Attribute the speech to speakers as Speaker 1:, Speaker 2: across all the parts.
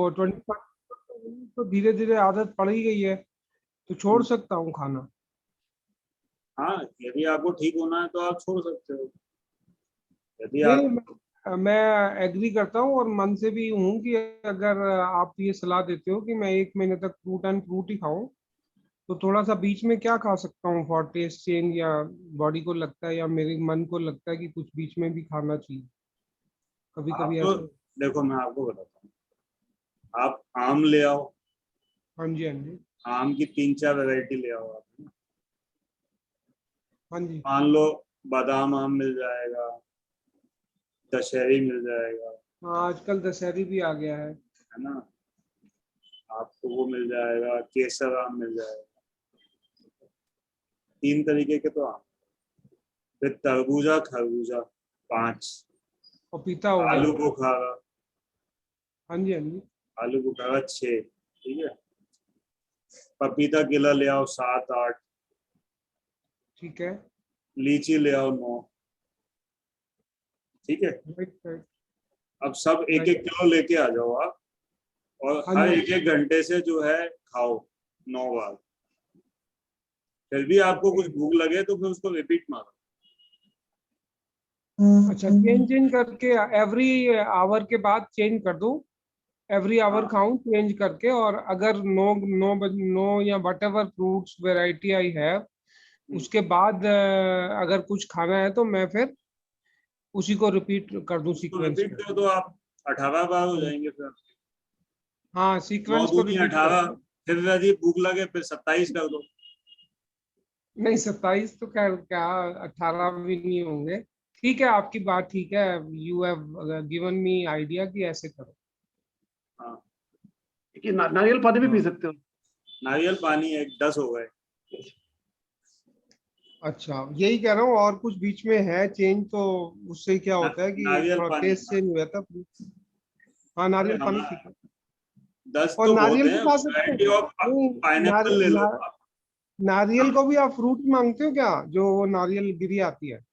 Speaker 1: 25 तो धीरे धीरे आदत पड़ ही गई है, तो छोड़ सकता हूँ खाना।
Speaker 2: हाँ, यदि आपको ठीक होना है तो आप छोड़ सकते हो। यदि
Speaker 1: नहीं,
Speaker 2: आप
Speaker 1: मैं एग्री करता हूँ और मन से भी हूँ कि अगर आप ये सलाह देते हो कि मैं 1 महीने तक फ्रूट एंड फ्रूट ही खाऊं, तो थोड़ा सा बीच में क्या खा सकता हूँ फॉर टेस्ट चेंज, या बॉडी को लगता है या मेरे मन को लगता है कि कुछ बीच में भी खाना चाहिए, कभी
Speaker 2: आप
Speaker 1: कभी
Speaker 2: तो
Speaker 1: ऐसा।
Speaker 2: देखो, मैं आपको बताता हूँ, आप आम ले आओ।
Speaker 1: हाँ जी, हाँ जी।
Speaker 2: आम की 3-4 वैरायटी ले आओ आप।
Speaker 1: हाँ जी।
Speaker 2: मान लो बादाम आम मिल जाएगा, दशहरी मिल जाएगा,
Speaker 1: हाँ, आजकल दशहरी भी आ गया है।
Speaker 2: है ना। आपको वो मिल जाएगा, केसर आम मिल जाएगा। 3 तरीके के तो आम। फिर तरबूजा खरबूजा 5।
Speaker 1: पपीता हो गया।
Speaker 2: आलू बुखारा।
Speaker 1: हाँ जी, हाँ जी।
Speaker 2: आलू बुखारा 6। ठीक है। पपीता केला ले आओ 7-8।
Speaker 1: ठीक है।
Speaker 2: लीची ले आओ 9। ठीक है।
Speaker 1: Right, right.
Speaker 2: अब सब एक
Speaker 1: राइट।
Speaker 2: एक किलो लेके आ जाओ आप, और
Speaker 1: हाँ
Speaker 2: हर
Speaker 1: जी।
Speaker 2: 1-1 घंटे से जो है खाओ 9 बार। फिर भी आपको
Speaker 1: ओके।
Speaker 2: कुछ भूख लगे तो फिर उसको रिपीट मारो।
Speaker 1: अच्छा, चेंज चेंज करके एवरी आवर के बाद चेंज कर दूं, एवरी आवर
Speaker 2: हाँ।
Speaker 1: खाऊं चेंज करके, और अगर नो नो नो या वट एवर फ्रूट्स वेराइटी आई है, उसके बाद अगर कुछ खाना है तो मैं फिर उसी को रिपीट कर दूं
Speaker 2: उसको
Speaker 1: सीक्वेंस
Speaker 2: रिपीट
Speaker 1: को।
Speaker 2: करो तो आप 18 बार हो जाएंगे फिर।
Speaker 1: हाँ,
Speaker 2: नौ
Speaker 1: सीक्वेंस को
Speaker 2: दूनी
Speaker 1: रिपीट
Speaker 2: 18।
Speaker 1: करता हूँ।
Speaker 2: फिर यदि भूख लगे फिर 27 कर दो।
Speaker 1: नहीं, 27 तो खैर क्या, 18 भी नहीं होंगे। ठीक है, आपकी बात ठीक है। You have given me idea कि ऐसे करो।
Speaker 2: हाँ।
Speaker 3: कि नारियल पानी भी पी
Speaker 1: हाँ।
Speaker 3: सकते हो।
Speaker 2: नारियल पानी एक 10 हो गए।
Speaker 1: अच्छा, यही कह रहा हूँ, और कुछ बीच में है चेंज तो उससे क्या
Speaker 2: ना,
Speaker 1: होता है कि
Speaker 2: नारियल
Speaker 1: थोड़ा
Speaker 2: पानी।
Speaker 1: टेस्ट चेंज हो जाता है। हाँ,
Speaker 2: अरे
Speaker 1: नारियल पानी ठीक
Speaker 2: हमारा
Speaker 1: है।
Speaker 2: 10
Speaker 1: और
Speaker 2: तो बहुत
Speaker 1: नारियल
Speaker 2: है।
Speaker 1: भी खा सकते
Speaker 2: वैरायटी
Speaker 1: हैं।
Speaker 2: ऑफ
Speaker 1: नहीं,
Speaker 2: पाइनएप्पल ले लो आप।
Speaker 1: नारियल को भी आप फ्रूट मांगते हो क्या, जो वो नारियल गिरी आती है?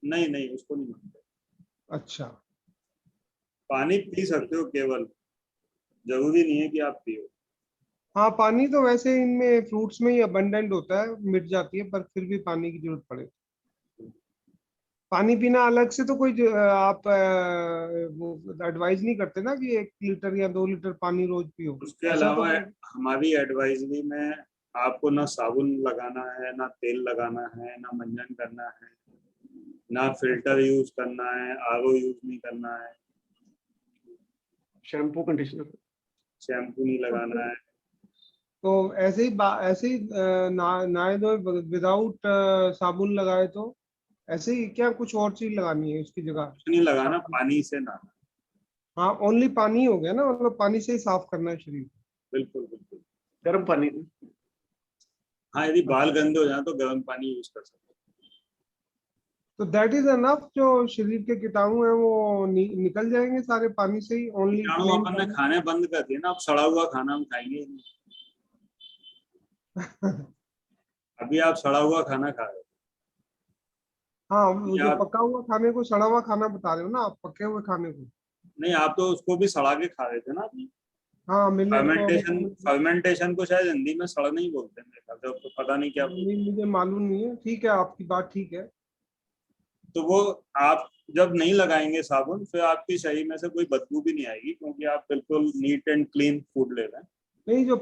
Speaker 2: नहीं नहीं, उसको नहीं मानते।
Speaker 1: अच्छा।
Speaker 2: पानी पी सकते हो केवल, जरूरी नहीं है कि आप पियो।
Speaker 1: हाँ, पानी तो वैसे इनमें फ्रूट्स में ही अबंडेंट होता है, मिट जाती है, पर फिर भी पानी की जरूरत पड़े। पानी पीना अलग से तो कोई आप वो एडवाइस नहीं करते ना कि 1 लीटर या 2 लीटर पानी रोज पियो,
Speaker 2: उसके
Speaker 1: ऐसा तो
Speaker 2: अलावा
Speaker 1: कोई?
Speaker 2: हमारी एडवाइजरी में आपको ना साबुन लगाना है, ना तेल लगाना है, ना मंजन करना है, ना फिल्टर यूज करना है, आरओ यूज नहीं करना है,
Speaker 3: शैम्पू कंडीशनर।
Speaker 2: शैम्पू नहीं
Speaker 1: तो
Speaker 2: लगाना है।
Speaker 1: ऐसे ही नहाए धोए विदाउट साबुन लगाए तो ऐसे ही, क्या कुछ और चीज लगानी है उसकी जगह?
Speaker 2: कुछ नहीं लगाना,
Speaker 1: साबुन?
Speaker 2: पानी से नहाना।
Speaker 1: हाँ, ओनली पानी हो गया ना, मतलब पानी से ही साफ करना है शरीर
Speaker 2: बिल्कुल बिल्कुल।
Speaker 3: गर्म पानी।
Speaker 2: हाँ, यदि
Speaker 1: को।
Speaker 2: बाल
Speaker 1: अच्छा,
Speaker 2: गंदे हो जाए तो गर्म पानी यूज कर सकते
Speaker 1: तो दैट इज अनफ, जो शरीर के कीटाणु हैं वो निकल जाएंगे सारे पानी से ही,
Speaker 2: हो।
Speaker 1: ओनली
Speaker 2: कीटाणु
Speaker 1: प्लेन
Speaker 2: अपन ने
Speaker 1: पानी?
Speaker 2: खाने बंद कर दिए ना, अब सड़ा हुआ खाना हम खाएंगे ही नहीं। अभी आप सड़ा हुआ खाना खा रहे हो।
Speaker 1: हाँ, वो
Speaker 2: या
Speaker 1: जो पका हुआ खाने को सड़ा हुआ खाना बता रहे हो ना आप, पके हुए खाने को?
Speaker 2: नहीं, आप तो उसको भी सड़ा के खा रहे थे ना।
Speaker 1: हाँ, मिलेट को
Speaker 2: फर्मेंटेशन,
Speaker 1: मतलब।
Speaker 2: फर्मेंटेशन को शायद हिंदी में सड़ना ही बोलते हैं मेरे ख्याल से, तो पता नहीं क्या बोलते
Speaker 1: नहीं, मुझे मालूम नहीं है, ठीक है, आपकी बात ठीक है।
Speaker 2: हैं। तो वो आप जब नहीं लगाएंगे साबुन, फिर आपके शरीर में से कोई बदबू भी नहीं आएगी, क्योंकि आप बिल्कुल नीट एंड क्लीन फूड ले रहे हैं।
Speaker 1: नहीं, जो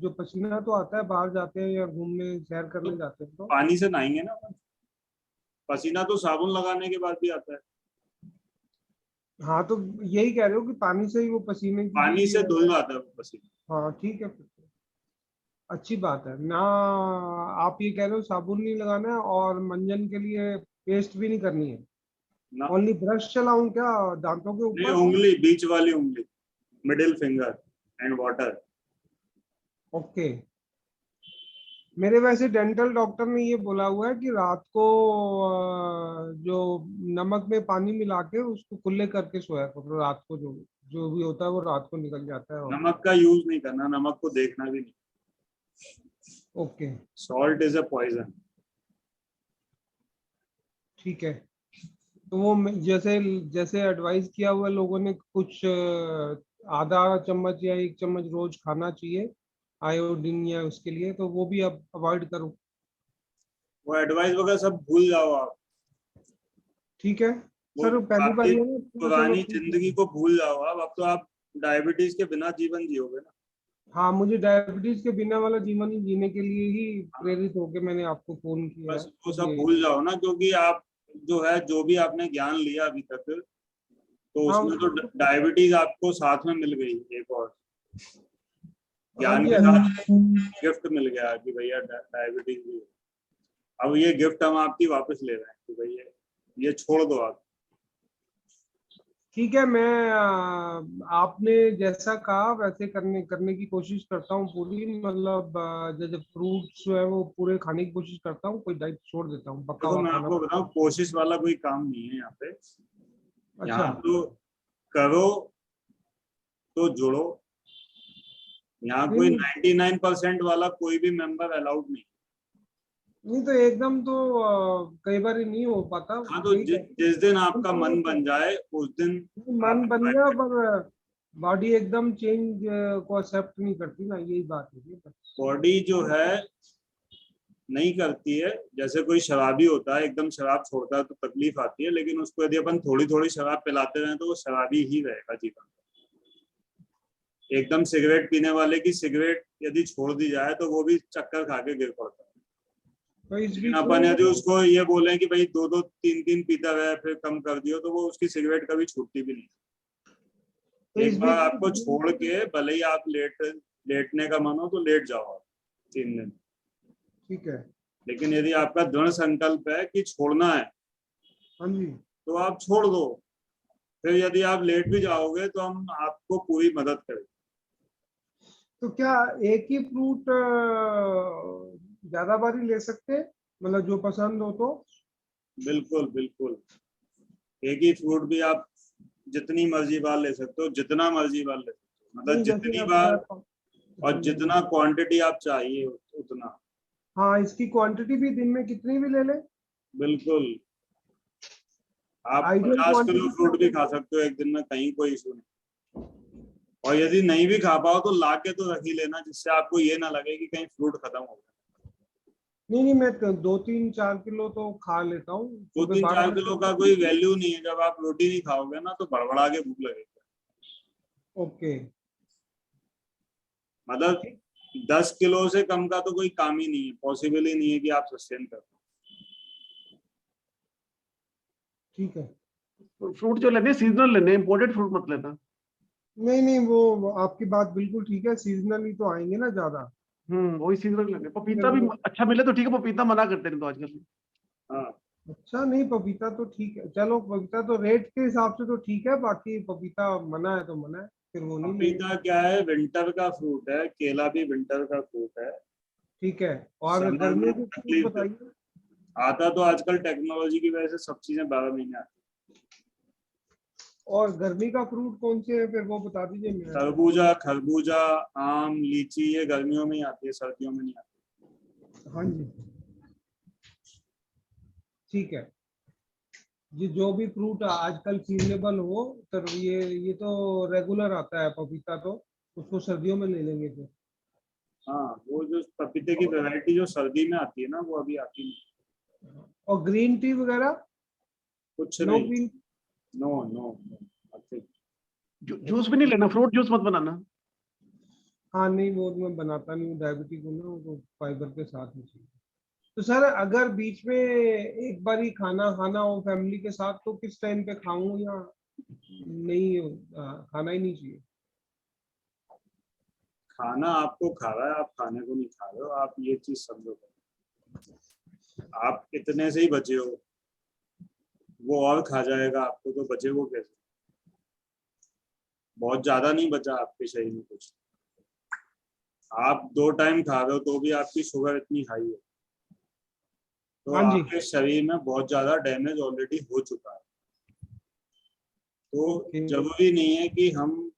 Speaker 1: पसीना तो आता है, बाहर जाते हैं या घूमने सैर
Speaker 2: तो
Speaker 1: करने जाते हैं तो।
Speaker 2: पानी से नहाएंगे ना अपन। पसीना तो साबुन लगाने के बाद भी आता है।
Speaker 1: हाँ, तो यही कह रहे हो कि पानी से ही वो पसीने की
Speaker 2: पानी
Speaker 1: भी
Speaker 2: से धुल जाता है वो पसीना।
Speaker 1: हाँ, ठीक है फिर तो। अच्छी बात है ना। आप ये कह रहे हो साबुन नहीं लगाना है, और मंजन के लिए पेस्ट भी नहीं करनी है?
Speaker 2: ना।
Speaker 1: ओनली ब्रश चलाऊं क्या दांतों के
Speaker 2: नहीं,
Speaker 1: ऊपर?
Speaker 2: उंगली, बीच वाली उंगली, middle finger and water.
Speaker 1: Okay. मेरे वैसे डेंटल डॉक्टर ने ये बोला हुआ है कि रात को जो नमक में पानी मिला के उसको कुल्ले करके सोया करो रात को, जो जो भी होता है वो रात को निकल जाता है, और
Speaker 2: नमक का यूज नहीं करना, नमक को देखना भी नहीं।
Speaker 1: Okay,
Speaker 2: salt is a poison.
Speaker 1: ठीक है। तो वो जैसे जैसे एडवाइस किया हुआ लोगों ने कुछ आधा चम्मच या 1 चम्मच रोज खाना चाहिए आयोडीन या उसके लिए, तो वो भी आप अवॉइड करो।
Speaker 2: वो एडवाइस वगैरह सब भूल जाओ आप।
Speaker 1: ठीक है
Speaker 2: वो
Speaker 1: सर, पहली बार
Speaker 2: आपकी
Speaker 1: ये ना, तो चलो
Speaker 2: पुरानी
Speaker 1: ठीक
Speaker 2: जिंदगी
Speaker 1: है।
Speaker 2: को भूल जाओ आप। अब तो आप डायबिटीज के बिना जीवन जियोगे ना।
Speaker 1: हाँ, मुझे डायबिटीज के बिना वाला जीवन ही जीने के लिए ही प्रेरित होके मैंने आपको फोन किया
Speaker 2: बस
Speaker 1: है
Speaker 2: वो सब
Speaker 1: ये।
Speaker 2: भूल जाओ ना, क्योंकि आप जो है, जो भी आपने ज्ञान लिया अभी तक, तो
Speaker 1: हाँ
Speaker 2: उसमें तो डायबिटीज आपको साथ में मिल गई। एक और
Speaker 1: हाँ
Speaker 2: ज्ञान
Speaker 1: जी,
Speaker 2: के
Speaker 1: हाँ
Speaker 2: साथ
Speaker 1: जी।
Speaker 2: गिफ्ट मिल गया कि भैया डायबिटीज भी है। अब ये गिफ्ट हम आपकी वापस ले रहे हैं कि भैया ये छोड़ दो आप।
Speaker 1: ठीक है, मैं आपने जैसा कहा वैसे करने करने की कोशिश करता हूँ पूरी, मतलब जैसे फ्रूट्स जो है वो पूरे खाने की कोशिश करता हूँ, कोई डाइट छोड़ देता हूँ, पका
Speaker 2: देखो
Speaker 1: हुआ
Speaker 2: मैं
Speaker 1: खाना।
Speaker 2: आपको बताऊं, कोशिश वाला कोई काम नहीं है यहाँ पे।
Speaker 1: अच्छा।
Speaker 2: यहाँ तो करो तो जुड़ो। यहाँ
Speaker 1: नहीं
Speaker 2: कोई
Speaker 1: नहीं
Speaker 2: 99% वाला कोई भी मेंबर अलाउड नहीं।
Speaker 1: नहीं, तो एकदम तो कई बार ही नहीं हो पाता,
Speaker 2: हाँ, तो
Speaker 1: यही कहते
Speaker 2: जिस दिन
Speaker 1: हैं।
Speaker 2: आपका मन बन जाए उस दिन
Speaker 1: मन
Speaker 2: आप
Speaker 1: बन
Speaker 2: try
Speaker 1: गया,
Speaker 2: करें।
Speaker 1: पर बॉडी एकदम चेंज को एक्सेप्ट नहीं करती ना, यही बात है।
Speaker 2: बॉडी जो है नहीं करती है। जैसे कोई शराबी होता है, एकदम शराब छोड़ता है तो तकलीफ आती है, लेकिन उसको यदि अपन थोड़ी थोड़ी शराब पिलाते रहे तो वो शराबी ही रहेगा जीवन। एकदम सिगरेट पीने वाले की सिगरेट यदि छोड़ दी जाए तो वो भी चक्कर खा के गिर पड़ता है।
Speaker 1: तो इस
Speaker 2: लेकिन
Speaker 1: बीच
Speaker 2: अपन
Speaker 1: में
Speaker 2: यदि उसको ये बोले कि भाई 2-2 3-3 पीता रहे फिर कम कर दियो, तो वो उसकी सिगरेट कभी छूटती भी नहीं।
Speaker 1: तो
Speaker 2: एक
Speaker 1: इस
Speaker 2: बार
Speaker 1: बीच
Speaker 2: आपको छोड़ के भले ही आप लेटने का मन हो तो लेट जाओ आप 3 दिन।
Speaker 1: ठीक है।
Speaker 2: लेकिन यदि आपका दृढ़ संकल्प है कि छोड़ना है
Speaker 1: हाँ जी।
Speaker 2: तो आप छोड़ दो। फिर यदि आप लेट भी जाओगे तो हम आपको पूरी मदद करेंगे।
Speaker 1: तो क्या एक ही फ्रूट ज्यादा बारी ले सकते हैं, मतलब जो पसंद हो तो?
Speaker 2: बिल्कुल बिल्कुल। एक ही फ्रूट भी आप जितनी मर्जी बार ले सकते हो, जितना मर्जी बार ले सकते हो, मतलब
Speaker 1: नहीं, जैसे
Speaker 2: जितनी
Speaker 1: अब
Speaker 2: बार और जितना क्वांटिटी आप चाहिए उतना।
Speaker 1: हाँ, इसकी क्वांटिटी भी दिन में कितनी भी ले लें?
Speaker 2: बिल्कुल। आप
Speaker 1: आइडियल
Speaker 2: 50 किलो
Speaker 1: क्वांटिटी क्या
Speaker 2: फ्रूट भी खा सकते हो एक दिन में, कहीं कोई इशू नहीं। और यदि नहीं भी खा पाओ तो ला के तो रख ही लेना, जिससे आपको ये ना लगे कि कहीं फ्रूट खत्म हो गया।
Speaker 1: नहीं नहीं, मैं 2-3-4 किलो तो खा लेता हूँ
Speaker 2: दो
Speaker 1: सुबह
Speaker 2: तीन
Speaker 1: 12
Speaker 2: चार किलो का
Speaker 1: बजे।
Speaker 2: कोई वैल्यू नहीं है। जब आप रोटी नहीं खाओगे ना तो बड़बड़ा के भूख लगेगी।
Speaker 1: ओके।
Speaker 2: मतलब 10 किलो से कम का तो कोई काम ही नहीं है, पॉसिबल ही नहीं है कि आप सस्टेन कर पाओ।
Speaker 1: ठीक है।
Speaker 3: फ्रूट जो लेने सीजनल लेने, इम्पोर्टेड फ्रूट मत लेना।
Speaker 1: नहीं नहीं, वो आपकी बात बिल्कुल ठीक है, सीजनली तो आएंगे ना ज्यादा।
Speaker 3: वही सीजनल लेने।
Speaker 1: फिर
Speaker 3: पपीता भी अच्छा मिले तो ठीक है, पपीता मना करते हैं तो आजकल।
Speaker 2: हाँ,
Speaker 1: अच्छा, नहीं पपीता तो ठीक है, चलो पपीता तो रेट के हिसाब से तो ठीक है, बाकी पपीता मना है तो मना है, फिर वो नहीं लेंगे।
Speaker 2: पपीता क्या है, विंटर का फ्रूट है। केला भी विंटर का फ्रूट है।
Speaker 1: ठीक है। और
Speaker 2: समर में
Speaker 1: गर्मियों के फ्रूट
Speaker 2: तकलीफ देता
Speaker 1: बताइए।
Speaker 2: है। आता तो आजकल टेक्नोलॉजी की वजह से सब चीजें 12 महीने आती
Speaker 1: और गर्मी का फ्रूट कौन से है, फिर वो बता दीजिए
Speaker 2: है।
Speaker 1: मैं।
Speaker 2: तरबूजा, खरबूजा, आम, लीची ये गर्मियों में ही आती है, सर्दियों में नहीं आती।
Speaker 1: हाँ जी। ठीक है जी, जो भी फ्रूट आजकल सीजनेबल हो, तो ये तो रेगुलर आता है पपीता, तो उसको सर्दियों में ले लेंगे फिर।
Speaker 2: हाँ, वो जो पपीते की वैरायटी जो सर्दी में आती है ना, वो अभी आती नहीं।
Speaker 1: और ग्रीन टी वगैरह?
Speaker 2: कुछ
Speaker 1: नो
Speaker 2: नहीं।
Speaker 1: Green?
Speaker 2: No no no, nothing।
Speaker 3: Juice भी नहीं लेना, फ्रूट जूस मत बनाना।
Speaker 1: हाँ नहीं, वो मैं बनाता नहीं हूँ, डायबिटिक हूँ ना, वो तो फाइबर के साथ ही चाहिए। तो सर, अगर बीच में एक बार ही खाना खाना हो फैमिली के साथ, तो किस टाइम पे खाऊं, या नहीं खाना ही नहीं चाहिए?
Speaker 2: खाना आपको खा रहा है, आप खाने को नहीं खा रहे हो। आप ये चीज समझो। आप इतने से ही बचे हो, वो और खा जाएगा आपको तो बचे वो कैसे? बहुत ज्यादा नहीं बचा आपके शरीर में कुछ। आप 2 टाइम खा रहे हो तो भी आपकी शुगर इतनी हाई है, तो
Speaker 1: हाँ जी।
Speaker 2: आपके शरीर में बहुत ज्यादा डैमेज ऑलरेडी हो चुका है। तो
Speaker 1: ओके।
Speaker 2: जरूरी नहीं है कि हम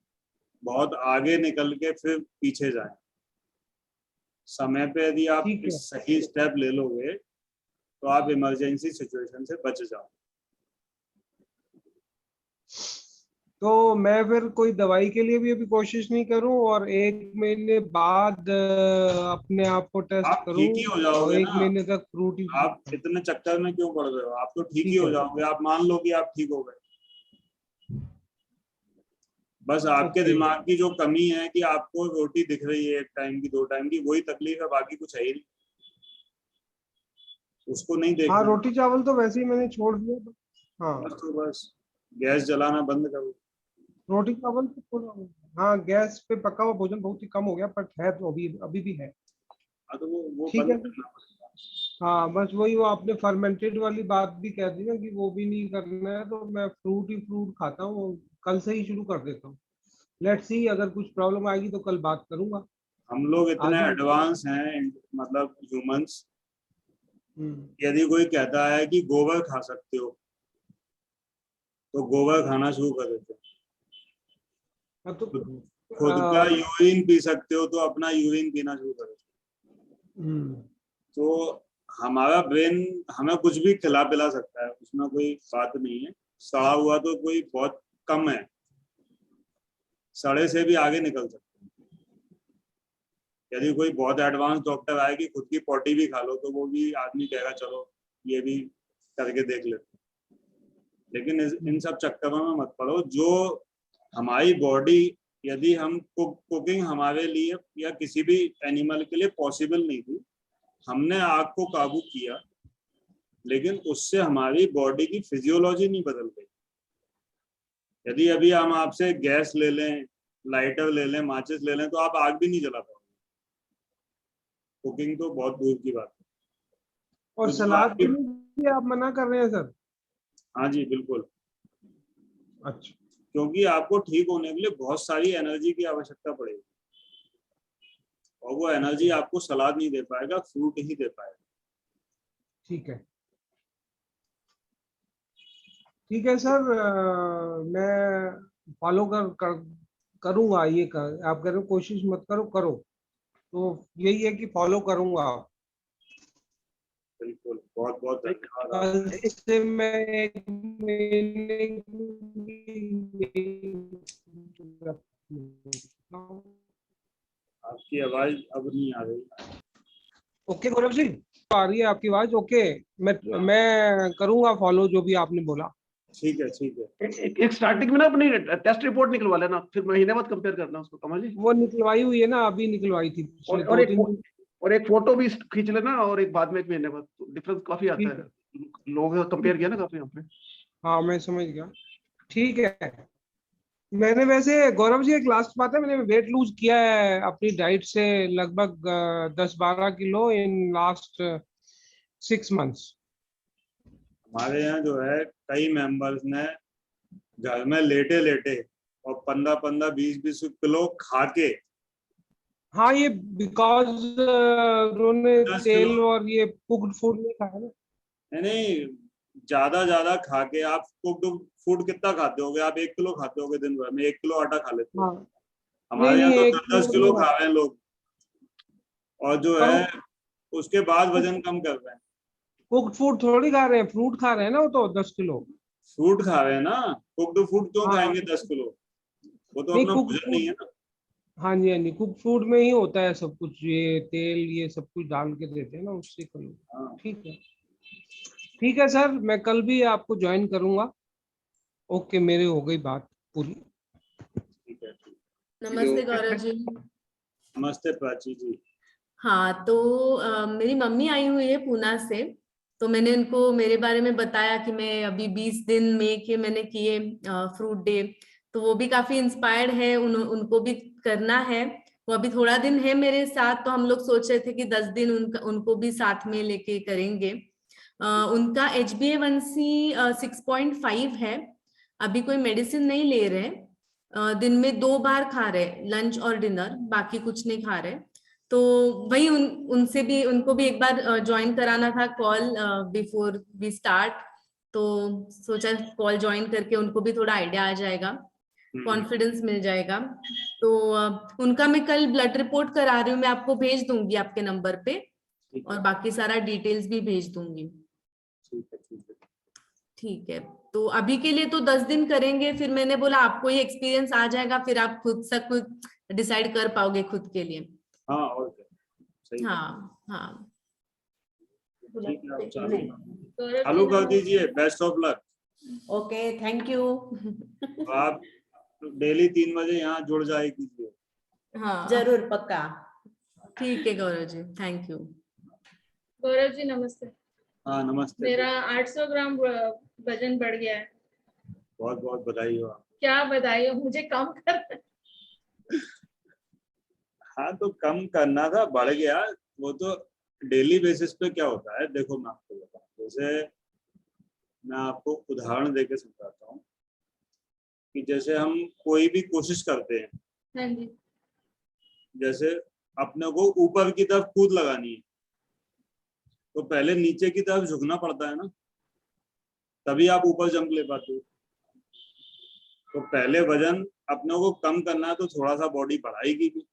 Speaker 2: बहुत आगे निकल के फिर पीछे जाएं। समय पे यदि आप
Speaker 1: ठीक है।
Speaker 2: इस सही स्टेप ले लोगे तो आप इमरजेंसी सिचुएशन से बच जाओ।
Speaker 1: तो मैं फिर कोई दवाई के लिए भी अभी कोशिश नहीं करूं और 1 महीने बाद अपने आप को टेस्ट
Speaker 2: आप
Speaker 1: करूं
Speaker 2: ठीक ही हो
Speaker 1: और
Speaker 2: जाओगे
Speaker 1: 1 महीने
Speaker 2: ना।
Speaker 1: तक फ्रूट ही
Speaker 2: आप
Speaker 1: खाऊं?
Speaker 2: इतने चक्कर में क्यों पड़ रहे हो, आप तो ठीक ही
Speaker 1: ठीक
Speaker 2: हो
Speaker 1: है।
Speaker 2: जाओगे। आप मान लो कि आप ठीक हो गए, बस आपके
Speaker 1: ओके।
Speaker 2: दिमाग की जो कमी है कि आपको रोटी दिख रही है 1 टाइम की 2 टाइम की, वही तकलीफ है, बाकी कुछ है ही नहीं। उसको नहीं
Speaker 1: हाँ,
Speaker 2: देखना।
Speaker 1: रोटी चावल तो वैसे ही मैंने छोड़ दिया हाँ,
Speaker 2: बस तो बस गैस जलाना बंद करो।
Speaker 1: रोटी चावल तो थोड़ा, हाँ गैस पे पका हुआ भोजन बहुत ही कम हो गया, बट है तो अभी अभी भी है।
Speaker 2: हाँ तो वो
Speaker 1: ठीक
Speaker 2: बंद
Speaker 1: है।
Speaker 2: करना पड़ेगा।
Speaker 1: हाँ बस वही, वो आपने फर्मेंटेड वाली बात भी कह दी ना कि वो भी नहीं करना है, तो मैं फ्रूट ही फ्रूट खाता हूँ, कल से ही शुरू कर देता हूँ। लेट्स सी, अगर कुछ प्रॉब्लम आएगी तो कल बात करूंगा।
Speaker 2: हम लोग इतने
Speaker 1: आगे।
Speaker 2: एडवांस हैं, मतलब ह्यूमंस।
Speaker 1: हम्म।
Speaker 2: यदि कोई कहता है कि गोबर खा सकते हो, तो गोबर खाना शुरू कर देते हैं।
Speaker 1: हाँ तो
Speaker 2: खुद का यूरिन पी सकते हो, तो अपना यूरिन पीना शुरू कर देते
Speaker 1: हम्म।
Speaker 2: हैं। तो हमारा ब्रेन हमें कुछ भी खिला पिला सकता है, उसमें कोई बात नहीं है। सड़ा हुआ तो कोई बहुत कम है, सड़े से भी आगे निकल सकते हैं। यदि कोई बहुत एडवांस डॉक्टर आए कि खुद की पॉटी भी खा लो, तो वो भी आदमी कहेगा चलो ये भी करके देख लेते हैं। लेकिन इन सब चक्करों में मत पड़ो। जो हमारी बॉडी, यदि हम कुकिंग हमारे लिए या किसी भी एनिमल के लिए पॉसिबल नहीं थी, हमने आग को काबू किया, लेकिन उससे हमारी बॉडी की फिजियोलॉजी नहीं बदल गई। यदि अभी हम आपसे गैस ले लें, लाइटर ले लें, माचिस ले लें, तो आप आग भी नहीं जला पाओगे। कुकिंग तो बहुत दूर की बात है।
Speaker 1: और
Speaker 2: तो जो
Speaker 1: सलाद
Speaker 2: आपकी,
Speaker 1: के लिए भी आप मना कर रहे हैं सर?
Speaker 2: हाँ जी बिल्कुल,
Speaker 1: अच्छा।
Speaker 2: क्योंकि आपको ठीक होने के लिए बहुत सारी एनर्जी की आवश्यकता पड़ेगी, और वो एनर्जी आपको सलाद नहीं दे पाएगा, फ्रूट ही दे पाएगा।
Speaker 1: ठीक है। ठीक है सर, मैं फॉलो करूंगा ये आप कह रहे हो कोशिश मत करो, करो, तो यही है कि फॉलो करूंगा।
Speaker 2: बिल्कुल, बहुत बहुत धन्यवाद
Speaker 1: कल
Speaker 2: आपका।
Speaker 1: से मैं 1 महीने
Speaker 2: आपकी आवाज अब नहीं आ रही।
Speaker 1: ओके गौरव जी, आ रही है आपकी आवाज? ओके। मैं करूंगा फॉलो जो भी आपने बोला।
Speaker 2: ठीक है, ठीक है।
Speaker 3: एक स्टार्टिंग में ना अपनी टेस्ट रिपोर्ट निकलवा लेना, फिर महीने बाद कंपेयर करना उसको, कमल जी।
Speaker 1: वो निकलवाई हुई है ना, अभी निकलवाई थी पिछले
Speaker 3: और
Speaker 1: दो तीन दिन
Speaker 3: और एक फोटो भी खींच लेना, और एक बाद में 1 महीने बाद, डिफरेंस काफी आता
Speaker 1: ठीक
Speaker 3: है।
Speaker 1: है।
Speaker 3: लोगों का कंपेयर
Speaker 1: ठीक
Speaker 3: किया
Speaker 1: है।
Speaker 3: ना काफी यहाँ पे।
Speaker 1: हाँ मैं समझ गया। ठीक है। मैंने वैसे गौरव जी एक लास्ट बात है, मैंने वेट लूज किया है अपनी डाइट से लगभग 10-12 किलो इन लास्ट 6 मंथ्स।
Speaker 2: हमारे यहाँ जो है, कई मेंबर्स ने घर में लेटे लेटे और 15-15, 20-20 किलो खा के
Speaker 1: हाँ ये बिकॉज उन्होंने
Speaker 2: 10 किलो,
Speaker 1: तेल और ये कुक्ड फूड नहीं खाया ना।
Speaker 2: नहीं नहीं, ज्यादा ज्यादा खा के। आप कुक्ड फूड कितना खाते होगे? आप 1 किलो खाते होगे दिन भर में, 1 किलो आटा खा लेते हो।
Speaker 1: हाँ। नहीं
Speaker 2: हमारे यहाँ
Speaker 1: नहीं,
Speaker 2: तो
Speaker 1: एक
Speaker 2: दस
Speaker 1: किलो
Speaker 2: दस
Speaker 1: नहीं
Speaker 2: किलो खा
Speaker 1: खाता।
Speaker 2: रहे हैं लोग, और जो
Speaker 1: पर
Speaker 2: है उसके बाद वजन कम कर रहे हैं।
Speaker 1: कुक्ड फूड थोड़ी खा रहे हैं, फ्रूट खा रहे हैं ना वो तो 10 किलो।
Speaker 2: फ्रूट खा रहे हैं ना, कुक्ड फूड क्यों खाएंगे
Speaker 1: हाँ
Speaker 2: 10 किलो? वो तो
Speaker 1: नहीं,
Speaker 2: अपना
Speaker 1: कुक्ड
Speaker 2: भोजन नहीं
Speaker 1: फूड,
Speaker 2: है ना।
Speaker 1: हाँ जी हाँ जी, कुक फूड में ही होता है सब कुछ, ये तेल ये सब कुछ डाल के देते हैं ना, उससे करो।
Speaker 2: हाँ,
Speaker 1: ठीक है। ठीक है सर, मैं कल भी आपको ज्वाइन करूंगा। ओके, मेरे हो गई बात पूरी।
Speaker 2: ठीक है, ठीक।
Speaker 4: नमस्ते गौरव जी।
Speaker 2: नमस्ते प्राची जी।
Speaker 4: हाँ तो मेरी मम्मी आई हुई है पूना से, तो मैंने उनको मेरे बारे में बताया कि मैं अभी 20 दिन में के मैंने किए फ्रूट डे, तो वो भी काफी इंस्पायर्ड है, उनको भी करना है। वो अभी थोड़ा दिन है मेरे साथ, तो हम लोग सोच रहे थे कि 10 दिन उनको भी साथ में लेके करेंगे। उनका HbA1c 6.5 है। अभी कोई मेडिसिन नहीं ले रहे, दिन में 2 बार खा रहे, लंच और डिनर, बाकी कुछ नहीं खा रहे। तो वही उनसे भी, उनको भी एक बार ज्वाइन कराना था कॉल बिफोर वी स्टार्ट, तो सोचा कॉल ज्वाइन करके उनको भी थोड़ा आइडिया आ जाएगा, कॉन्फिडेंस मिल जाएगा। तो उनका मैं कल ब्लड रिपोर्ट करा रही हूँ, मैं आपको भेज दूंगी आपके नंबर पे,
Speaker 2: ठीक
Speaker 4: और
Speaker 2: है,
Speaker 4: बाकी सारा डिटेल्स भी भेज दूंगी।
Speaker 2: ठीक है, ठीक है।
Speaker 4: ठीक है, तो अभी के लिए तो 10 दिन करेंगे, फिर मैंने बोला आपको ये एक्सपीरियंस आ जाएगा, फिर आप खुद सब कुछ डिसाइड कर पाओगे खुद के लिए।
Speaker 2: हाँ और क्या, सही है।
Speaker 4: हाँ हाँ।
Speaker 2: ठीक है, आप चालू
Speaker 5: गौरव
Speaker 2: चालू
Speaker 5: जी
Speaker 2: कर
Speaker 5: नमस्ते।
Speaker 2: दीजिए। Best of luck.
Speaker 5: Okay, thank you.
Speaker 2: आप डेली 3 बजे यहाँ जुड़ जाए कीजिए।
Speaker 4: हाँ
Speaker 5: जरूर, पक्का।
Speaker 4: ठीक है गौरव जी, थैंक यू।
Speaker 6: गौरव जी नमस्ते।
Speaker 2: हाँ नमस्ते।
Speaker 6: मेरा 800 ग्राम वजन बढ़ गया है।
Speaker 2: बहुत बहुत बधाई हो आप।
Speaker 6: क्या बधाई हो, मुझे कम कर।
Speaker 2: हाँ तो कम करना था, बढ़ गया। वो तो डेली बेसिस पे क्या होता है, देखो मैं आपको बताऊँ। जैसे मैं आपको उदाहरण देके समझाता हूँ कि जैसे हम कोई भी कोशिश करते हैं,
Speaker 6: हाँ जी।
Speaker 2: जैसे अपने को ऊपर की तरफ कूद लगानी है तो पहले नीचे की तरफ झुकना पड़ता है ना, तभी आप ऊपर जंप ले पाते हो। तो पहले वजन अपने को कम करना है तो थोड़ा सा बॉडी बढ़ाएगी भी,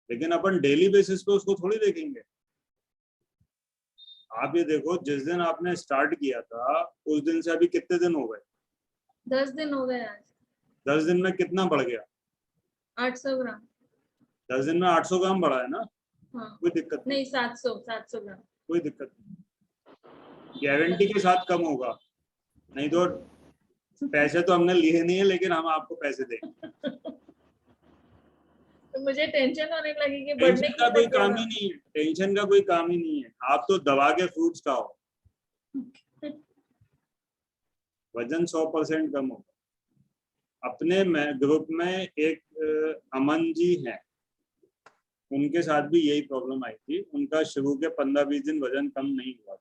Speaker 2: लेकिन अपन डेली बेसिस पे उसको थोड़ी देखेंगे। आप ये देखो, जिस दिन आपने स्टार्ट किया था उस दिन से अभी कितने दिन हो गए?
Speaker 6: 10 दिन हो गए आज।
Speaker 2: 10 दिन में कितना बढ़ गया?
Speaker 6: 800 ग्राम।
Speaker 2: 10 दिन में 800 ग्राम बढ़ा है ना।
Speaker 6: हाँ।
Speaker 2: कोई दिक्कत नहीं,
Speaker 6: नहीं 700 ग्राम।
Speaker 2: कोई दिक्कत नहीं। गारंटी के साथ कम होगा, नहीं तो पैसे तो हमने लिए नहीं है, लेकिन हम आपको पैसे देंगे।
Speaker 6: तो मुझे टेंशन होने लगी कि बढ़ने
Speaker 2: टेंशन का
Speaker 6: की
Speaker 2: कोई
Speaker 6: वजह
Speaker 2: काम
Speaker 6: से।
Speaker 2: ही नहीं है, टेंशन का कोई काम ही नहीं है। आप तो दबा के फ्रूट्स खाओ, वजन 100% कम होगा। अपने ग्रुप में एक अमन जी हैं, उनके साथ भी यही प्रॉब्लम आई थी। उनका शुरू के 15-20 दिन वजन कम नहीं हुआ।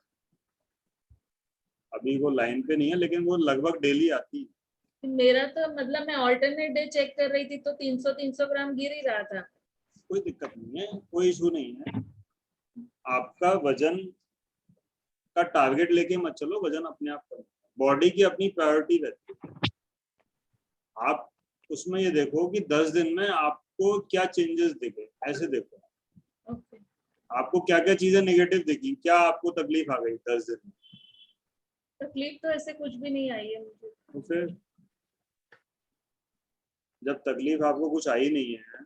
Speaker 2: अभी वो लाइन पे नहीं है, लेकिन वो लगभग डेली आती है।
Speaker 6: मेरा तो मतलब मैं ऑल्टरनेट डे चेक कर रही थी तो 300 ग्राम गिर ही रहा था।
Speaker 2: कोई दिक्कत नहीं है, कोई इशू नहीं है। आपका वजन का टारगेट लेके मत चलो, वजन अपने आप करो। बॉडी की अपनी प्रायोरिटी रहती है। आप उसमें ये देखो कि 10 दिन में आपको क्या चेंजेस दिखे, ऐसे देखो।
Speaker 6: ओके।
Speaker 2: आपको क्या क्या चीजें नेगेटिव दिखी, क्या आपको तकलीफ आ गई 10 दिन में?
Speaker 6: तकलीफ तो ऐसे कुछ भी नहीं आई है मुझे।
Speaker 2: तो फिर जब तकलीफ आपको कुछ आई नहीं है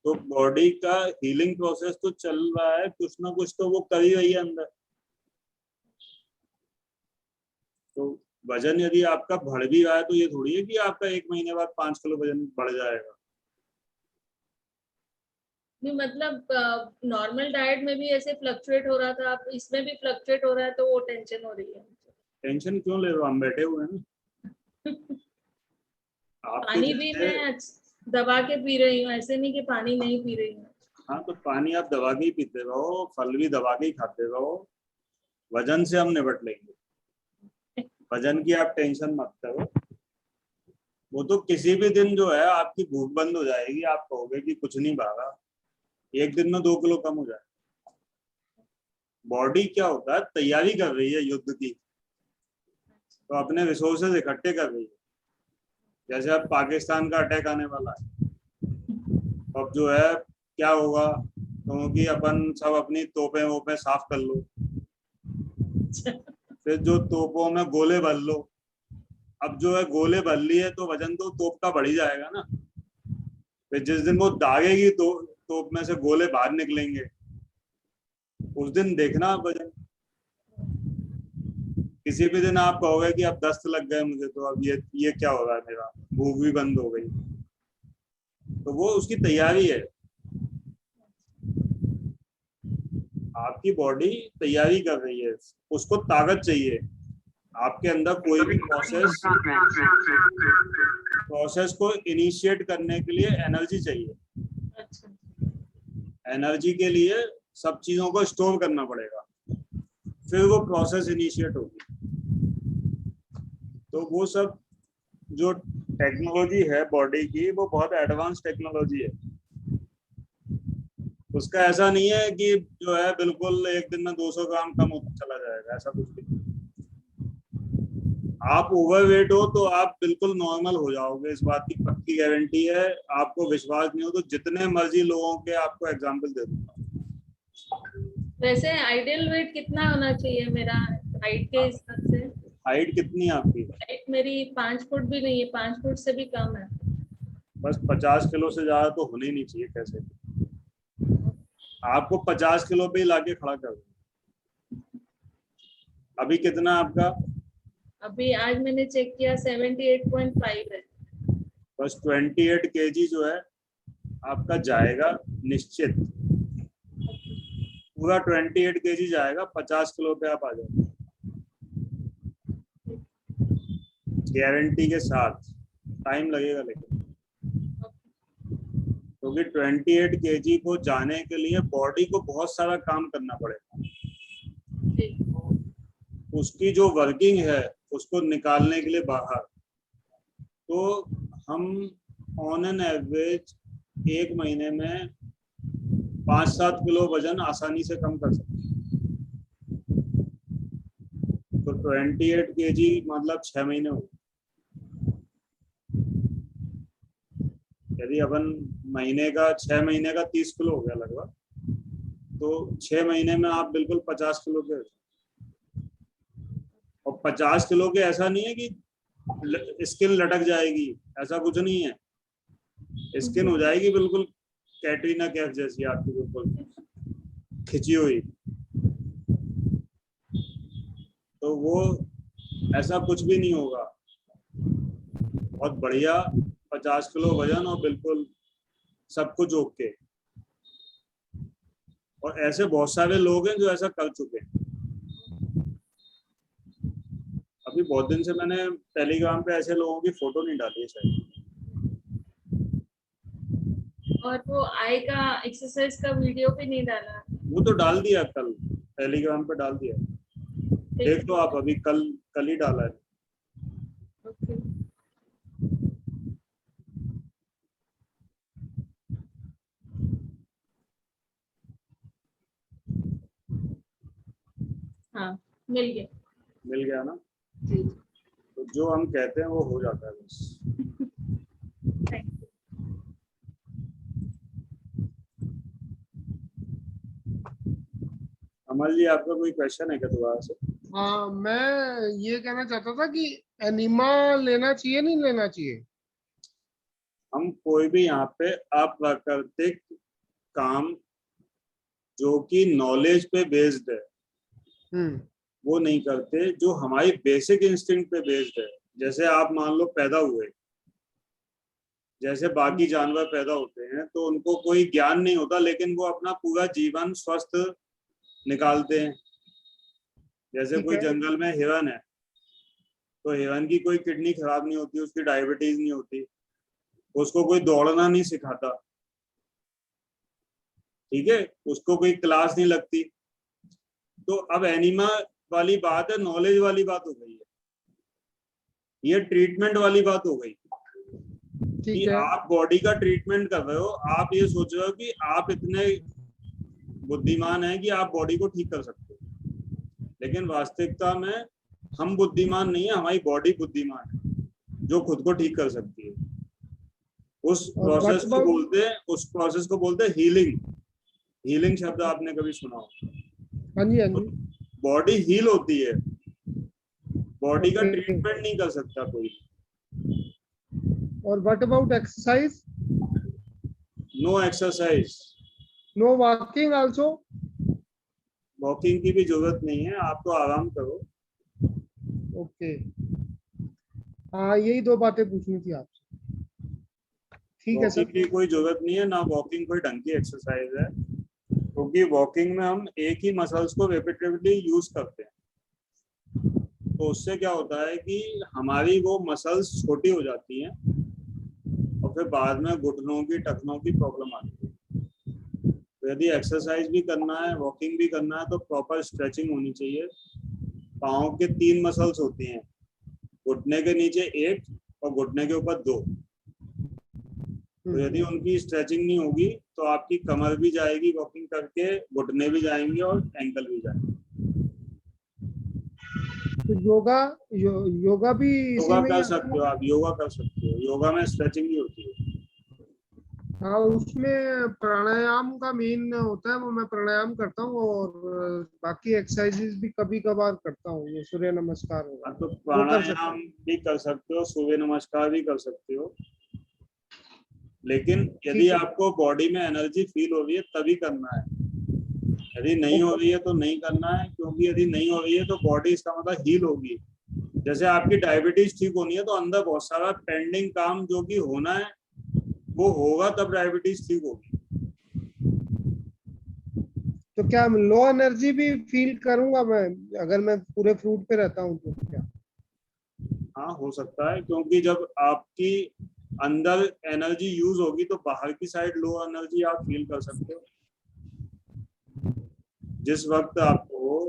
Speaker 2: तो बॉडी का हीलिंग प्रोसेस तो चल रहा है, कुछ ना कुछ तो वो कर ही रही है अंदर। तो वजन यदि आपका बढ़ भी रहा है तो ये थोड़ी है कि आपका 1 महीने बाद 5 किलो वजन बढ़ जाएगा।
Speaker 6: नहीं मतलब नॉर्मल डाइट में भी ऐसे फ्लक्चुएट हो रहा था, अब इसमें भी फ्लक्चुएट हो रहा है तो वो टेंशन हो रही है।
Speaker 2: टेंशन क्यों ले रहे हो, हम बैठे हुए हैं ना। आपके
Speaker 6: पानी भी
Speaker 2: जैसे
Speaker 6: मैं दबा के पी रही हूँ, ऐसे नहीं कि पानी नहीं पी रही हूँ।
Speaker 2: हाँ तो पानी आप दबा के ही पीते रहो, फल भी दबा के ही खाते रहो। वजन से हम निपट लेंगे, वजन की आप टेंशन मत करो। वो तो किसी भी दिन जो है आपकी भूख बंद हो जाएगी, आप कहोगे कि कुछ नहीं भागा, एक दिन में 2 किलो कम हो जाए। बॉडी क्या होता है, तैयारी कर रही है युद्ध की, तो अपने रिसोर्सेज इकट्ठे कर रही है। जैसे अब पाकिस्तान का अटैक आने वाला है, अब जो है क्या होगा, क्योंकि अपन सब अपनी तोपें वोपें साफ कर लो, फिर जो तोपों में गोले भर लो। अब जो है गोले भर लिए तो वजन तो तोप का बढ़ ही जाएगा ना। फिर जिस दिन वो दागेगी तो तोप में से गोले बाहर निकलेंगे, उस दिन देखना वजन। किसी भी दिन आप कहोगे कि अब दस्त लग गए मुझे, तो अब ये क्या हो रहा है, मेरा भूख भी बंद हो गई, तो वो उसकी तैयारी है। आपकी बॉडी तैयारी कर रही है, उसको ताकत चाहिए। आपके अंदर कोई भी प्रोसेस को इनिशिएट करने के लिए एनर्जी चाहिए।
Speaker 6: अच्छा।
Speaker 2: एनर्जी के लिए सब चीजों को स्टोर करना पड़ेगा, फिर वो प्रोसेस इनिशिएट होगी। तो वो सब जो टेक्नोलॉजी है बॉडी की, वो बहुत एडवांस टेक्नोलॉजी है। उसका ऐसा नहीं है कि जो है बिल्कुल एक दिन में 200 ग्राम कम होता चला जाएगा, ऐसा कुछ नहीं। आप ओवरवेट हो तो आप बिल्कुल नॉर्मल हो जाओगे, इस बात की पक्की गारंटी है। आपको विश्वास नहीं हो तो जितने मर्जी लोगों के आपको एग्जांपल दे दूंगा।
Speaker 6: वैसे आइडियल वेट कितना होना चाहिए मेरा हाइट के हिसाब से?
Speaker 2: हाइट कितनी है आपकी?
Speaker 6: हाइट मेरी 5 फुट भी नहीं है, 5 फुट से भी कम है।
Speaker 2: बस 50 किलो से ज्यादा तो होने ही नहीं चाहिए। कैसे आपको 50 किलो पे ही लाके खड़ा कर दूं। अभी कितना आपका?
Speaker 6: अभी आज मैंने चेक किया 78.5 है।
Speaker 2: बस 28 केजी जो है आपका जाएगा निश्चित, पूरा 28 केजी जाएगा। 50 किलो पे आप आ जाओगे गारंटी के साथ। टाइम लगेगा लेकिन, क्योंकि 28 केजी को जाने के लिए बॉडी को बहुत सारा काम करना पड़ेगा। उसकी जो वर्किंग है उसको निकालने के लिए बाहर, तो हम ऑन एन एवरेज 1 महीने में 5-7 किलो वजन आसानी से कम कर सकते हैं। तो 28 केजी मतलब 6 महीने हो गए। यदि अपन महीने का 6 महीने का 30 किलो हो गया लगभग, तो 6 महीने में आप बिल्कुल 50 किलो के। और 50 किलो के ऐसा नहीं है कि स्किन लटक जाएगी, ऐसा कुछ नहीं है। स्किन हो जाएगी बिल्कुल कैटरीना कैफ जैसी आपकी, बिल्कुल खिंची हुई। तो वो ऐसा कुछ भी नहीं होगा। बहुत बढ़िया 50 किलो वजन और बिल्कुल सब कुछ ओके। और ऐसे बहुत सारे लोग हैं जो ऐसा कर चुके हैं। अभी बहुत दिन से मैंने टेलीग्राम पे ऐसे लोगों की फोटो नहीं डाली है शायद।
Speaker 6: और वो आई का एक्सरसाइज का वीडियो भी नहीं डाला।
Speaker 2: वो तो डाल दिया कल, टेलीग्राम पे डाल दिया। देख लो आप, अभी कल ही डाला है।
Speaker 6: ओके। हाँ, मिल
Speaker 2: गया ना?
Speaker 6: जी।
Speaker 2: तो जो हम कहते हैं वो हो जाता है बस।
Speaker 6: Thank you.
Speaker 2: अमल जी, आपका कोई क्वेश्चन है क्या दोबारा से?
Speaker 1: हाँ, मैं ये कहना चाहता था कि एनिमा लेना चाहिए नहीं लेना चाहिए?
Speaker 2: हम कोई भी यहाँ पे अप्राकृतिक काम जो कि नॉलेज पे बेस्ड है वो नहीं करते, जो हमारी बेसिक इंस्टिंक्ट पे बेस्ड है। जैसे आप मान लो पैदा हुए, जैसे बाकी जानवर पैदा होते हैं तो उनको कोई ज्ञान नहीं होता, लेकिन वो अपना पूरा जीवन स्वस्थ निकालते हैं। जैसे कोई जंगल में हिरन है तो हिरन की कोई किडनी खराब नहीं होती, उसकी डायबिटीज नहीं होती, उसको कोई दौड़ना नहीं सिखाता, ठीक है, उसको कोई क्लास नहीं लगती। तो अब एनिमा वाली बात है, नॉलेज वाली बात हो गई है, ये ट्रीटमेंट वाली बात हो गई कि आप बॉडी का ट्रीटमेंट कर रहे हो। आप ये सोच रहे हो कि आप इतने बुद्धिमान हैं कि आप बॉडी को ठीक कर सकते हो, लेकिन वास्तविकता में हम बुद्धिमान नहीं है, हमारी बॉडी बुद्धिमान है जो खुद को ठीक कर सकती है। उस प्रोसेस को बोलते हैं हीलिंग। हीलिंग शब्द आपने कभी सुना हो?
Speaker 1: हाँ जी, हाँ जी।
Speaker 2: बॉडी हील होती है, बॉडी का ट्रीटमेंट नहीं कर सकता कोई।
Speaker 1: और what about exercise?
Speaker 2: No exercise,
Speaker 1: no walking also?
Speaker 2: Walking की भी जरूरत नहीं है, आप तो आराम करो।
Speaker 1: ओके, हाँ, यही 2 बातें पूछनी थी आपसे। ठीक है सर।
Speaker 2: वॉकिंग की कोई जरूरत नहीं है, ना वॉकिंग कोई ढंग की एक्सरसाइज है, क्योंकि वॉकिंग में हम एक ही मसल्स को रिपीटेडली यूज करते हैं। तो उससे क्या होता है कि हमारी वो मसल्स छोटी हो जाती हैं और फिर बाद में घुटनों की, टखनों की प्रॉब्लम आती है। तो यदि एक्सरसाइज भी करना है, वॉकिंग भी करना है, तो प्रॉपर स्ट्रेचिंग होनी चाहिए। पाँव के 3 मसल्स होती हैं, घुटने के नीचे 1 और घुटने के ऊपर 2। तो यदि उनकी स्ट्रेचिंग नहीं होगी तो आपकी कमर भी जाएगी वॉकिंग करके, घुटने भी जाएंगे और एंकल भी जाएंगे।
Speaker 1: तो योगा भी
Speaker 2: योगा कर सकते हो आप, योगा कर सकते हो। योगा में स्ट्रेचिंग नहीं होती है।
Speaker 1: हाँ, उसमें प्राणायाम का मेन होता है, वो मैं प्राणायाम करता हूँ, और बाकी एक्सरसाइजेस भी कभी कभार करता हूँ, ये सूर्य नमस्कार हो
Speaker 2: हाँ,
Speaker 1: गया,
Speaker 2: तो
Speaker 1: वो कर सकता
Speaker 2: प्राणायाम
Speaker 1: हूँ।
Speaker 2: भी कर सकते हो, सूर्य नमस्कार भी कर सकते हो, लेकिन यदि
Speaker 1: ठीक है।
Speaker 2: आपको बॉडी में एनर्जी फील हो रही है तभी करना है। यदि नहीं हो
Speaker 1: ओके।
Speaker 2: रही है तो नहीं करना है, क्योंकि यदि नहीं हो रही है तो बॉडी, इसका मतलब हील होगी। जैसे आपकी डायबिटीज ठीक होनी है तो अंदर बहुत सारा पेंडिंग काम जो कि होना है वो होगा, तब डायबिटीज ठीक होगी।
Speaker 1: तो क्या लो एनर्जी भी फील करूंगा मैं अगर मैं पूरे फ्रूट पे रहता हूँ तो क्या?
Speaker 2: हाँ, हो सकता है, क्योंकि जब आपकी अंदर एनर्जी यूज होगी तो बाहर की साइड लो एनर्जी आप फील कर सकते हो। जिस वक्त आपको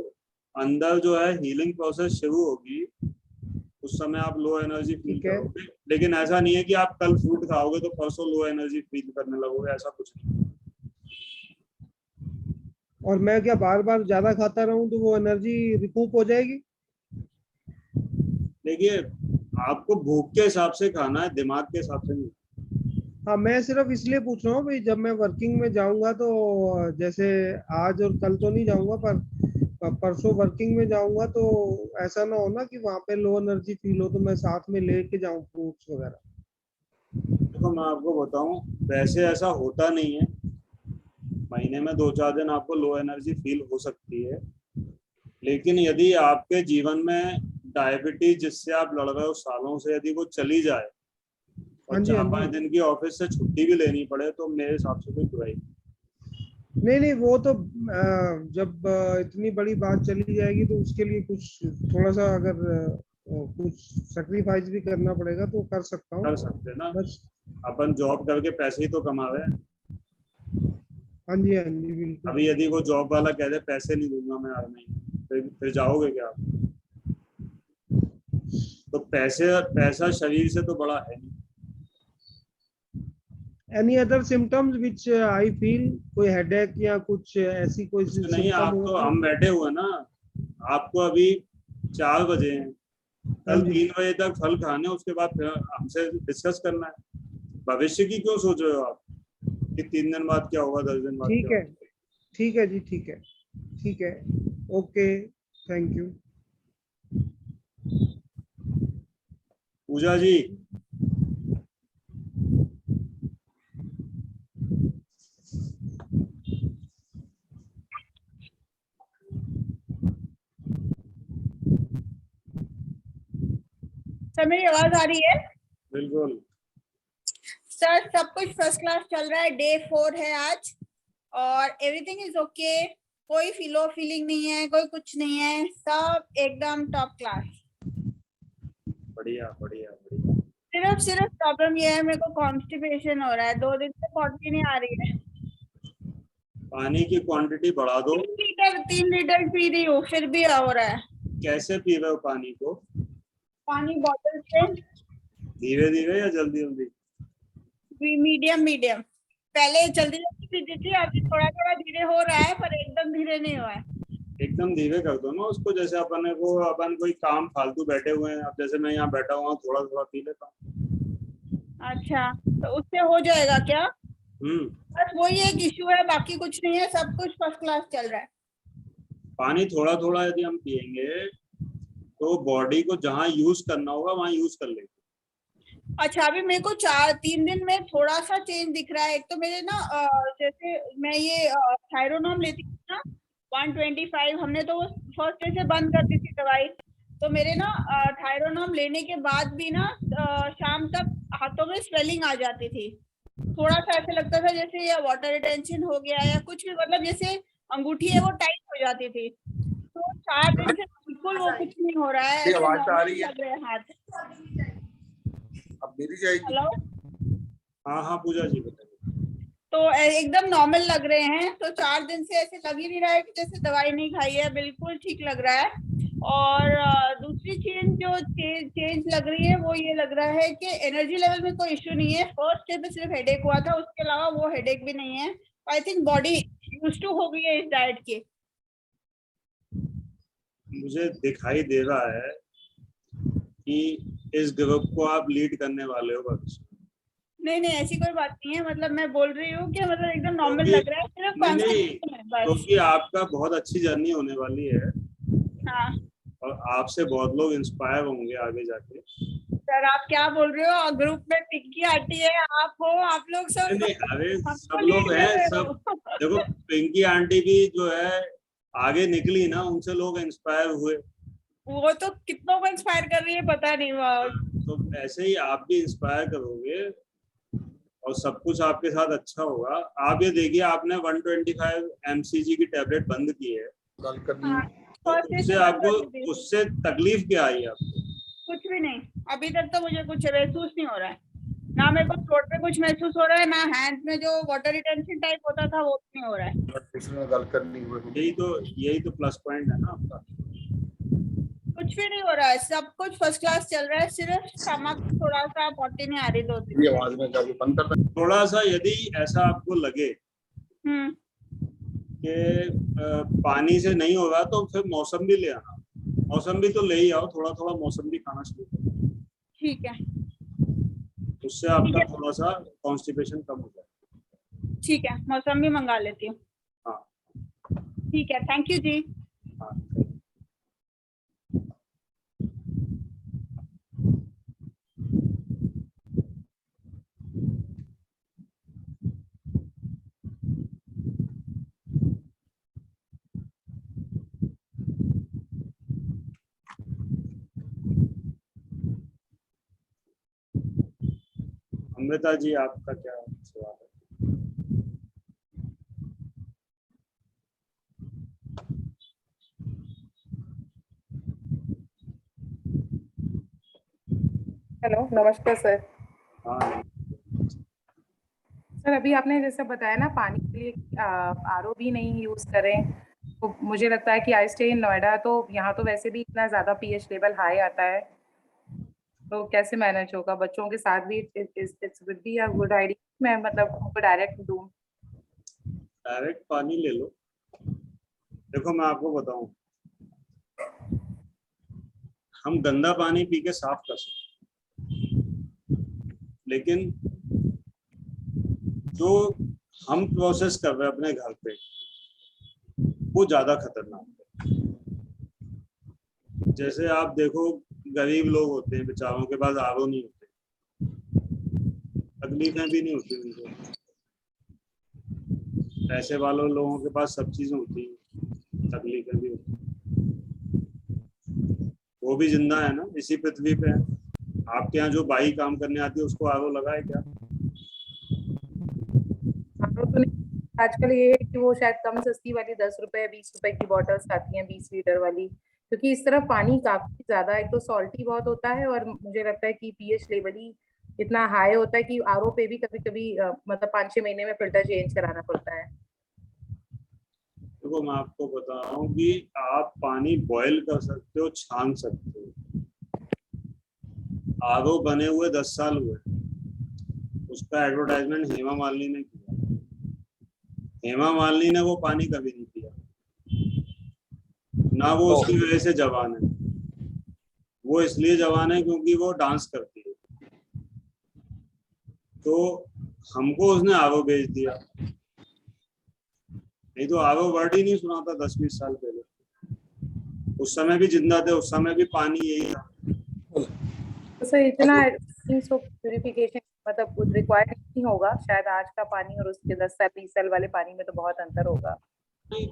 Speaker 2: अंदर जो है हीलिंग प्रोसेस शुरू होगी, उस समय आप लो एनर्जी फील
Speaker 1: ठीक है।
Speaker 2: करोगे। लेकिन ऐसा नहीं है कि आप कल फ्रूट खाओगे तो परसों लो एनर्जी फील करने लगोगे, ऐसा कुछ नहीं।
Speaker 1: और मैं क्या बार बार ज्यादा खाता रहूं तो वो एनर्जी रिकूप हो जाएगी?
Speaker 2: देखिए, आपको भूख के हिसाब से खाना है, दिमाग के हिसाब से नहीं।
Speaker 1: हाँ, मैं सिर्फ इसलिए पूछ रहा हूँ भाई, जब मैं वर्किंग में जाऊंगा तो जैसे आज और कल तो नहीं जाऊंगा, पर परसों वर्किंग में जाऊंगा, तो ऐसा ना हो ना कि वहां पे लो एनर्जी फील हो तो मैं साथ में लेके जाऊं फ्रूट्स वगैरह।
Speaker 2: देखो, मैं आपको बताऊं, वैसे ऐसा होता नहीं है। महीने में 2-4 दिन आपको लो एनर्जी फील हो सकती है, लेकिन यदि आपके जीवन में डायबिटीज जिससे आप लड़ रहे हो सालों से, यदि वो चली जाए
Speaker 1: हाँ
Speaker 2: और
Speaker 1: जी, हाँ
Speaker 2: 4-5
Speaker 1: जी।
Speaker 2: दिन की ऑफिस से छुट्टी भी लेनी पड़े, तो मेरे हिसाब से कोई बुराई नहीं।
Speaker 1: नहीं नहीं, वो तो जब इतनी बड़ी बात चली जाएगी तो उसके लिए कुछ थोड़ा सा अगर कुछ सेक्रीफाइस भी करना पड़ेगा तो कर सकता
Speaker 2: कर
Speaker 1: हूँ।
Speaker 2: सकते हैं ना,
Speaker 1: बस।
Speaker 2: अपन जॉब करके पैसे ही तो कमा रहे हैं।
Speaker 1: हाँ जी, हाँ जी, बिल्कुल।
Speaker 2: अभी यदि वो जॉब वाला कह दे पैसे नहीं दूंगा मैं हर महीने, फिर जाओगे क्या आप? तो पैसा शरीर से तो बड़ा है नहीं।
Speaker 1: Any other symptoms which I feel, कोई हेडेक या कुछ ऐसी कोई
Speaker 2: कुछ नहीं,
Speaker 1: सिम्टम
Speaker 2: आप
Speaker 1: हो
Speaker 2: तो,
Speaker 1: तो?
Speaker 2: हम बैठे हुए ना, आपको अभी 4 बजे हैं,
Speaker 1: हाँ
Speaker 2: कल
Speaker 1: जी।
Speaker 2: 3 बजे तक फल खाने, उसके बाद फिर हमसे डिस्कस करना है। भविष्य की क्यों सोच रहे हो आप कि 3 दिन बाद क्या होगा, 10 दिन बाद क्या
Speaker 1: ठीक है।
Speaker 2: होगा?
Speaker 1: ठीक है जी, ठीक है। ठीक है। Okay. Thank you.
Speaker 2: Pooja ji,
Speaker 7: sir मेरी आवाज आ रही है?
Speaker 2: बिल्कुल।
Speaker 7: सर सब कुछ फर्स्ट क्लास चल रहा है, डे 4 है आज और एवरीथिंग इज ओके। कोई फीलिंग नहीं है, कोई कुछ नहीं है, सब एकदम टॉप क्लास।
Speaker 2: बढ़िया बढ़िया बढ़िया।
Speaker 7: सिर्फ प्रॉब्लम ये है, मेरे को कॉन्स्टिपेशन हो रहा है, 2 दिन से पॉटी नहीं आ रही है।
Speaker 2: पानी की क्वांटिटी बढ़ा दो।
Speaker 7: 3 लीटर पी रही हूँ फिर भी हो रहा है।
Speaker 2: कैसे पी रहे हो पानी को?
Speaker 7: पानी बॉटल से
Speaker 2: धीरे धीरे या जल्दी जल्दी?
Speaker 7: मीडियम। पहले जल्दी जल्दी पीती थी, अभी थोड़ा थोड़ा धीरे हो रहा है, पर एकदम धीरे नहीं हुआ है।
Speaker 2: एकदम धीरे कर दो ना उसको, जैसे अपन कोई काम फालतू बैठे हुए हैं, अब जैसे मैं यहाँ बैठा हुआ हूँ, थोड़ा थोड़ा पी लेता हूँ।
Speaker 7: अच्छा, तो उससे हो जाएगा क्या?
Speaker 2: हम्म।
Speaker 7: बस वही एक इश्यू है, बाकी कुछ नहीं है, सब कुछ फर्स्ट क्लास चल रहा है।
Speaker 2: पानी थोड़ा थोड़ा यदि हम पियेंगे तो बॉडी को जहाँ यूज करना होगा वहां यूज कर लेंगे।
Speaker 7: अच्छा, अभी मेरे को 3 दिन में थोड़ा सा चेंज दिख रहा है। एक तो मेरे ना जैसे मैं ये थायरोनॉम लेती थी ना 125, हमने तो वो फर्स्ट डे से बंद कर दी थी दवाई। तो मेरे ना थायरोनॉम लेने के बाद भी ना शाम तक हाथों में स्वेलिंग आ जाती थी। थोड़ा सा ऐसे लगता था जैसे या वाटर रिटेंशन हो गया या कुछ भी, मतलब जैसे अंगूठी है वो टाइट हो जाती थी। तो 4 दिन से बिल्कुल वो कुछ नहीं हो रहा है, ऐसे
Speaker 8: आवाज आ रही
Speaker 7: नॉर्मल
Speaker 8: है?
Speaker 7: लग रहे हैं हाथ।
Speaker 8: अब मेरी जाएगी।
Speaker 7: हेलो,
Speaker 2: हाँ हाँ पूजा जी बताइए।
Speaker 7: तो एकदम नॉर्मल लग रहे हैं। तो 4 दिन से ऐसे लग ही नहीं रहा है कि जैसे दवाई नहीं खाई है, बिल्कुल ठीक लग रहा है। और दूसरी चीज जो चेंज लग रही है वो ये लग रहा है कि एनर्जी लेवल में कोई इश्यू नहीं है। फर्स्ट डे पे सिर्फ हेडेक हुआ था, उसके अलावा वो हेडेक भी नहीं है। I think body used to हो गई है इस डाइट के।
Speaker 2: मुझे दिखाई दे रहा है कि इस ग्रुप को आप लीड करने वाले हो भविष्य में।
Speaker 7: नहीं नहीं ऐसी कोई बात नहीं है, मतलब मैं बोल रही हूँ कि मतलब एकदम नॉर्मल
Speaker 2: क्योंकि-
Speaker 7: लग रहा है, सिर्फ
Speaker 2: नहीं नहीं,
Speaker 7: कॉन्स्टिपेशन है बस।
Speaker 2: क्योंकि आपका बहुत अच्छी जर्नी होने वाली है
Speaker 7: हाँ
Speaker 2: और आपसे बहुत लोग इंस्पायर होंगे आगे जाके।
Speaker 7: सर आप क्या बोल रहे हो, ग्रुप में पिंकी आंटी है, आप हो, आप लोग
Speaker 2: नहीं
Speaker 7: सब
Speaker 2: नहीं, अरे
Speaker 7: हमको
Speaker 2: सब
Speaker 7: lead
Speaker 2: लोग
Speaker 7: कर
Speaker 2: हैं,
Speaker 7: रहे
Speaker 2: सब
Speaker 7: हो।
Speaker 2: देखो पिंकी आंटी भी जो है आगे निकली ना, उनसे लोग इंस्पायर हुए,
Speaker 7: वो तो कितनों को इंस्पायर कर रही है पता नहीं।
Speaker 2: तो ऐसे ही आप भी इंस्पायर करोगे और सब कुछ आपके साथ अच्छा होगा। आप ये देखिए, आपने 125 mcg की टेबलेट बंद की है,
Speaker 8: गल करनी
Speaker 7: हाँ,
Speaker 2: तो
Speaker 7: फर्स्ट डे
Speaker 2: उससे
Speaker 7: से बंद
Speaker 2: आपको
Speaker 7: कर दी थी।
Speaker 2: उससे तकलीफ क्या आई आपको?
Speaker 7: कुछ भी नहीं, अभी तक तो मुझे कुछ महसूस नहीं हो रहा है, ना मेरे को थ्रोट पे कुछ महसूस हो रहा है, ना हैंड में जो वाटर रिटेंशन टाइप होता था वो भी नहीं हो रहा है।
Speaker 8: ब्लड प्रेशर में गल करनी हुए
Speaker 2: यही तो प्लस पॉइंट है ना आपका।
Speaker 7: कुछ भी नहीं हो रहा है, सब कुछ फर्स्ट क्लास चल रहा है, सिर्फ स्टमक थोड़ा सा पॉटी नहीं आ रही 2 दिन
Speaker 8: ये
Speaker 7: से।
Speaker 8: आवाज में जाके बंद कर दे।
Speaker 2: थोड़ा सा यदि ऐसा आपको लगे
Speaker 7: हम्म,
Speaker 2: कि पानी से नहीं हो रहा तो फिर मौसम्बी ले आना, मौसम्बी तो ले ही आओ, थोड़ा थोड़ा मौसम्बी खाना शुरू करो,
Speaker 7: ठीक है
Speaker 2: उससे आपका थोड़ा सा कॉन्स्टिपेशन कम हो जाएगा।
Speaker 7: ठीक है, मौसमी मंगा लेती हूँ।
Speaker 2: हाँ
Speaker 7: ठीक है, थैंक यू जी।
Speaker 2: हाँ। अमृता जी आपका क्या सवाल है?
Speaker 9: हेलो नमस्कार सर।
Speaker 2: हाँ
Speaker 9: सर अभी आपने जैसे बताया ना पानी के लिए आरओ भी नहीं यूज करें, तो मुझे लगता है कि आई स्टे इन नोएडा, तो यहाँ तो वैसे भी इतना ज्यादा पीएच लेवल हाई आता है, तो कैसे मैनेज होगा बच्चों के साथ भी? It's would be a good idea मैं मतलब उनको डायरेक्ट दूं।
Speaker 2: डायरेक्ट पानी ले लो। देखो मैं आपको बताऊं, हम गंदा पानी पी के साफ कर सकते हैं, लेकिन जो हम प्रोसेस कर रहे हैं अपने घर पे वो ज्यादा खतरनाक है। जैसे आप देखो गरीब लोग होते हैं, बेचारों के पास आरओ नहीं होते, तकलीफें भी नहीं होती उनको। पैसे वालों लोगों के पास सब चीजें होती हैं, तकलीफें भी होती हैं। वो भी जिंदा है ना, इसी पृथ्वी पे है। आपके यहाँ जो बाई काम करने आती है उसको आरओ लगा है क्या?
Speaker 9: आरओ तो नहीं, आजकल ये है कि वो शायद कम सस्ती वाली 10 रुपए 20 रुपए की बॉटल्स आती हैं 20 लीटर वाली, क्योंकि इस तरफ पानी काफी ज्यादा एक तो सॉल्टी बहुत होता है, और मुझे लगता है कि पीएच लेवल ही इतना हाई होता है कि आरओ पे भी कभी कभी मतलब 5-6 महीने में फिल्टर चेंज कराना पड़ता है।
Speaker 2: देखो मैं आपको बता रहा हूँ कि आप पानी बॉयल कर सकते हो, छान सकते हो। आरओ बने हुए 10 साल हुए, उसका एडवर्टाइजमेंट हेमा मालिनी ने किया। हेमा मालिनी ने वो पानी कभी नहीं पिया, ना वो उसकी वजह से जवान है। वो इसलिए जवान है क्योंकि वो डांस करती है, तो हमको उसने आरओ भेज दिया, नहीं तो आरओ वर्ड ही नहीं सुना था 10-20 साल पहले। उस समय भी जिंदा थे, उस समय भी पानी यही था।
Speaker 9: तो सर इतना प्यूरिफिकेशन मतलब रिक्वायर्ड नहीं होगा शायद आज का पानी और उसके 10 साल 20 साल वाले पानी में तो बहुत अंतर होगा।
Speaker 2: नहीं,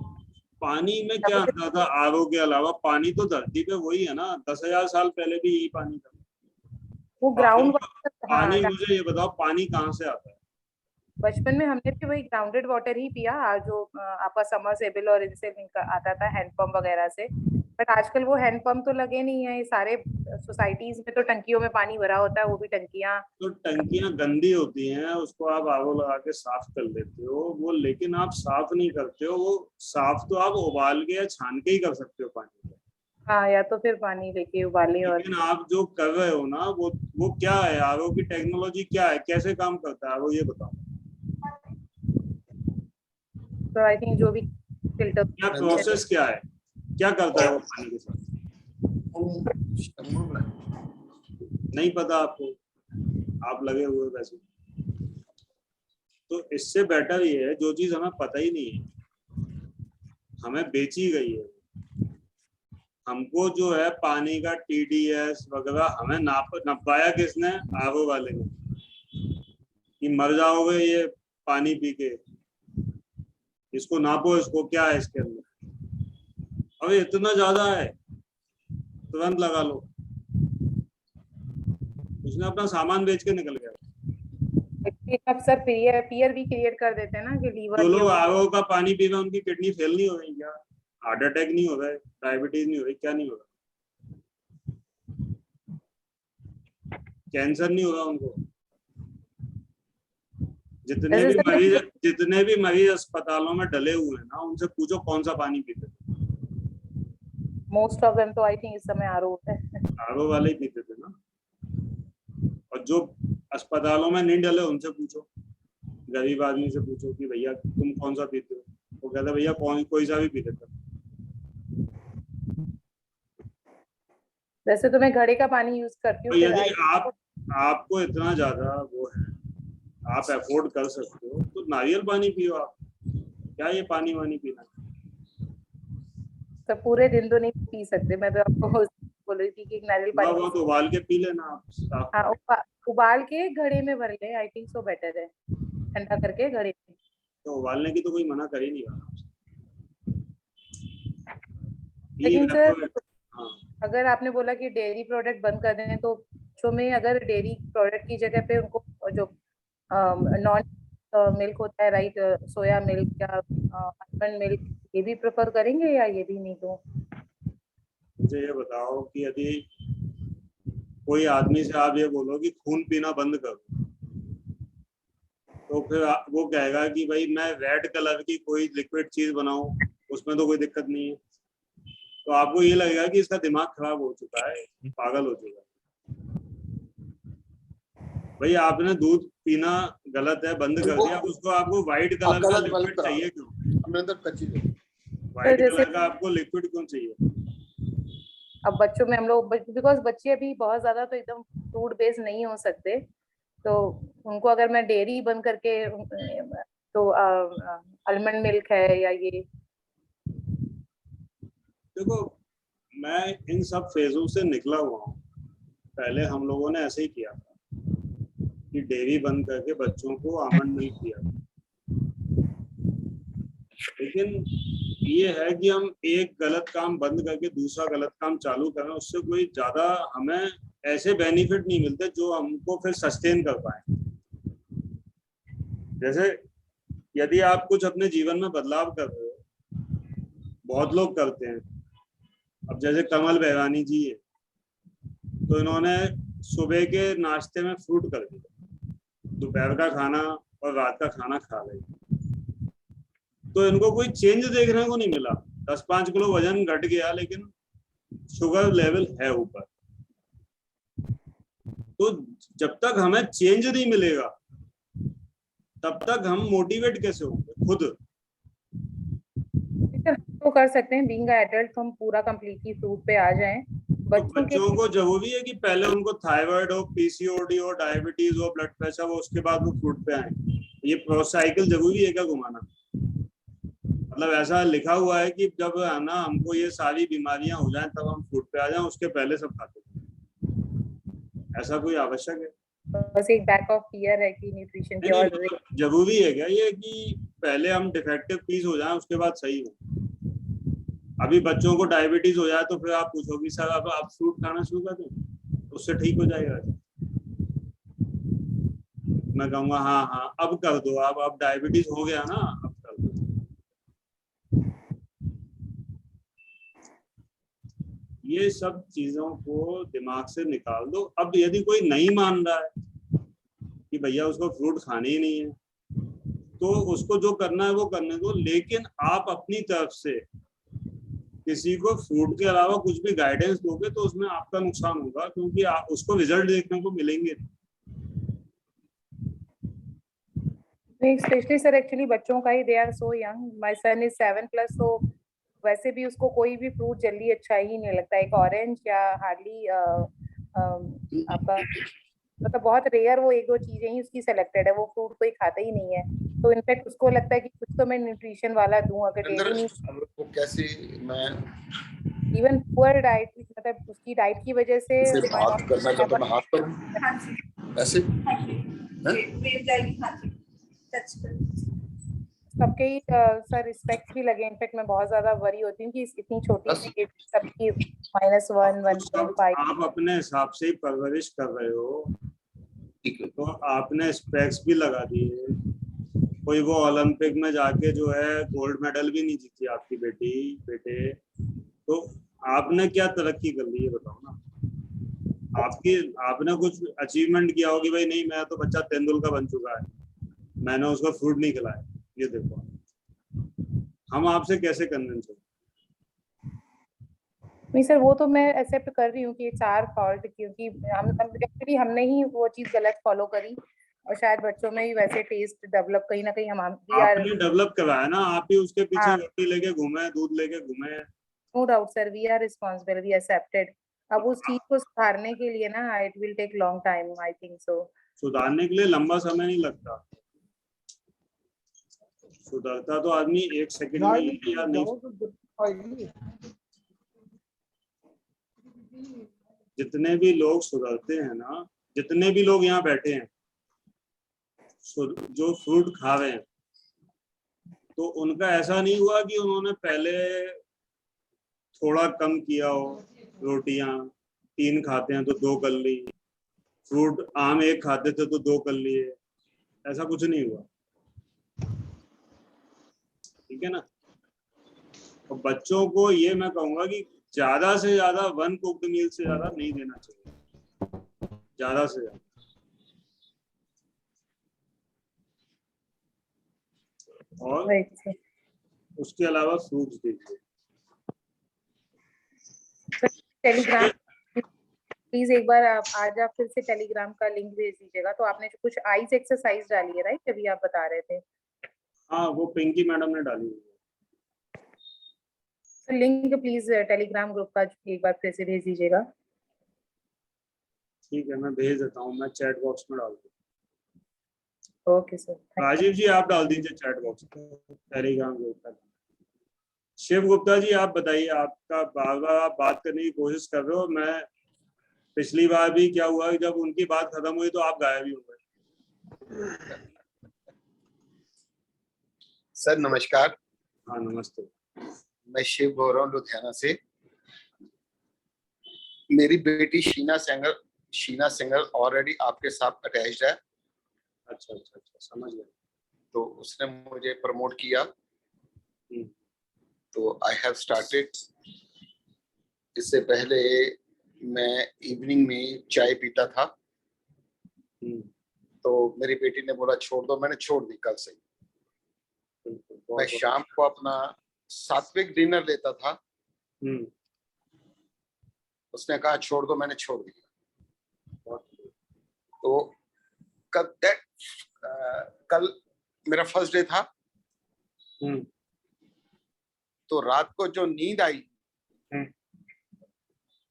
Speaker 2: पानी में क्या अंतर था आरओ के अलावा? पानी तो धरती पे वही है ना, 10,000 साल पहले भी यही पानी था।
Speaker 9: वो ग्राउंड
Speaker 2: पानी मुझे ये बताओ, पानी कहाँ से आता है?
Speaker 9: बचपन में हमने भी वही ग्राउंडेड वाटर ही पिया, जो आपका समरसेबल और इनसे आता था हैंडपंप वगैरह से, बट आजकल वो हैंडपंप तो लगे नहीं है। ये सारे सोसाइटीज में तो टंकियों में पानी भरा होता है, वो भी टंकियां
Speaker 2: तो टंकियां गंदी होती हैं, उसको आप आरओ लगा के साफ कर लेते हो वो, लेकिन आप साफ नहीं करते हो वो। साफ तो आप उबाल के या छान के ही कर सकते हो पानी को।
Speaker 9: हाँ, या तो फिर पानी लेके उबालें। और
Speaker 2: लेकिन आप जो कर रहे हो ना वो क्या है? आरओ की टेक्नोलॉजी क्या है, कैसे काम करता है वो ये बताओ।
Speaker 9: तो आई थिंक जो भी फिल्टर
Speaker 2: क्या प्रोसेस क्या है, क्या करता है वो पानी के साथ? नहीं पता आपको? आप लगे हुए वैसे। तो इससे बेटर ये है, जो चीज हमें पता ही नहीं है, हमें बेची गई है, हमको जो है पानी का TDS वगैरह हमें नपाया किसने? RO वाले ने, कि मर जाओगे ये पानी पी के, इसको नापो, इसको क्या है इसके अंदर, अरे इतना ज्यादा है, तुरंत लगा लो। उसने अपना सामान बेच के निकल गया।
Speaker 9: अक्सर पीयर भी क्रिएट कर देते हैं ना कि लीवर
Speaker 2: जो लोग RO का पानी पी रहे हैं उनकी किडनी फेल नहीं हो रही क्या? हार्ट अटैक नहीं हो रहा है? डायबिटीज नहीं हो रही? क्या नहीं हो रहा? कैंसर नहीं हो रहा उनको? जितने भी मरीज अस्पतालों में डले हुए हैं ना, उनसे पूछो कौन सा पानी पीते थे।
Speaker 9: मोस्ट ऑफ देम तो आई थिंक इस समय RO है।
Speaker 2: RO वाले ही पीते थे ना। और जो अस्पतालों में नहीं डले उनसे पूछो, गरीब आदमी से पूछो कि भैया तुम कौन सा पीते हो, वो कहता भैया कोई सा भी पी लेता।
Speaker 9: वैसे तो मैं घड़े का पानी यूज करती हूँ।
Speaker 2: तो यदि आपको इतना ज्यादा वो है, आप अफोर्ड कर सकते हो, तो नारियल पानी पियो आप। क्या ये पानी वानी पीना?
Speaker 9: तो पूरे दिन तो नहीं पी सकते, मैं तो आपको बोल रही थी कि नारियल पानी
Speaker 2: वो तो उबाल के पी लेना आप।
Speaker 9: हाँ, उबाल के घड़े में भर ले, आई थिंक सो बेटर है, ठंडा करके घड़े में।
Speaker 2: तो उबालने की तो कोई मना कर ही नहीं रहा।
Speaker 9: लेकिन सर
Speaker 2: हाँ।
Speaker 9: अगर आपने बोला कि डेयरी प्रोडक्ट बंद कर दें, तो बच्चों में अगर डेयरी प्रोडक्ट की जगह पे उनको जो नॉन मिल्क होता है, राइट, सोया मिल्क या आलमंड मिल्क, ये भी प्रेफर करेंगे या ये भी नहीं? तो
Speaker 2: मुझे ये बताओ कि यदि कोई आदमी से आप ये बोलो कि खून पीना बंद करो, तो फिर वो कहेगा कि भाई मैं रेड कलर की कोई लिक्विड चीज बनाऊं, उसमें तो कोई दिक्कत नहीं है। तो आपको ये लगेगा कि इसका दिमाग खराब हो चुका है, पागल हो चुका है। भाई आपने दूध पीना गलत है, बंद कर दिया, उसको आपको व्हाइट कलर का लिक्विड चाहिए क्यों? व्हाइट कलर का आपको लिक्विड क्यों चाहिए?
Speaker 9: अब बच्चों में हम लोग, बिकॉज बच्चे अभी बहुत ज्यादा तो एकदम फ्रूट बेस्ड नहीं हो सकते, तो उनको अगर मैं डेयरी बंद करके, तो आलमंड मिल्क है या ये।
Speaker 2: देखो, मैं इन सब फेजों से निकला हुआ हूँ। पहले हम लोगों ने ऐसे ही किया था कि डेयरी बंद करके बच्चों को आलमंड मिल्क दिया, लेकिन ये है कि हम एक गलत काम बंद करके दूसरा गलत काम चालू करें, उससे कोई ज्यादा हमें ऐसे बेनिफिट नहीं मिलते जो हमको फिर सस्टेन कर पाए। जैसे यदि आप कुछ अपने जीवन में बदलाव कर रहे हो, बहुत लोग करते हैं, अब जैसे कमल बेरानी जी है, तो इन्होंने सुबह के नाश्ते में फ्रूट कर दिया, दोपहर का खाना और रात का खाना खा रहे, तो इनको कोई चेंज देखने को नहीं मिला। 10-5 किलो वजन घट गया, लेकिन शुगर लेवल है ऊपर। तो जब तक हमें चेंज नहीं मिलेगा, तब तक हम मोटिवेट कैसे होंगे खुद?
Speaker 9: तो कर सकते हैं, बीइंग एडल्ट हम पूरा कंप्लीटली फ्रूट पे आ जाएं।
Speaker 2: बच्चों को जरूरी है कि पहले उनको थायराइड हो, PCOD हो, डायबिटीज हो, ब्लड प्रेशर हो, उसके बाद वो फ्रूट पे आए? ये साइकिल जरूरी है क्या घुमाना? मतलब ऐसा लिखा हुआ है कि जब है ना हमको ये सारी बीमारियां हो जाएं तब हम फ्रूट पे आ जाएं, उसके पहले सब खाते हैं? ऐसा कोई आवश्यक है?
Speaker 9: बस एक बैक ऑफ फियर है कि न्यूट्रिशन की और
Speaker 2: जरूरी है क्या ये कि पहले हम डिफेक्टिव पीस हो जाएं उसके बाद सही हो? अभी बच्चों को डायबिटीज हो जाए तो फिर आप पूछोगे सर अब आप फ्रूट खाना शुरू कर दें, उससे ठीक हो जाएगा? मैं कहूँगा हाँ अब कर दो, अब डायबिटीज हो गया ना, अब कर दो। ये सब चीजों को दिमाग से निकाल दो। अब यदि कोई नहीं मान रहा है कि भैया उसको फ्रूट खाने ही नहीं है, तो उसको जो करना है वो करने दो, लेकिन आप अपनी तरफ से किसी को फ्रूट के अलावा कुछ भी गाइडेंस दोगे तो उसमें आपका नुकसान होगा, क्योंकि उसको रिजल्ट देखने को मिलेंगे।
Speaker 9: स्पेशली सर एक्चुअली बच्चों का ही, they are so young, my son is 7+, तो वैसे भी उसको कोई भी फ्रूट जल्दी अच्छा ही नहीं लगता। एक ऑरेंज या हार्डली आपका मतलब बहुत रेयर वो 1-2 चीजें ही उसकी सेलेक्टेड है, वो फ्रूट कोई खाता ही नहीं है। तो इनफैक्ट उसको लगता है कि कुछ तो मैं न्यूट्रिशन वाला दूं, अगर डेली नहीं।
Speaker 8: अब वो कैसे मैं
Speaker 9: इवन पुअर डाइट, मतलब उसकी डाइट की वजह से
Speaker 8: इसे
Speaker 9: my
Speaker 8: हाथ
Speaker 9: mom
Speaker 8: करना चाहता
Speaker 9: never-
Speaker 8: मैं हाथ करूं ऐसे
Speaker 9: सबके ही सर रिस्पेक्ट भी लगे। इनफैक्ट मैं बहुत ज्यादा वरी होती हूँ कि इतनी छोटी
Speaker 8: बस।
Speaker 9: सी एज सबकी -1,
Speaker 2: तो सब
Speaker 9: 1.5।
Speaker 2: आप अपने हिसाब से ही परवरिश कर रहे हो,
Speaker 8: ठीक है।
Speaker 2: तो आपने स्पेक्स भी लगा दिए। कोई वो ओलंपिक में जाके जो है गोल्ड मेडल भी नहीं जीती आपकी बेटे, तो आपने क्या तरक्की कर ली है बताओ ना। आपने कुछ अचीवमेंट किया हो कि भाई नहीं मेरा तो बच्चा तेंदुलकर बन चुका है, मैंने उसको फ्रूट नहीं खिलाया, ये देखो हम आपसे कैसे कन्विंस हो।
Speaker 9: नहीं सर, वो तो मैं एक्सेप्ट कर रही हूँ कि इट्स आवर फॉल्ट, क्योंकि हम एक्चुअली हमने ही वो चीज गलत फॉलो करी, और शायद बच्चों में ही वैसे टेस्ट डेवलप कहीं ना कहीं हम वी आर।
Speaker 2: आपने डेवलप कराया ना, आप ही उसके पीछे
Speaker 9: हाँ,
Speaker 2: रोटी लेके घूमे, दूध लेके घूमे।
Speaker 9: No doubt sir, we are responsible, we accepted. अब उस चीज को सुधारने के लिए ना it will take long time, I think so.
Speaker 2: सुधारने के लिए लंबा समय नहीं लगता, सुधरता तो आदमी 1 सेकंड में ही है या नहीं। जितने भी लोग सुधरते हैं ना, जितने भी लोग यहाँ बैठे हैं जो फ्रूट खा रहे हैं, तो उनका ऐसा नहीं हुआ कि उन्होंने पहले थोड़ा कम किया हो, रोटियां 3 खाते हैं तो 2 कर ली, फ्रूट आम 1 खाते थे तो 2 कर लिए, ऐसा कुछ नहीं हुआ, ठीक है ना। और बच्चों को ये मैं कहूंगा कि ज्यादा से ज्यादा 1 कुक्ड मील से ज्यादा नहीं देना चाहिए, ज्यादा से ज्यादा। और उसके अलावा फ्रूट्स दीजिए।
Speaker 9: टेलीग्राम प्लीज एक बार आज आप फिर से टेलीग्राम का लिंक भेज दीजिएगा। तो आपने कुछ आइज एक्सरसाइज डाली है राइट, अभी आप बता रहे थे।
Speaker 2: हाँ, वो पिंकी मैडम ने डाली हुई है।
Speaker 9: लिंक प्लीज टेलीग्राम ग्रुप का एक बार फिर से भेज दीजिएगा।
Speaker 2: ठीक है, मैं भेज देता हूँ, मैं चैट बॉक्स में डाल दूँ।
Speaker 9: Okay sir.
Speaker 2: राजीव जी आप डाल दीजिए चैट बॉक्स में टेलीग्राम ग्रुप का। शिव गुप्ता जी आप बताइए, आपका बार बार आप बात करने की कोशिश कर रहे हो। मैं पिछली बार भी क्या हुआ, जब उनकी बात खत्म हुई तो आप गायब ही हो गए।
Speaker 8: सर नमस्कार।
Speaker 2: हाँ नमस्ते।
Speaker 8: मैं शिव बोल रहा हूँ लुधियाना से। मेरी बेटी शीना सिंगर ऑलरेडी आपके साथ अटैच्ड है।
Speaker 2: अच्छा, समझ गया।
Speaker 8: तो उसने मुझे प्रमोट किया, तो आई हैव स्टार्टेड। इससे पहले मैं इवनिंग में चाय पीता था, तो मेरी बेटी ने बोला छोड़ दो, मैंने छोड़ दी कल से। मैं शाम को अपना सात्विक डिनर लेता था, उसने कहा छोड़ दो, मैंने छोड़ दिया। तो कल मेरा फर्स्ट डे था, तो रात को जो नींद आई,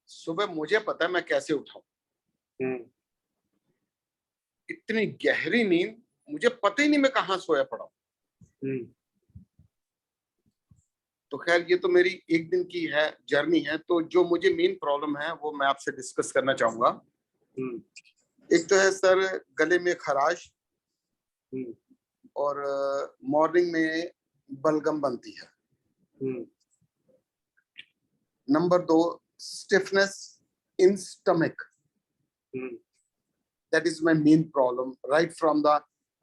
Speaker 8: सुबह मुझे पता है मैं कैसे उठाऊं। इतनी गहरी नींद, मुझे पता ही नहीं मैं कहाँ सोया पड़ा। तो खैर ये तो मेरी एक दिन की है जर्नी है। तो जो मुझे मेन प्रॉब्लम है वो मैं आपसे डिस्कस करना चाहूंगा। एक तो है सर गले में खराश, और मॉर्निंग में बलगम बनती है। Number 2 stiffness in stomach, that is my main problem right from the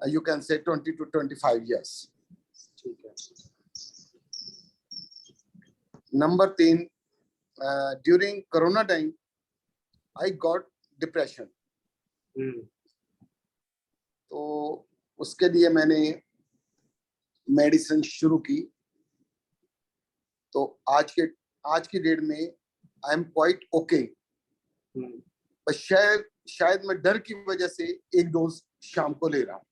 Speaker 8: you can say 20 to 25 years.
Speaker 2: ठीक है।
Speaker 8: Number 3, during corona time I got depression. तो उसके लिए मैंने मेडिसिन शुरू की। तो आज की डेट में आई एम क्वाइट ओके, पर शायद मैं डर की वजह से 1 डोज शाम को ले रहा हूँ।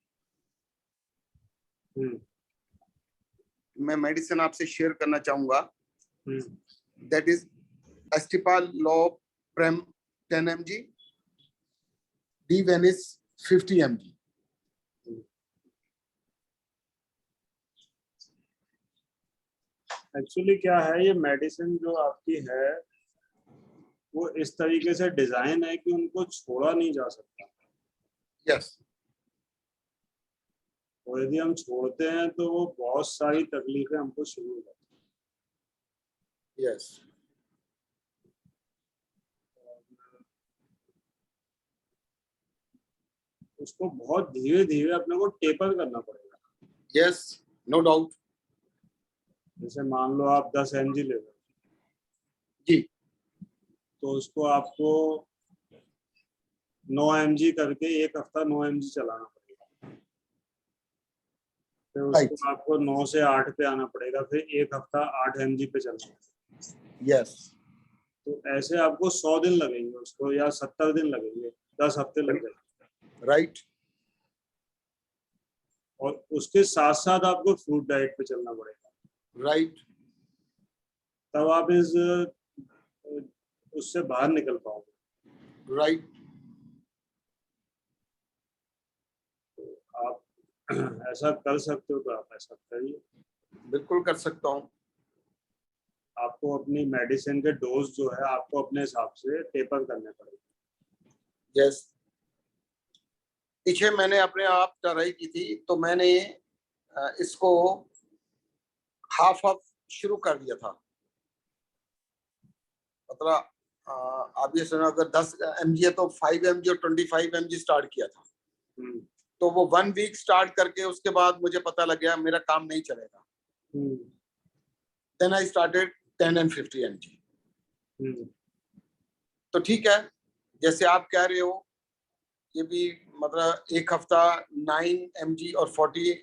Speaker 8: मैं मेडिसिन आपसे शेयर करना चाहूंगा, that is escitalopram 10 mg, D-Venice 50 mg.
Speaker 2: Actually क्या है, ये मेडिसिन जो आपकी है वो इस तरीके से डिजाइन है कि उनको छोड़ा नहीं जा सकता।
Speaker 8: Yes.
Speaker 2: और यदि हम छोड़ते हैं तो वो बहुत सारी तकलीफें हमको शुरू हो जाती
Speaker 8: Yes.
Speaker 2: हैं। उसको बहुत धीरे धीरे अपने को टेपर करना पड़ेगा।
Speaker 8: Yes. No doubt.
Speaker 2: जैसे मान लो आप 10 mg ले रहे हो
Speaker 8: जी।
Speaker 2: तो उसको आपको 9 mg करके एक हफ्ता 9 mg चलाना पड़ेगा। फिर उसको आपको 9 से 8 पे आना पड़ेगा, फिर एक हफ्ता 8 mg पे चलना पड़ेगा।
Speaker 8: Yes.
Speaker 2: तो ऐसे आपको 100 दिन लगेंगे उसको, या 70 दिन लगेंगे, 10 हफ्ते लग जाएंगे।
Speaker 8: Right.
Speaker 2: और उसके साथ साथ आपको फ्रूट डाइट पे चलना पड़ेगा।
Speaker 8: Right.
Speaker 2: तब आप उससे बाहर निकल पाओगे।
Speaker 8: Right.
Speaker 2: आप ऐसा कर सकते हो तो आप ऐसा करिए।
Speaker 8: बिल्कुल कर सकता हूँ।
Speaker 2: आपको अपनी मेडिसिन के डोज जो है आपको अपने हिसाब से टेपर करने पड़ेंगे।
Speaker 8: Yes. पीछे मैंने अपने आप ट्राई की थी, तो मैंने इसको हाफ शुरू कर दिया था। मतलब आप ये सुनो, अगर 10 mg है तो 5 mg और 25 mg स्टार्ट किया था। तो वो 1 वीक स्टार्ट करके उसके बाद मुझे पता लग गया मेरा काम नहीं चलेगा। Then I started 10 and 50 mg. तो ठीक है, जैसे आप कह रहे हो, ये भी मतलब एक हफ्ता 9 mg और 40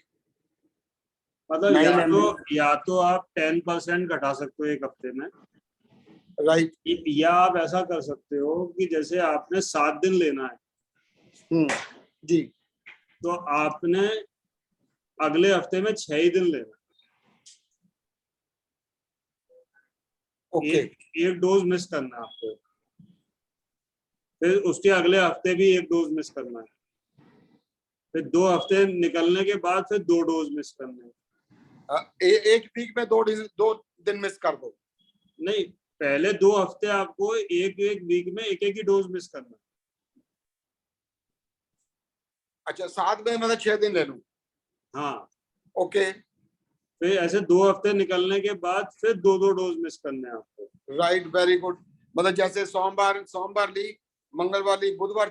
Speaker 2: मतलब या तो आप 10% घटा सकते हो एक हफ्ते में।
Speaker 8: राइट।
Speaker 2: या आप ऐसा कर सकते हो कि जैसे आपने 7 दिन लेना है
Speaker 8: जी,
Speaker 2: तो आपने अगले हफ्ते में 6 ही दिन लेना है।
Speaker 8: ओके।
Speaker 2: एक डोज मिस करना है आपको, फिर उसके अगले हफ्ते भी एक डोज मिस करना है, फिर 2 हफ्ते निकलने के बाद फिर 2 डोज मिस करने हैं।
Speaker 8: एक वीक में 2 दिन मिस कर दो।
Speaker 2: नहीं, पहले 2 हफ्ते आपको एक वीक में एक ही डोज मिस करना है।
Speaker 8: अच्छा, 7 में मतलब 6 दिन ले लूं।
Speaker 2: हाँ,
Speaker 8: ओके।
Speaker 2: फिर ऐसे 2 हफ्ते निकलने के बाद फिर 2 डोज मिस करने हैं आपको।
Speaker 8: Right, very good. मतलब जैसे सोमवार ली, मंगलवार ली, बुधवार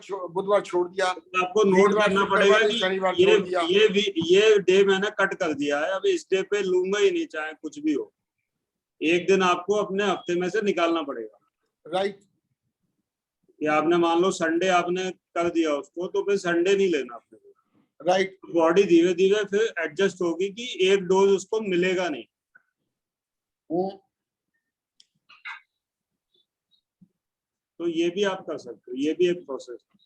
Speaker 8: छोड़ दिया।
Speaker 2: आपको नोट करना पड़ेगा कि
Speaker 8: शनिवार छोड़ दिया।
Speaker 2: ये डे मैंने कट कर दिया है, अभी इस डे पे लूंगा ही नहीं, चाहे कुछ भी हो। एक दिन आपको अपने हफ्ते में से निकालना पड़ेगा।
Speaker 8: राइट।
Speaker 2: या आपने मान लो संडे आपने कर दिया उसको, तो फिर संडे नहीं लेना आपने।
Speaker 8: राइट।
Speaker 2: बॉडी धीरे धीरे फिर एडजस्ट होगी कि एक डोज उसको मिलेगा नहीं। तो ये भी आप कर सकते हो, ये भी एक प्रोसेस है।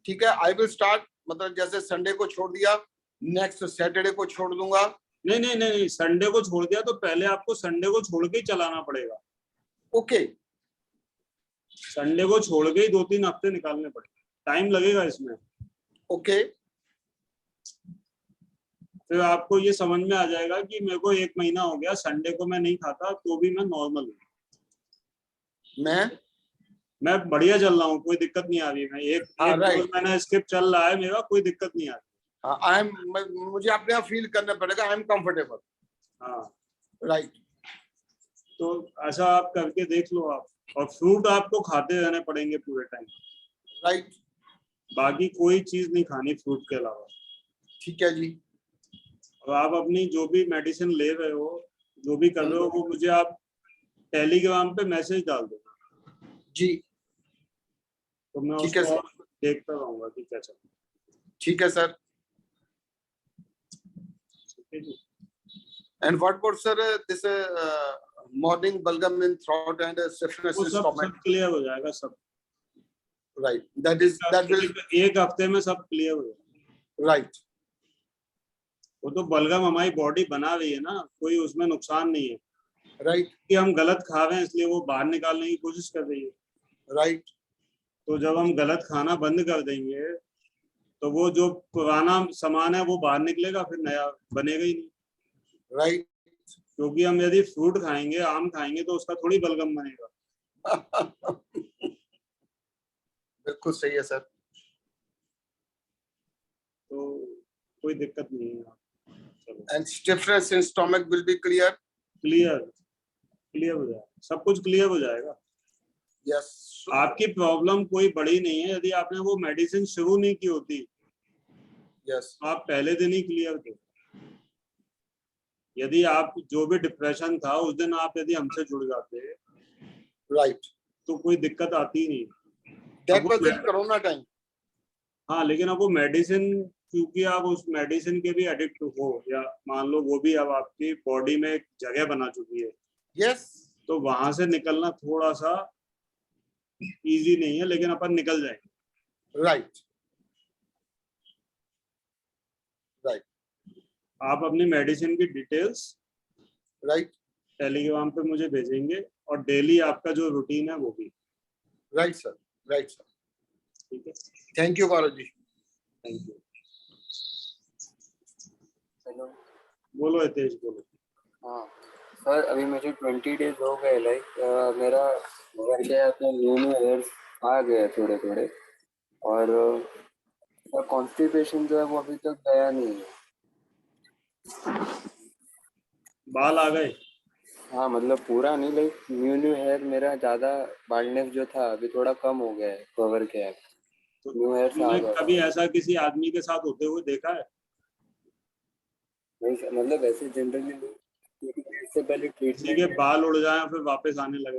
Speaker 8: ठीक है, आई विल स्टार्ट। मतलब जैसे संडे को छोड़ दिया, नेक्स्ट सैटरडे को छोड़ दूंगा।
Speaker 2: नहीं, संडे को छोड़ दिया तो पहले आपको संडे को छोड़ के ही चलाना पड़ेगा।
Speaker 8: ओके।
Speaker 2: संडे को छोड़ के ही 2-3 हफ्ते निकालने पड़ेगा, टाइम लगेगा इसमें।
Speaker 8: ओके।
Speaker 2: फिर आपको ये समझ में आ जाएगा कि मेरे को 1 महीना हो गया, संडे को मैं नहीं खाता तो भी मैं नॉर्मल हूँ, मैं बढ़िया चल रहा हूँ, कोई दिक्कत नहीं आ रही। मैं एक महीना स्किप चल रहा है मेरा, कोई दिक्कत नहीं आ रही।
Speaker 8: मुझे अपने आप फील करना पड़ेगा, आई एम कंफर्टेबल।
Speaker 2: हाँ,
Speaker 8: राइट।
Speaker 2: तो ऐसा आप करके देख लो आप। और फ्रूट आपको खाते रहने पड़ेंगे पूरे टाइम।
Speaker 8: राइट।
Speaker 2: बाकी कोई चीज नहीं खानी फ्रूट के अलावा।
Speaker 8: ठीक है जी।
Speaker 2: और आप अपनी जो भी मेडिसिन ले रहे हो, जो भी कर रहे हो, वो मुझे आप टेलीग्राम पे मैसेज डाल देना
Speaker 8: जी।
Speaker 2: तो मैं उसको देखता रहूंगा कि क्या चल रहा है।
Speaker 8: ठीक है sir. And what about sir this morning balgam in throat and stiffness in stomach?
Speaker 2: सब क्लियर हो जाएगा सब।
Speaker 8: Right. That will
Speaker 2: एक हफ्ते में सब क्लियर हो जाएगा।
Speaker 8: Right.
Speaker 2: वो तो बलगम हमारी बॉडी बना रही है ना, कोई उसमें नुकसान नहीं है।
Speaker 8: राइट।
Speaker 2: कि हम गलत खा रहे हैं इसलिए वो बाहर निकालने की कोशिश कर रही है।
Speaker 8: राइट।
Speaker 2: तो जब हम गलत खाना बंद कर देंगे तो वो जो पुराना सामान है वो बाहर निकलेगा, फिर नया बनेगा ही नहीं।
Speaker 8: राइट।
Speaker 2: क्योंकि हम यदि फ्रूट खाएंगे, आम खाएंगे, तो उसका थोड़ी बलगम बनेगा।
Speaker 8: बिल्कुल सही है सर।
Speaker 2: तो कोई दिक्कत नहीं है। चलो,
Speaker 8: and stiffness in stomach will be clear.
Speaker 2: Clear हो जाएगा, सब कुछ क्लियर हो जाएगा।
Speaker 8: यस।
Speaker 2: आपकी प्रॉब्लम कोई बड़ी नहीं है। यदि आपने वो मेडिसिन शुरू नहीं की होती,
Speaker 8: यस।
Speaker 2: तो आप पहले दिन ही क्लियर थे। यदि आप जो भी डिप्रेशन था उस दिन आप यदि हमसे जुड़ जाते,
Speaker 8: राइट,
Speaker 2: तो कोई दिक्कत आती नहीं।
Speaker 8: That was in corona time.
Speaker 2: हाँ, लेकिन अब वो मेडिसिन, क्योंकि आप उस मेडिसिन के भी एडिक्ट हो, या मान लो वो भी अब आपकी बॉडी में एक जगह बना चुकी है,
Speaker 8: यस।
Speaker 2: तो वहां से निकलना थोड़ा सा इजी नहीं है, लेकिन अपन निकल जाएंगे।
Speaker 8: राइट, राइट,
Speaker 2: आप अपनी मेडिसिन की डिटेल्स
Speaker 8: राइट,
Speaker 2: टेलीग्राम पे मुझे भेजेंगे, और डेली आपका जो रूटीन है वो भी।
Speaker 8: Right sir, right sir.
Speaker 2: ठीक है,
Speaker 8: thank you Balaji.
Speaker 2: Thank you.
Speaker 10: Hello.
Speaker 2: बोलो हितेश, बोलो।
Speaker 10: हाँ सर, अभी मुझे 20 डेज हो गए, लाइक मेरा घर के अपने न्यू हेयर्स आ गए थोड़े थोड़े, और कॉन्स्टिपेशन जो है वो अभी तक गया नहीं है।
Speaker 2: बाल आ गए?
Speaker 10: हाँ मतलब पूरा नहीं, लाइक न्यू हेयर मेरा ज़्यादा बाल्डनेस जो था अभी थोड़ा कम हो गया है, कवर किया है,
Speaker 2: तो
Speaker 10: न्यू हेयर्स आ
Speaker 2: तुमने
Speaker 10: गया।
Speaker 2: कभी ऐसा किसी आदमी के साथ होते हुए देखा है?
Speaker 10: नहीं सर, मतलब ऐसे जनरली इससे पहले
Speaker 2: किसी के
Speaker 10: ट्रीटमेंट।
Speaker 2: बाल उड़ जाए फिर वापस आने लगे?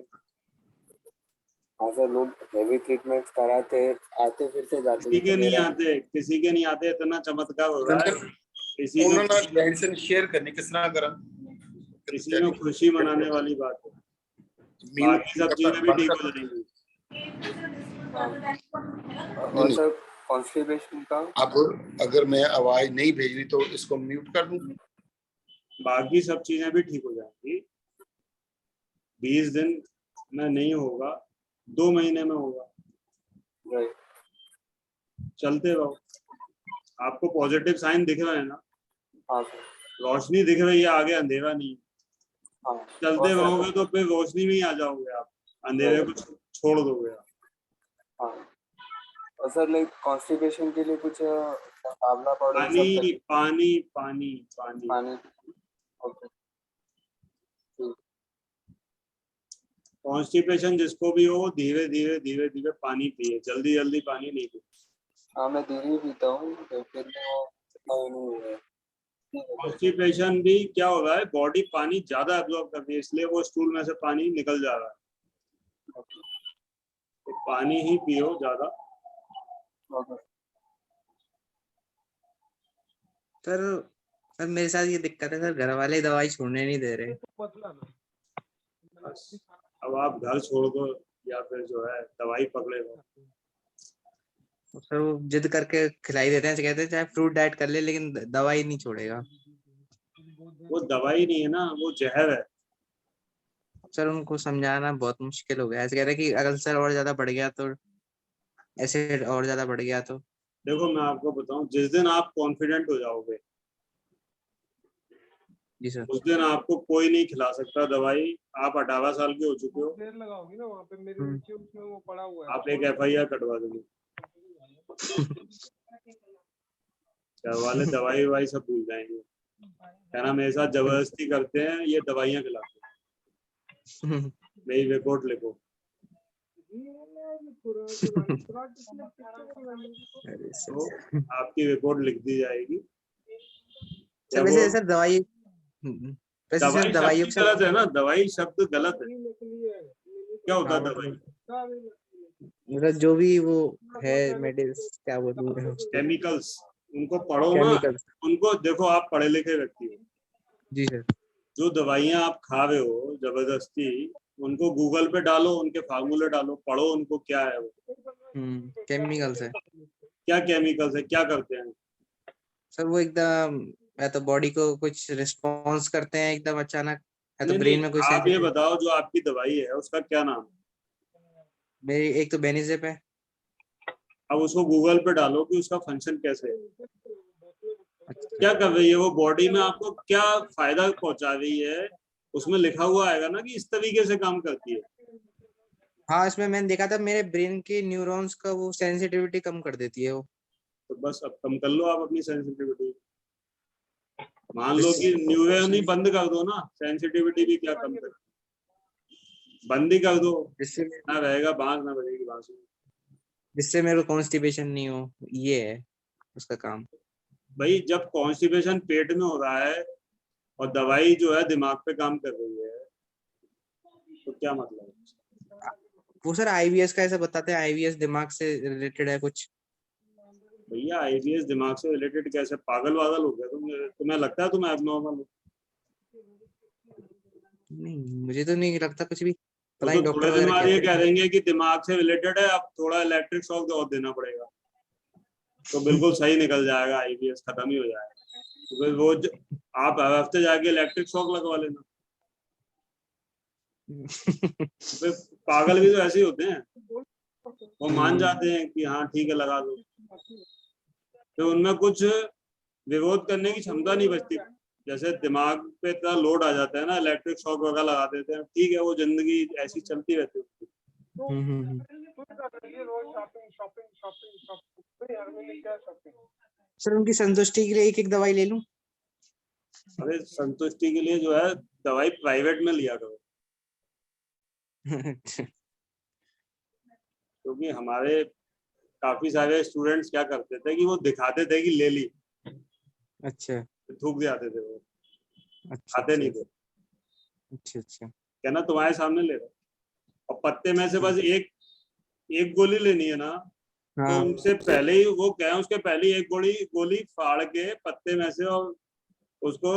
Speaker 10: हाँ सर, लोग हैवी ट्रीटमेंट्स कराते आते फिर से जाते।
Speaker 2: किसी के नहीं आते, किसी के नहीं आते। इतना चमत्कार हो रहा है, किसी
Speaker 8: ਉਹਨਾਂ
Speaker 2: में
Speaker 8: ਨਾਲ ਮੈਡੀਸਿਨ ਸ਼ੇਅਰ ਕਰਨੀ ਕਿਸ ਤਰ੍ਹਾਂ ਕਰਾਂ?
Speaker 2: किसी में खुशी मनाने वाली बात है। बाकी सब चीजें भी ठीक हो जाएंगी।
Speaker 10: और सर कॉन्स्टिपेशन का
Speaker 8: अब अगर मैं आवाज नहीं भेज रही तो इसको म्यूट कर दूं?
Speaker 2: बाकी सब चीजें भी ठीक हो जाएंगी। 20 दिन में नहीं होगा, 2 महीने में होगा।
Speaker 10: राइट।
Speaker 2: चलते रहो। आपको पॉजिटिव साइन दिख रहे हैं ना?
Speaker 10: हाँ सर।
Speaker 2: रोशनी दिख रही है, आगे अंधेरा नहीं।
Speaker 10: हाँ
Speaker 2: चलते रहोगे तो फिर रोशनी में ही आ जाओगे आप, अंधेरे को छोड़ दोगे आप।
Speaker 10: हाँ। और सर लाइक कॉन्स्टिपेशन के लिए कुछ आंवला पाउडर?
Speaker 2: पानी पानी पानी पानी
Speaker 10: पानी। ओके।
Speaker 2: कॉन्स्टिपेशन जिसको भी हो, धीरे धीरे धीरे धीरे पानी पिए, जल्दी जल्दी पानी नहीं पिए।
Speaker 10: हाँ मैं धीरे पीता हूँ, तो फिर भी वो नहीं हुआ है।
Speaker 2: कॉन्स्टिपेशन भी क्या हो रहा है, बॉडी पानी ज्यादा एब्जॉर्ब कर रही है, इसलिए वो स्टूल में से पानी निकल जा रहा है। तो पानी ही पियो ज्यादा।
Speaker 11: सर मेरे साथ ये दिक्कत है सर, घर वाले दवाई छोड़ने नहीं दे रहे।
Speaker 2: बस अब आप घर छोड़ दो या फिर जो है दवाई पकड़े हो।
Speaker 11: सर वो जिद करके खिलाई देते हैं, कहते हैं चाहे फ्रूट डाइट कर ले लेकिन दवाई नहीं छोड़ेगा।
Speaker 2: वो दवाई नहीं है ना, वो जहर है।
Speaker 11: सर उनको समझाना बहुत मुश्किल हो गया। ऐसे कहते हैं कि अगर सर और ज्यादा बढ़ गया तो, ऐसे और ज्यादा बढ़ गया तो।
Speaker 2: देखो मैं आपको बताऊं, जिस दिन आप कॉन्फिडेंट हो जाओगे,
Speaker 11: जी सर,
Speaker 2: उस दिन आपको कोई नहीं खिला सकता दवाई। आप 18 साल के हो चुके हो,
Speaker 1: देर लगाओगी ना वहाँ पे, मेरे नीचे उसमें वो पड़ा हुआ है।
Speaker 2: आप एक FIR कटवा दोगे। घर वाले दवाई ववाई सब भूल जाएंगे। कहना मेरे साथ जबरदस्ती करते हैं, ये दवाइयाँ खिलाते हैं। मेरी रिपोर्ट लिखो। तो आपकी रिपोर्ट लिख दी जाएगी।
Speaker 11: सर वैसे सर दवाई, वैसे सर दवाइयों
Speaker 2: शब्द गलत है ना, दवाई शब्द गलत है। क्या होता है दवाई?
Speaker 11: मतलब जो भी वो है मेडिसिन, क्या बोलूं,
Speaker 2: केमिकल्स। उनको पढ़ो ना,
Speaker 11: केमिकल्स।
Speaker 2: उनको देखो, आप पढ़े लिखे व्यक्ति हो।
Speaker 11: जी सर।
Speaker 2: जो दवाइयाँ आप खा रहे हो जबरदस्ती, उनको गूगल पे डालो, उनके फार्मूले डालो, पढ़ो उनको क्या है वो।
Speaker 11: केमिकल्स है।
Speaker 2: क्या केमिकल्स है, क्या करते हैं
Speaker 11: सर? वो एकदम या तो बॉडी को कुछ रिस्पॉन्स करते हैं एकदम अचानक, या तो ब्रेन में कोई
Speaker 2: आप ये बताओ, जो आपकी दवाई है उसका क्या नाम है?
Speaker 11: मेरी एक तो बेनिजेप है।
Speaker 2: अब उसको गूगल पे डालो कि उसका फंक्शन कैसे है,
Speaker 11: अच्छा।
Speaker 2: क्या कर रही है वो बॉडी में, आपको क्या फायदा पहुंचा रही है, उसमें लिखा हुआ आएगा ना कि इस तरीके से काम करती है।
Speaker 11: हाँ, इसमें मैंने देखा था मेरे ब्रेन के न्यूरॉन्स का वो सेंसिटिविटी कम कर देती है वो।
Speaker 2: तो बस अब कम कर लो आप अपनी सेंसिटिविटी। मान लो कि न्यूरॉन ही बंद कर दो ना, सेंसिटिविटी भी क्या कम कर, बंद ही कर दो,
Speaker 11: जिससे
Speaker 2: ना रहेगा बांस ना बजेगी बांसुरी।
Speaker 11: जिससे मेरे को कॉन्स्टिपेशन नहीं हो, ये है उसका काम।
Speaker 2: भाई जब कॉन्स्टिपेशन पेट में हो रहा है और दवाई जो है दिमाग पे काम कर रही है, तो क्या मतलब है?
Speaker 11: वो सर आईवीएस का ऐसा बताते हैं, आईवीएस दिमाग से रिलेटेड है कुछ।
Speaker 2: भैया आईवीएस दिमाग से रिलेटेड कैसे, पागल वागल हो गया तुम्हें लगता है तुम्हें एबनॉर्मल हो?
Speaker 11: नहीं, मुझे तो नहीं लगता कुछ भी,
Speaker 2: तो
Speaker 11: पता नहीं
Speaker 2: थोड़े
Speaker 11: डॉक्टर
Speaker 2: दिन
Speaker 11: वगैरह
Speaker 2: बाद ये
Speaker 11: कहते
Speaker 2: कह
Speaker 11: हैं।
Speaker 2: देंगे कि दिमाग से रिलेटेड है, अब थोड़ा इलेक्ट्रिक शॉक और देना पड़ेगा, तो बिल्कुल सही निकल जाएगा, आईवीएस खत्म ही हो जाएगा। तो फिर वो आप हर हफ्ते जाके इलेक्ट्रिक शॉक लगवा लेना। फिर पागल भी तो ऐसे ही होते हैं, वो मान जाते हैं कि हाँ ठीक है लगा दो, तो उनमें कुछ विरोध करने की क्षमता नहीं बचती। जैसे दिमाग पे इतना लोड आ जाता है ना, इलेक्ट्रिक शॉक वगैरह लगा देते हैं, ठीक है वो जिंदगी ऐसी चलती रहती है।
Speaker 11: सर उनकी संतुष्टि के लिए एक एक दवाई ले लूं?
Speaker 2: अरे संतुष्टि के लिए जो है दवाई प्राइवेट में लिया करो, क्योंकि हमारे काफी सारे स्टूडेंट्स क्या करते थे कि वो दिखाते थे कि ले ली,
Speaker 11: अच्छा
Speaker 2: थूक जाते थे वो,
Speaker 11: अच्छा
Speaker 2: खाते नहीं थे।
Speaker 11: अच्छा अच्छा।
Speaker 2: कहना तुम्हारे सामने ले रहा, और पत्ते में से बस एक गोली लेनी है ना, तो
Speaker 11: हाँ
Speaker 2: उनसे पहले ही वो कहें उसके पहले ही एक गोली फाड़ के पत्ते में से और उसको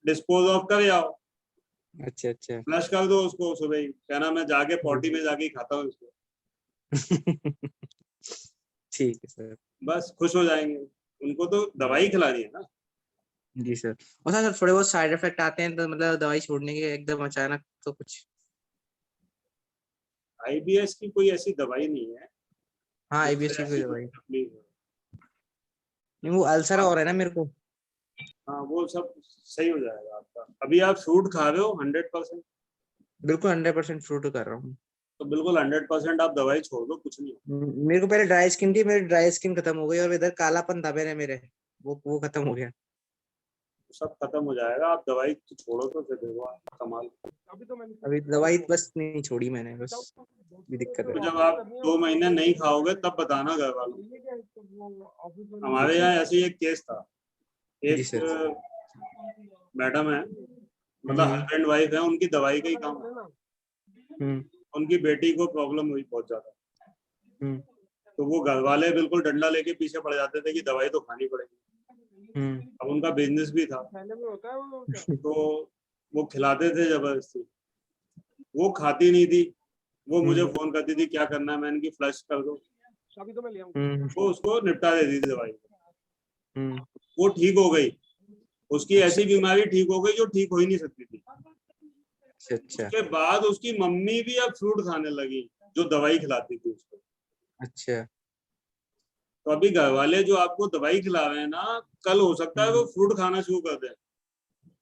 Speaker 2: डिस्पोज ऑफ कर आओ,
Speaker 11: अच्छा अच्छा।
Speaker 2: फ्लश कर दो उसको सुबह ही, कहना मैं जाके पॉटी में जाके खाता हूँ इसको,
Speaker 11: ठीक है सर।
Speaker 2: बस खुश हो जाएंगे। उनको तो दवाई खिलानी है ना।
Speaker 11: जी सर। और सर थोड़े बहुत साइड इफेक्ट आते हैं तो मतलब दवाई छोड़ने के एकदम अचानक तो कुछ?
Speaker 2: आईबीएस की कोई ऐसी दवाई नहीं है।
Speaker 11: हाँ आईबीएस की कोई दवाई नहीं, वो अल्सर हो रहा है ना मेरे को।
Speaker 2: हाँ वो सब सही हो जाएगा आपका। अभी आप फ्रूट खा रहे हो 100%?
Speaker 11: बिल्कुल 100% फ्रूट कर रहा हूँ।
Speaker 2: तो बिल्कुल 100% आप दवाई छोड़ दो, कुछ नहीं।
Speaker 11: मेरे को पहले ड्राई स्किन थी, मेरी ड्राई स्किन खत्म हो गई और इधर कालापन था मेरे वो खत्म हो गया।
Speaker 2: सब खत्म हो जाएगा, आप दवाई तो छोड़ो तो फिर देखो कमाल।
Speaker 11: अभी दवाई बस नहीं छोड़ी मैंने, बस भी दिक्कत है।
Speaker 2: तो जब आप 2 महीने नहीं खाओगे तब बताना घर वालों। हमारे यहाँ ऐसे ही एक केस था, एक मैडम है, मतलब हस्बैंड वाइफ है, उनकी दवाई का ही काम है। उनकी बेटी को प्रॉब्लम हुई बहुत ज्यादा, तो वो घर वाले बिल्कुल डंडा लेके पीछे पड़ जाते थे कि दवाई तो खानी पड़ेगी। अब उनका बिजनेस भी था, तो वो खिलाते थे जबरदस्ती, वो खाती नहीं थी, वो मुझे फोन करती थी क्या करना है, मैंने की फ्लश कर दो, वो उसको निपटा देती थी दवाई। वो ठीक हो गई, उसकी ऐसी बीमारी ठीक हो गई जो ठीक हो ही नहीं सकती थी।
Speaker 11: अच्छा
Speaker 2: उसके बाद उसकी मम्मी भी अब फ्रूट खाने लगी जो दवाई खिलाती थी उसको।
Speaker 11: अच्छा।
Speaker 2: तो अभी घर वाले जो आपको दवाई खिला रहे हैं ना, कल हो सकता है वो फ्रूट खाना शुरू कर दें।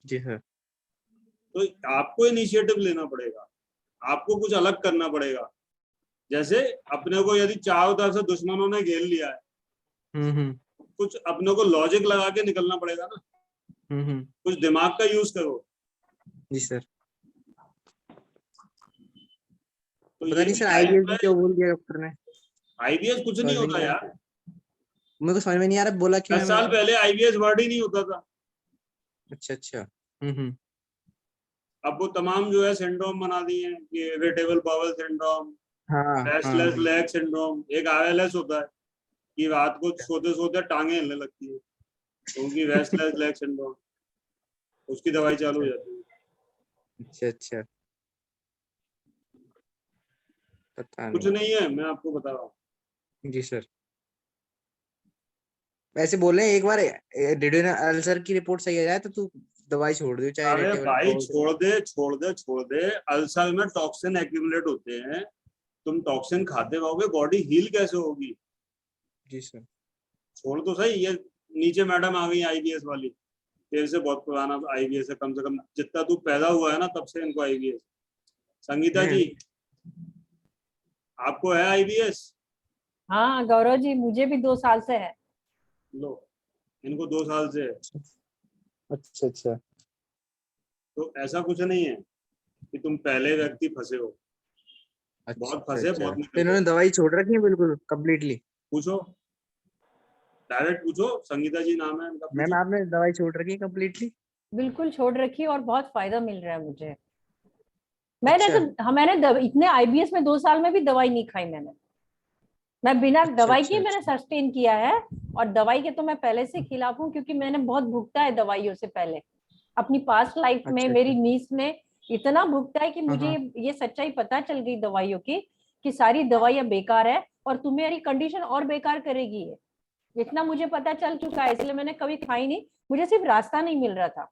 Speaker 11: जी हाँ।
Speaker 2: तो आपको इनिशिएटिव लेना पड़ेगा, आपको कुछ अलग करना पड़ेगा। जैसे अपने को यदि चारों तरफ से दुश्मनों ने घेर लिया है, कुछ अपने को लॉजिक लगा के निकलना पड़ेगा ना, कुछ दिमाग का यूज करो।
Speaker 11: जी सर।
Speaker 2: तो
Speaker 11: पता नहीं सर आईबीएस भी क्यों बोल दिया डॉक्टर ने?
Speaker 2: आईबीएस कुछ नहीं होता यार,
Speaker 11: मेरे को समझ में नहीं आ रहा, बोला क्यों?
Speaker 2: 10 साल पहले आईबीएस वर्ड ही नहीं होता था।
Speaker 11: अच्छा अच्छा।
Speaker 2: अब वो तमाम जो है सिंड्रोम बना दिए हैं कि irritable bowel syndrome, restless leg syndrome. एक आरएलएस होता है कि रात को सोते सोते टांगे हिलने लगती है, तो उनकी रेस्टलेस लेग सिंड्रोम, उसकी दवाई चालू हो जाती है।
Speaker 11: अच्छा अच्छा। पता
Speaker 2: कुछ नहीं है, मैं आपको बता रहा हूँ।
Speaker 11: जी सर। वैसे बोले एक बार डिड्यूनल अल्सर की रिपोर्ट सही आ जाए तो तू दवाई छोड़ दे, चाहे
Speaker 2: अरे भाई छोड़ दे। अल्सर में टॉक्सिन एक्यूमुलेट होते हैं, तुम टॉक्सिन खाते रहोगे, बॉडी हील कैसे होगी?
Speaker 11: जी सर।
Speaker 2: छोड़ तो सही, ये नीचे मैडम आ गई आईबीएस वाली, तेरे से बहुत पुराना आईबीएस है, कम से कम जितना तू पैदा हुआ है ना तब से इनको आईबीएस। संगीता जी आपको है आईबीएस?
Speaker 5: हाँ गौरव जी, मुझे भी 2 साल से है।
Speaker 2: लो, इनको 2 साल से है।
Speaker 11: अच्छा अच्छा।
Speaker 2: तो ऐसा कुछ नहीं है कि तुम पहले व्यक्ति फंसे हो, बहुत फंसे, बहुत
Speaker 11: तो
Speaker 2: निकल
Speaker 11: इन्होंने
Speaker 2: गए।
Speaker 11: दवाई छोड़ रखी है बिल्कुल कम्प्लीटली?
Speaker 2: पूछो, डायरेक्ट पूछो, संगीता जी नाम है इनका,
Speaker 11: मैम
Speaker 2: पूछो।
Speaker 11: आपने दवाई छोड़ रखी है कम्प्लीटली?
Speaker 5: बिल्कुल छोड़ रखी है और बहुत फायदा मिल रहा है मुझे। मैंने
Speaker 11: अच्छा
Speaker 5: तो मैंने इतने आईबीएस में 2 साल में भी दवाई नहीं खाई मैंने। मैं बिना
Speaker 11: अच्छा
Speaker 5: दवाई
Speaker 11: अच्छा
Speaker 5: के मैंने
Speaker 11: अच्छा।
Speaker 5: सस्टेन किया है। और दवाई के तो मैं पहले से खिलाफ हूँ, क्योंकि मैंने बहुत भुगता है दवाइयों से पहले। अपनी पास्ट लाइफ में
Speaker 11: अच्छा
Speaker 5: मेरी
Speaker 11: अच्छा।
Speaker 5: नीस ने इतना भुगता है कि
Speaker 11: हाँ
Speaker 5: मुझे
Speaker 11: हाँ।
Speaker 5: ये सच्चाई पता चल गई दवाइयों की, कि सारी दवाइयां बेकार है और तुम्हारी कंडीशन और बेकार करेगी ये। इतना मुझे पता चल चुका है, इसलिए मैंने कभी खाई नहीं। मुझे सिर्फ रास्ता नहीं मिल रहा था,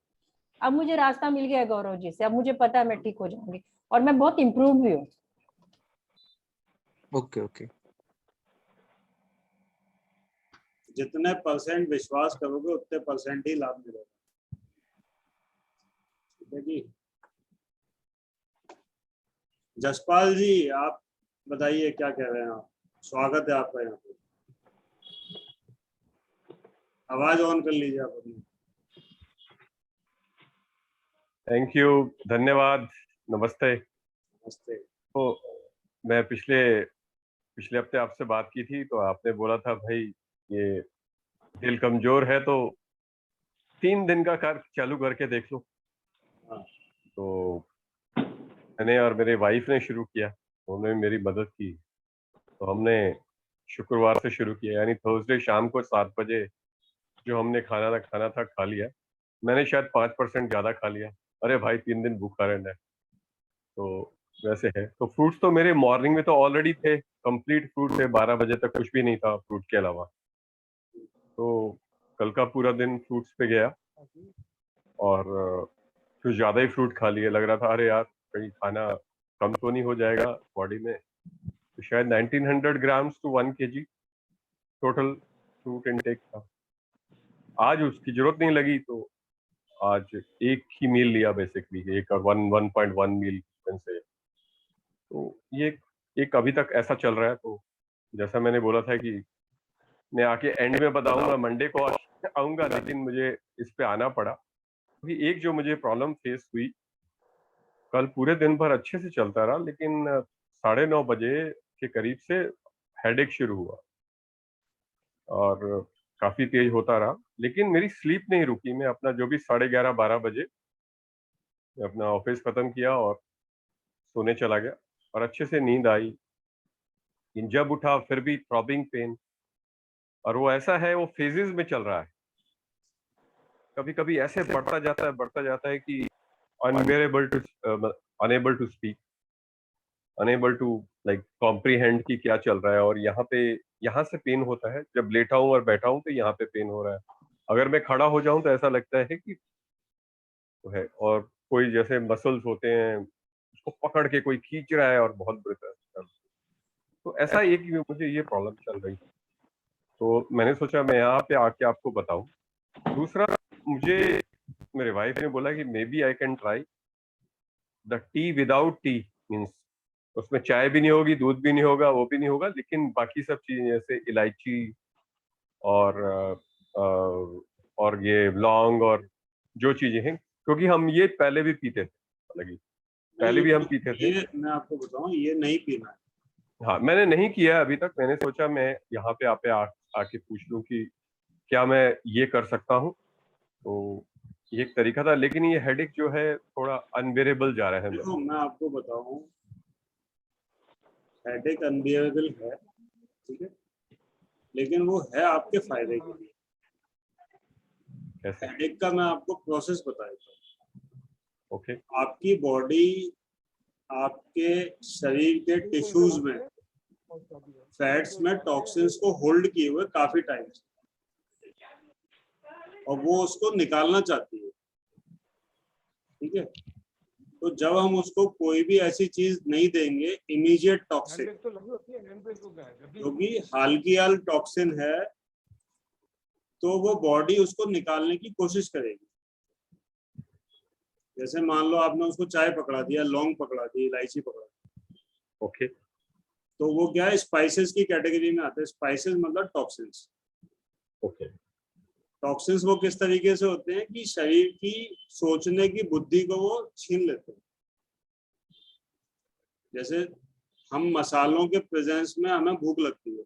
Speaker 5: अब मुझे रास्ता मिल गया है गौरव जी से। अब मुझे पता है मैं ठीक हो जाऊंगी और मैं बहुत इम्प्रूव भी हूँ।
Speaker 11: Okay okay.
Speaker 2: जितने % विश्वास करोगे उतने % ही लाभ मिलेगा। ठीक है जी। जसपाल जी आप बताइए क्या कह रहे हैं आप? स्वागत है आपका यहाँ पे। आवाज ऑन कर लीजिए आप अपनी।
Speaker 12: थैंक यू, धन्यवाद, नमस्ते।
Speaker 2: नमस्ते।
Speaker 12: तो मैं पिछले हफ्ते आपसे बात की थी, तो आपने बोला था भाई ये दिल कमजोर है तो 3 दिन का कार्य चालू करके देख लो। तो मैंने और मेरे वाइफ ने शुरू किया, उन्होंने मेरी मदद की। तो हमने शुक्रवार से शुरू किया, यानी थर्सडे शाम को 7 बजे जो हमने खाना था खा लिया। मैंने शायद 5% ज्यादा खा लिया। अरे भाई 3 दिन भूखा रहना है, तो वैसे है। तो फ्रूट्स तो मेरे मॉर्निंग में तो ऑलरेडी थे, कंप्लीट फ्रूट थे, 12 बजे तक कुछ भी नहीं था फ्रूट के अलावा। तो कल का पूरा दिन फ्रूट्स पे गया और कुछ ज्यादा ही फ्रूट खा लिए। लग रहा था अरे यार कहीं खाना कम तो नहीं हो जाएगा बॉडी में। तो शायद 1900 grams to 1 kg total fruit intake था। आज उसकी जरूरत नहीं लगी, तो आज एक ही मील लिया बेसिकली, एक और 1.1 मील से। तो ये एक अभी तक ऐसा चल रहा है। तो जैसा मैंने बोला था कि मैं आके एंड में बताऊंगा, मंडे को आऊंगा, लेकिन मुझे इस पे आना पड़ा क्योंकि एक जो मुझे प्रॉब्लम फेस हुई, कल पूरे दिन भर अच्छे से चलता रहा, लेकिन 9:30 बजे के करीब से हेडेक शुरू हुआ और काफी तेज होता रहा। लेकिन मेरी स्लीप नहीं रुकी। मैं अपना जो भी 11:30-12 बजे अपना ऑफिस खत्म किया और सोने चला गया और अच्छे से नींद आई। जब उठा फिर भी थ्रॉबिंग पेन, और वो ऐसा है, वो फेजेस में चल रहा है। कभी कभी ऐसे बढ़ता जाता है कि unable to speak, unable to like comprehend कि क्या चल रहा है। और यहाँ से पेन होता है। जब लेटा हूँ और बैठा हूँ तो यहाँ पे पेन हो रहा है। अगर मैं खड़ा हो जाऊं तो ऐसा लगता है कि तो है, और कोई जैसे मसल्स होते हैं उसको पकड़ के कोई खींच रहा है और बहुत बुरी तरह से। तो ऐसा एक मुझे ये प्रॉब्लम चल रही, तो मैंने सोचा मैं यहाँ पे आके आपको बताऊं। दूसरा, मुझे मेरे वाइफ ने बोला कि maybe I can try the tea without tea, means उसमें चाय भी नहीं होगी, दूध भी नहीं होगा, वो भी नहीं होगा, लेकिन बाकी सब चीजें जैसे इलायची और ये लौंग और जो चीजें हैं, क्योंकि हम ये पहले भी पीते थे, हालांकि पहले भी हम पीते थे।
Speaker 2: ये मैं आपको बताऊं, ये नहीं पीना है।
Speaker 12: हाँ, मैंने नहीं किया अभी तक। मैंने सोचा मैं यहाँ पे आके पूछ लूं कि क्या मैं ये कर सकता हूँ। तो ये एक तरीका था, लेकिन ये हेडेक जो है थोड़ा अनबेरेबल जा रहा है मेरा।
Speaker 2: देखो मैं आपको बताऊं, हेडेक अनबियरेबल है, ठीक है, लेकिन वो है आपके फायदे के लिए।
Speaker 12: कैसे?
Speaker 2: हेडेक का मैं आपको प्रोसेस बताता हूँ।
Speaker 12: ओके।
Speaker 2: आपकी बॉडी आपके शरीर के टिश्यूज में, फैट्स में टॉक्सिन्स को होल्ड किए हुए काफी टाइम से, और वो उसको निकालना चाहती है, ठीक है। तो तो जब हम उसको कोई भी ऐसी चीज नहीं देंगे इमीडिएट टॉक्सिन,
Speaker 1: हैंड ब्रेक तो लगी होती है, हैंड ब्रेक तो क्या है, जब भी
Speaker 2: क्योंकि हाल की हाल टॉक्सिन है तो वो बॉडी उसको निकालने की कोशिश करेगी। जैसे मान लो आपने उसको चाय पकड़ा दिया, लौंग पकड़ा दी, इलायची पकड़ा दी,
Speaker 12: ओके
Speaker 2: तो वो क्या है, स्पाइसेस की कैटेगरी में आते हैं। स्पाइसेस मतलब टॉक्सिन्स।
Speaker 12: ओके
Speaker 2: टॉक्सिन्स वो किस तरीके से होते हैं कि शरीर की सोचने की बुद्धि को वो छीन लेते हैं। जैसे हम मसालों के प्रेजेंस में हमें भूख लगती है,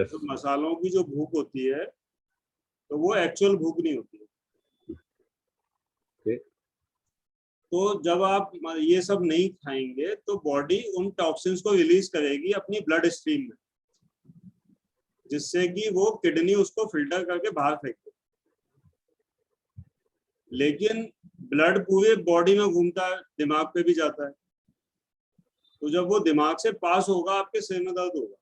Speaker 2: तो मसालों की जो भूख होती है तो वो एक्चुअल भूख नहीं होती है। तो जब आप ये सब नहीं खाएंगे तो बॉडी उन टॉक्सिन्स को रिलीज करेगी अपनी ब्लड स्ट्रीम में, जिससे कि वो किडनी उसको फिल्टर करके बाहर फेंक दे। लेकिन ब्लड पूरे बॉडी में घूमता है, दिमाग पे भी जाता है, तो जब वो दिमाग से पास होगा आपके सिर में दर्द होगा।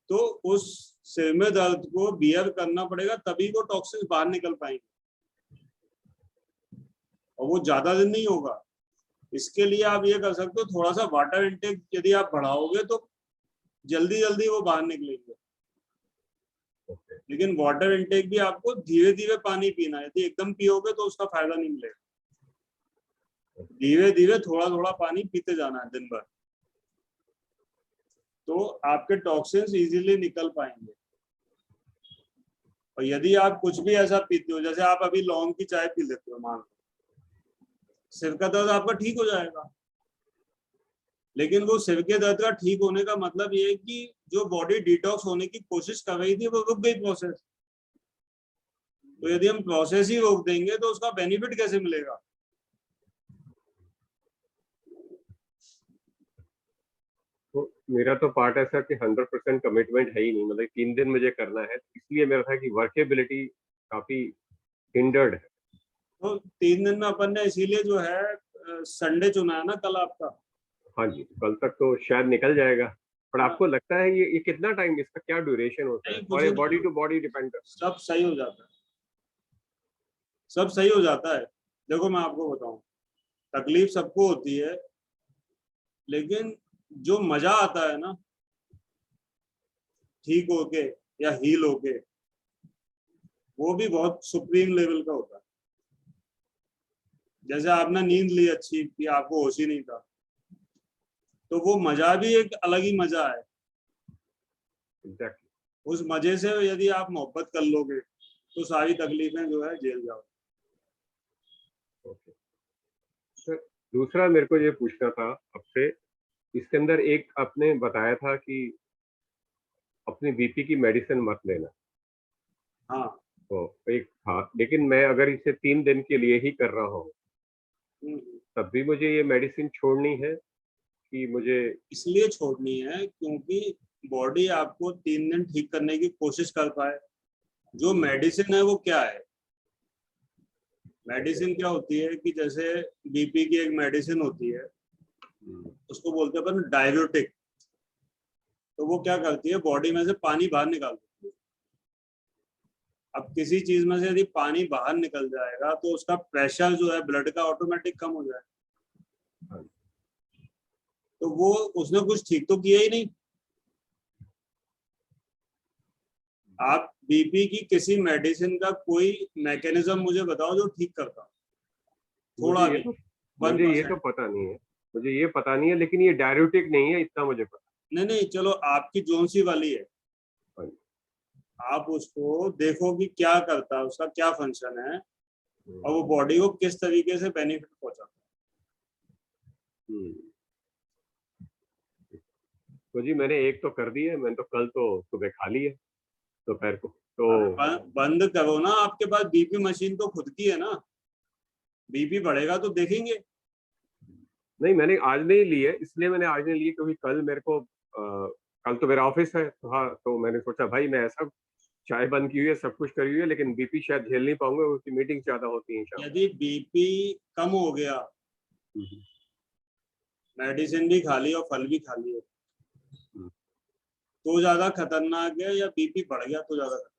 Speaker 2: तो उस सिर में दर्द को बियर करना पड़ेगा, तभी वो टॉक्सिन्स बाहर निकल पाएंगे, और वो ज्यादा दिन नहीं होगा। इसके लिए आप ये कर सकते हो, थोड़ा सा वाटर इंटेक यदि आप बढ़ाओगे तो जल्दी जल्दी वो बाहर निकलेंगे। लेकिन वाटर इंटेक भी आपको धीरे धीरे पानी पीना है। यदि एकदम पियोगे तो उसका फायदा नहीं मिलेगा। धीरे धीरे थोड़ा थोड़ा पानी पीते जाना है दिन भर, तो आपके टॉक्सिन्स इजीली निकल पाएंगे। और यदि आप कुछ भी ऐसा पीते हो, जैसे आप अभी लौंग की चाय पी लेते हो, मान लो सिर का दर्द आपका ठीक हो जाएगा, लेकिन वो सिर के दर्द का ठीक होने का मतलब ये है कि जो बॉडी डिटॉक्स होने की कोशिश कर रही थी वो रुक गई प्रोसेस। तो यदि हम प्रोसेस ही रोक देंगे तो उसका बेनिफिट कैसे मिलेगा?
Speaker 12: तो मेरा तो पार्ट ऐसा कि 100% कमिटमेंट है ही नहीं, मतलब 3 दिन मुझे करना है, इसलिए मेरा था कि वर्केबिलिटी काफी हिंडर्ड है।
Speaker 2: तो 3 दिन में अपन ने इसीलिए जो है संडे चुना है ना कल आपका।
Speaker 12: हाँ जी, कल तक तो शायद निकल जाएगा, पर आपको लगता है ये कितना टाइम, इसका क्या ड्यूरेशन होता है? और ये बॉडी टू बॉडी डिपेंड करता है।
Speaker 2: सब सही हो जाता है, सब सही हो जाता है। देखो मैं आपको बताऊं, तकलीफ सबको होती है, लेकिन जो मजा आता है ना ठीक होके या हील होके, वो भी बहुत सुप्रीम लेवल का होता है। जैसे आपने नींद ली अच्छी कि आपको होश ही नहीं था, तो वो मजा भी एक अलग ही मजा है।
Speaker 12: Exactly.
Speaker 2: उस मजे से यदि आप मोहब्बत कर लोगे तो सारी तकलीफें जो है झेल जाओ।
Speaker 12: Okay. सर दूसरा मेरे को ये पूछना था आपसे, इसके अंदर एक आपने बताया था कि अपनी बीपी की मेडिसिन मत लेना।
Speaker 2: हाँ।
Speaker 12: तो एक था, लेकिन मैं अगर इसे 3 दिन के लिए ही कर रहा हूँ तब भी मुझे ये मेडिसिन छोड़नी है कि मुझे?
Speaker 2: इसलिए छोड़नी है क्योंकि बॉडी आपको 3 दिन ठीक करने की कोशिश कर पाए। जो मेडिसिन है वो क्या है? मेडिसिन क्या होती है कि जैसे बीपी की एक मेडिसिन होती है, उसको बोलते हैं अपन डाययूरेटिक। तो वो क्या करती है, बॉडी में से पानी बाहर निकाल देती है। अब किसी चीज में से यदि पानी बाहर निकल जाएगा तो उसका प्रेशर जो है ब्लड का ऑटोमेटिक कम हो जाएगा। तो वो उसने कुछ ठीक तो किया ही नहीं। आप बीपी की किसी मेडिसिन का कोई मैकेनिज्म मुझे बताओ जो ठीक करता थोड़ा भी।
Speaker 12: मुझे ये तो पता नहीं है, मुझे ये पता नहीं है, लेकिन ये डाययूरेटिक नहीं है, इतना मुझे पता।
Speaker 2: नहीं, चलो आपकी जोन सी वाली है, आप उसको देखो कि क्या करता है, उसका क्या फंक्शन है और वो बॉडी को किस तरीके से बेनिफिट पहुंचाता है।
Speaker 12: तो जी मैंने एक तो कर दी है, मैंने तो कल तो सुबह खा ली है दोपहर को। तो
Speaker 2: बंद करो ना, आपके पास बीपी मशीन तो खुद की है ना, बीपी बढ़ेगा तो देखेंगे।
Speaker 12: नहीं मैंने आज नहीं ली है, इसलिए मैंने आज नहीं ली क्योंकि कल मेरे को कल तो मेरा ऑफिस है। तो हाँ, तो मैंने सोचा भाई मैं ऐसा चाय बंद की हुई है, सब कुछ करी हुई है, लेकिन बीपी शायद झेल नहीं पाऊंगा, उसकी मीटिंग ज्यादा होती है।
Speaker 2: यदि बीपी कम हो गया, मेडिसिन भी खा ली और फल भी खा लिए, तो ज्यादा खतरनाक है, या बीपी बढ़ गया तो ज्यादा खतरनाक?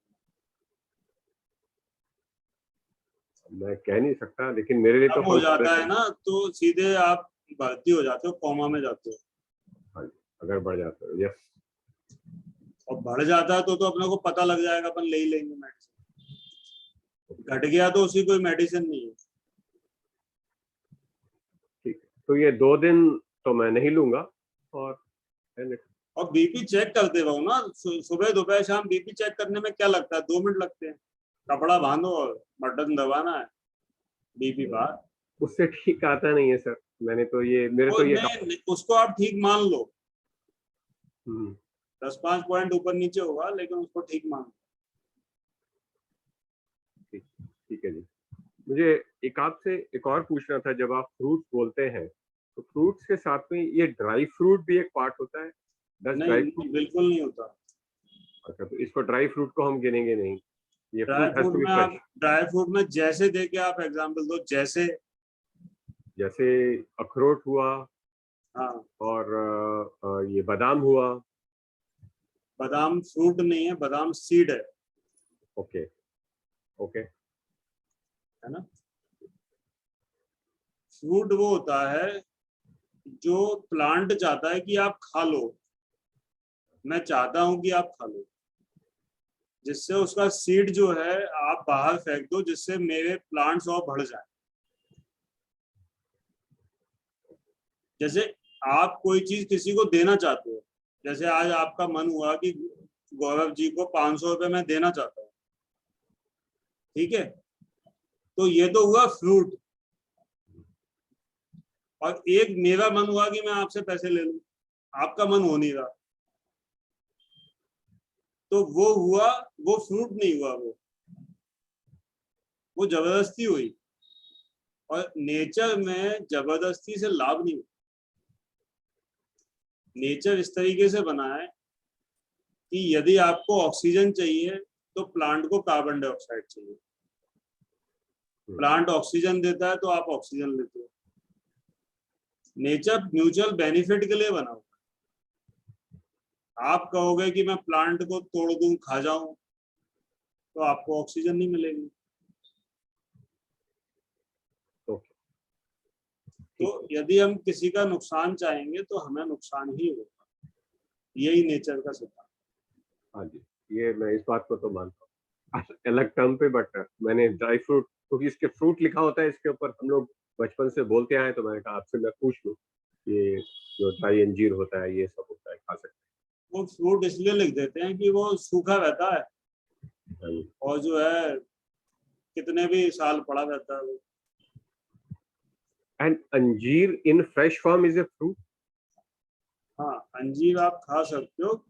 Speaker 12: मैं कह नहीं सकता, लेकिन मेरे लिए तो
Speaker 2: अब हो जाता है ना तो सीधे आप भर्ती हो जाते हो, कोमा में जाते हो।
Speaker 12: हाँ जी, अगर बढ़ जाता है, यस।
Speaker 2: और बढ़ जाता है तो अपने को पता लग जाएगा, अपन ले ही लेंगे मेडिसिन। घट गया तो उसकी कोई मेडिसिन नहीं है।
Speaker 12: ठीक है, तो ये 2 दिन तो मैं नहीं लूंगा।
Speaker 2: और बीपी चेक करते रहो ना, सुबह दोपहर शाम बीपी चेक करने में क्या लगता है, 2 मिनट लगते हैं। कपड़ा बांधो और बटन दबाना है, बीपी बाहर।
Speaker 12: उससे ठीक आता नहीं है सर, मैंने तो ये मेरे तो ये
Speaker 2: उसको आप ठीक मान लो, 10-5 पॉइंट ऊपर नीचे होगा, लेकिन उसको ठीक मान लो।
Speaker 12: ठीक है जी। मुझे आपसे एक और पूछना था, जब आप फ्रूट्स बोलते हैं तो फ्रूट्स के साथ में ये ड्राई फ्रूट भी एक पार्ट होता है?
Speaker 2: नहीं, बिल्कुल नहीं होता।
Speaker 12: अच्छा, तो इसको ड्राई फ्रूट को हम गिनेंगे नहीं? ये
Speaker 2: ड्राई फ्रूट में आप ड्राई फ्रूट में जैसे दे के आप एग्जांपल दो, जैसे
Speaker 12: अखरोट हुआ,
Speaker 2: हाँ,
Speaker 12: और ये बादाम हुआ।
Speaker 2: बादाम फ्रूट नहीं है, बादाम सीड है।
Speaker 12: ओके ओके,
Speaker 2: है ना। फ्रूट वो होता है जो प्लांट चाहता है कि आप खा लो, मैं चाहता हूं कि आप खा लो, जिससे उसका सीड जो है आप बाहर फेंक दो, जिससे मेरे प्लांट्स और बढ़ जाए। जैसे आप कोई चीज किसी को देना चाहते हो, जैसे आज आपका मन हुआ कि गौरव जी को 500 रुपए मैं देना चाहता हूँ, ठीक है, तो ये तो हुआ फ्रूट। और एक मेरा मन हुआ कि मैं आपसे पैसे ले लूं, आपका मन हो नहीं रहा, तो वो हुआ, वो फ्रूट नहीं हुआ, वो जबरदस्ती हुई। और नेचर में जबरदस्ती से लाभ नहीं होता। नेचर इस तरीके से बना है कि यदि आपको ऑक्सीजन चाहिए तो प्लांट को कार्बन डाइऑक्साइड चाहिए। प्लांट ऑक्सीजन देता है तो आप ऑक्सीजन लेते हो। नेचर म्यूचुअल बेनिफिट के लिए बना हुआ है। आप कहोगे कि मैं प्लांट को तोड़ दूं, खा जाऊं, तो आपको ऑक्सीजन नहीं मिलेगी। तो यदि हम किसी का नुकसान चाहेंगे तो हमें नुकसान ही होगा, यही नेचर का सिद्धांत।
Speaker 12: हाँ जी, ये मैं इस बात को तो मानता हूँ अलग टर्म पे, बट मैंने ड्राई फ्रूट, क्योंकि इसके फ्रूट लिखा होता है इसके ऊपर, हम लोग बचपन से बोलते आए, तो मैंने कहा आपसे मैं पूछ लूँ, ये जो ड्राई अंजीर होता है ये सब होता है, खा सकते हैं?
Speaker 2: वो फ्रूट इसलिए लिख देते हैं कि वो सूखा रहता है और जो है कितने भी साल पड़ा रहता है वो।
Speaker 12: एंड अंजीर in fresh form is a fruit?
Speaker 2: हाँ, अंजीर आप खा सकते हो,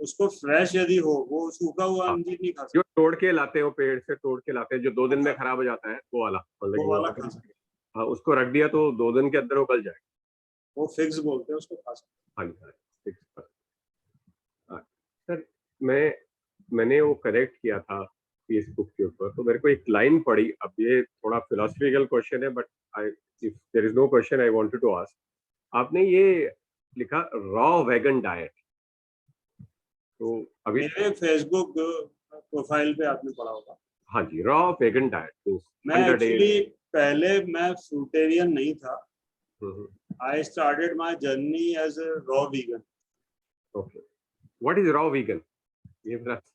Speaker 2: उसको फ्रेश यदि हो, वो सूखा हुआ अंजीर नहीं खा सकते।
Speaker 12: जो तोड़ के लाते हो, पेड़ से तोड़ के लाते हैं, जो 2 दिन में खराब हो जाता है, वो वाला
Speaker 2: खा सकते।
Speaker 12: हाँ, उसको रख दिया तो 2 दिन के अंदर वो गल जाएगा।
Speaker 2: वो फिक्स बोलते हैं उसको, खा सकते।
Speaker 12: हाँ जी, फिक्स। सर, मैंने वो करेक्ट किया था फेसबुक के ऊपर, तो मेरे को एक लाइन पड़ी, अब ये थोड़ा फिलोसफिकल क्वेश्चन है, but if there is no question I wanted to ask. आपने ये लिखा रॉ वेगन डाइट, तो अभी
Speaker 2: मेरे फेसबुक प्रोफाइल पे आपने पढ़ा होगा।
Speaker 12: हाँ जी, रॉ वेगन डाइट।
Speaker 2: मैं एक्चुअली पहले मैं फ्रूटेरियन नहीं था। I started my journey as a raw vegan.
Speaker 12: Okay, what is raw vegan?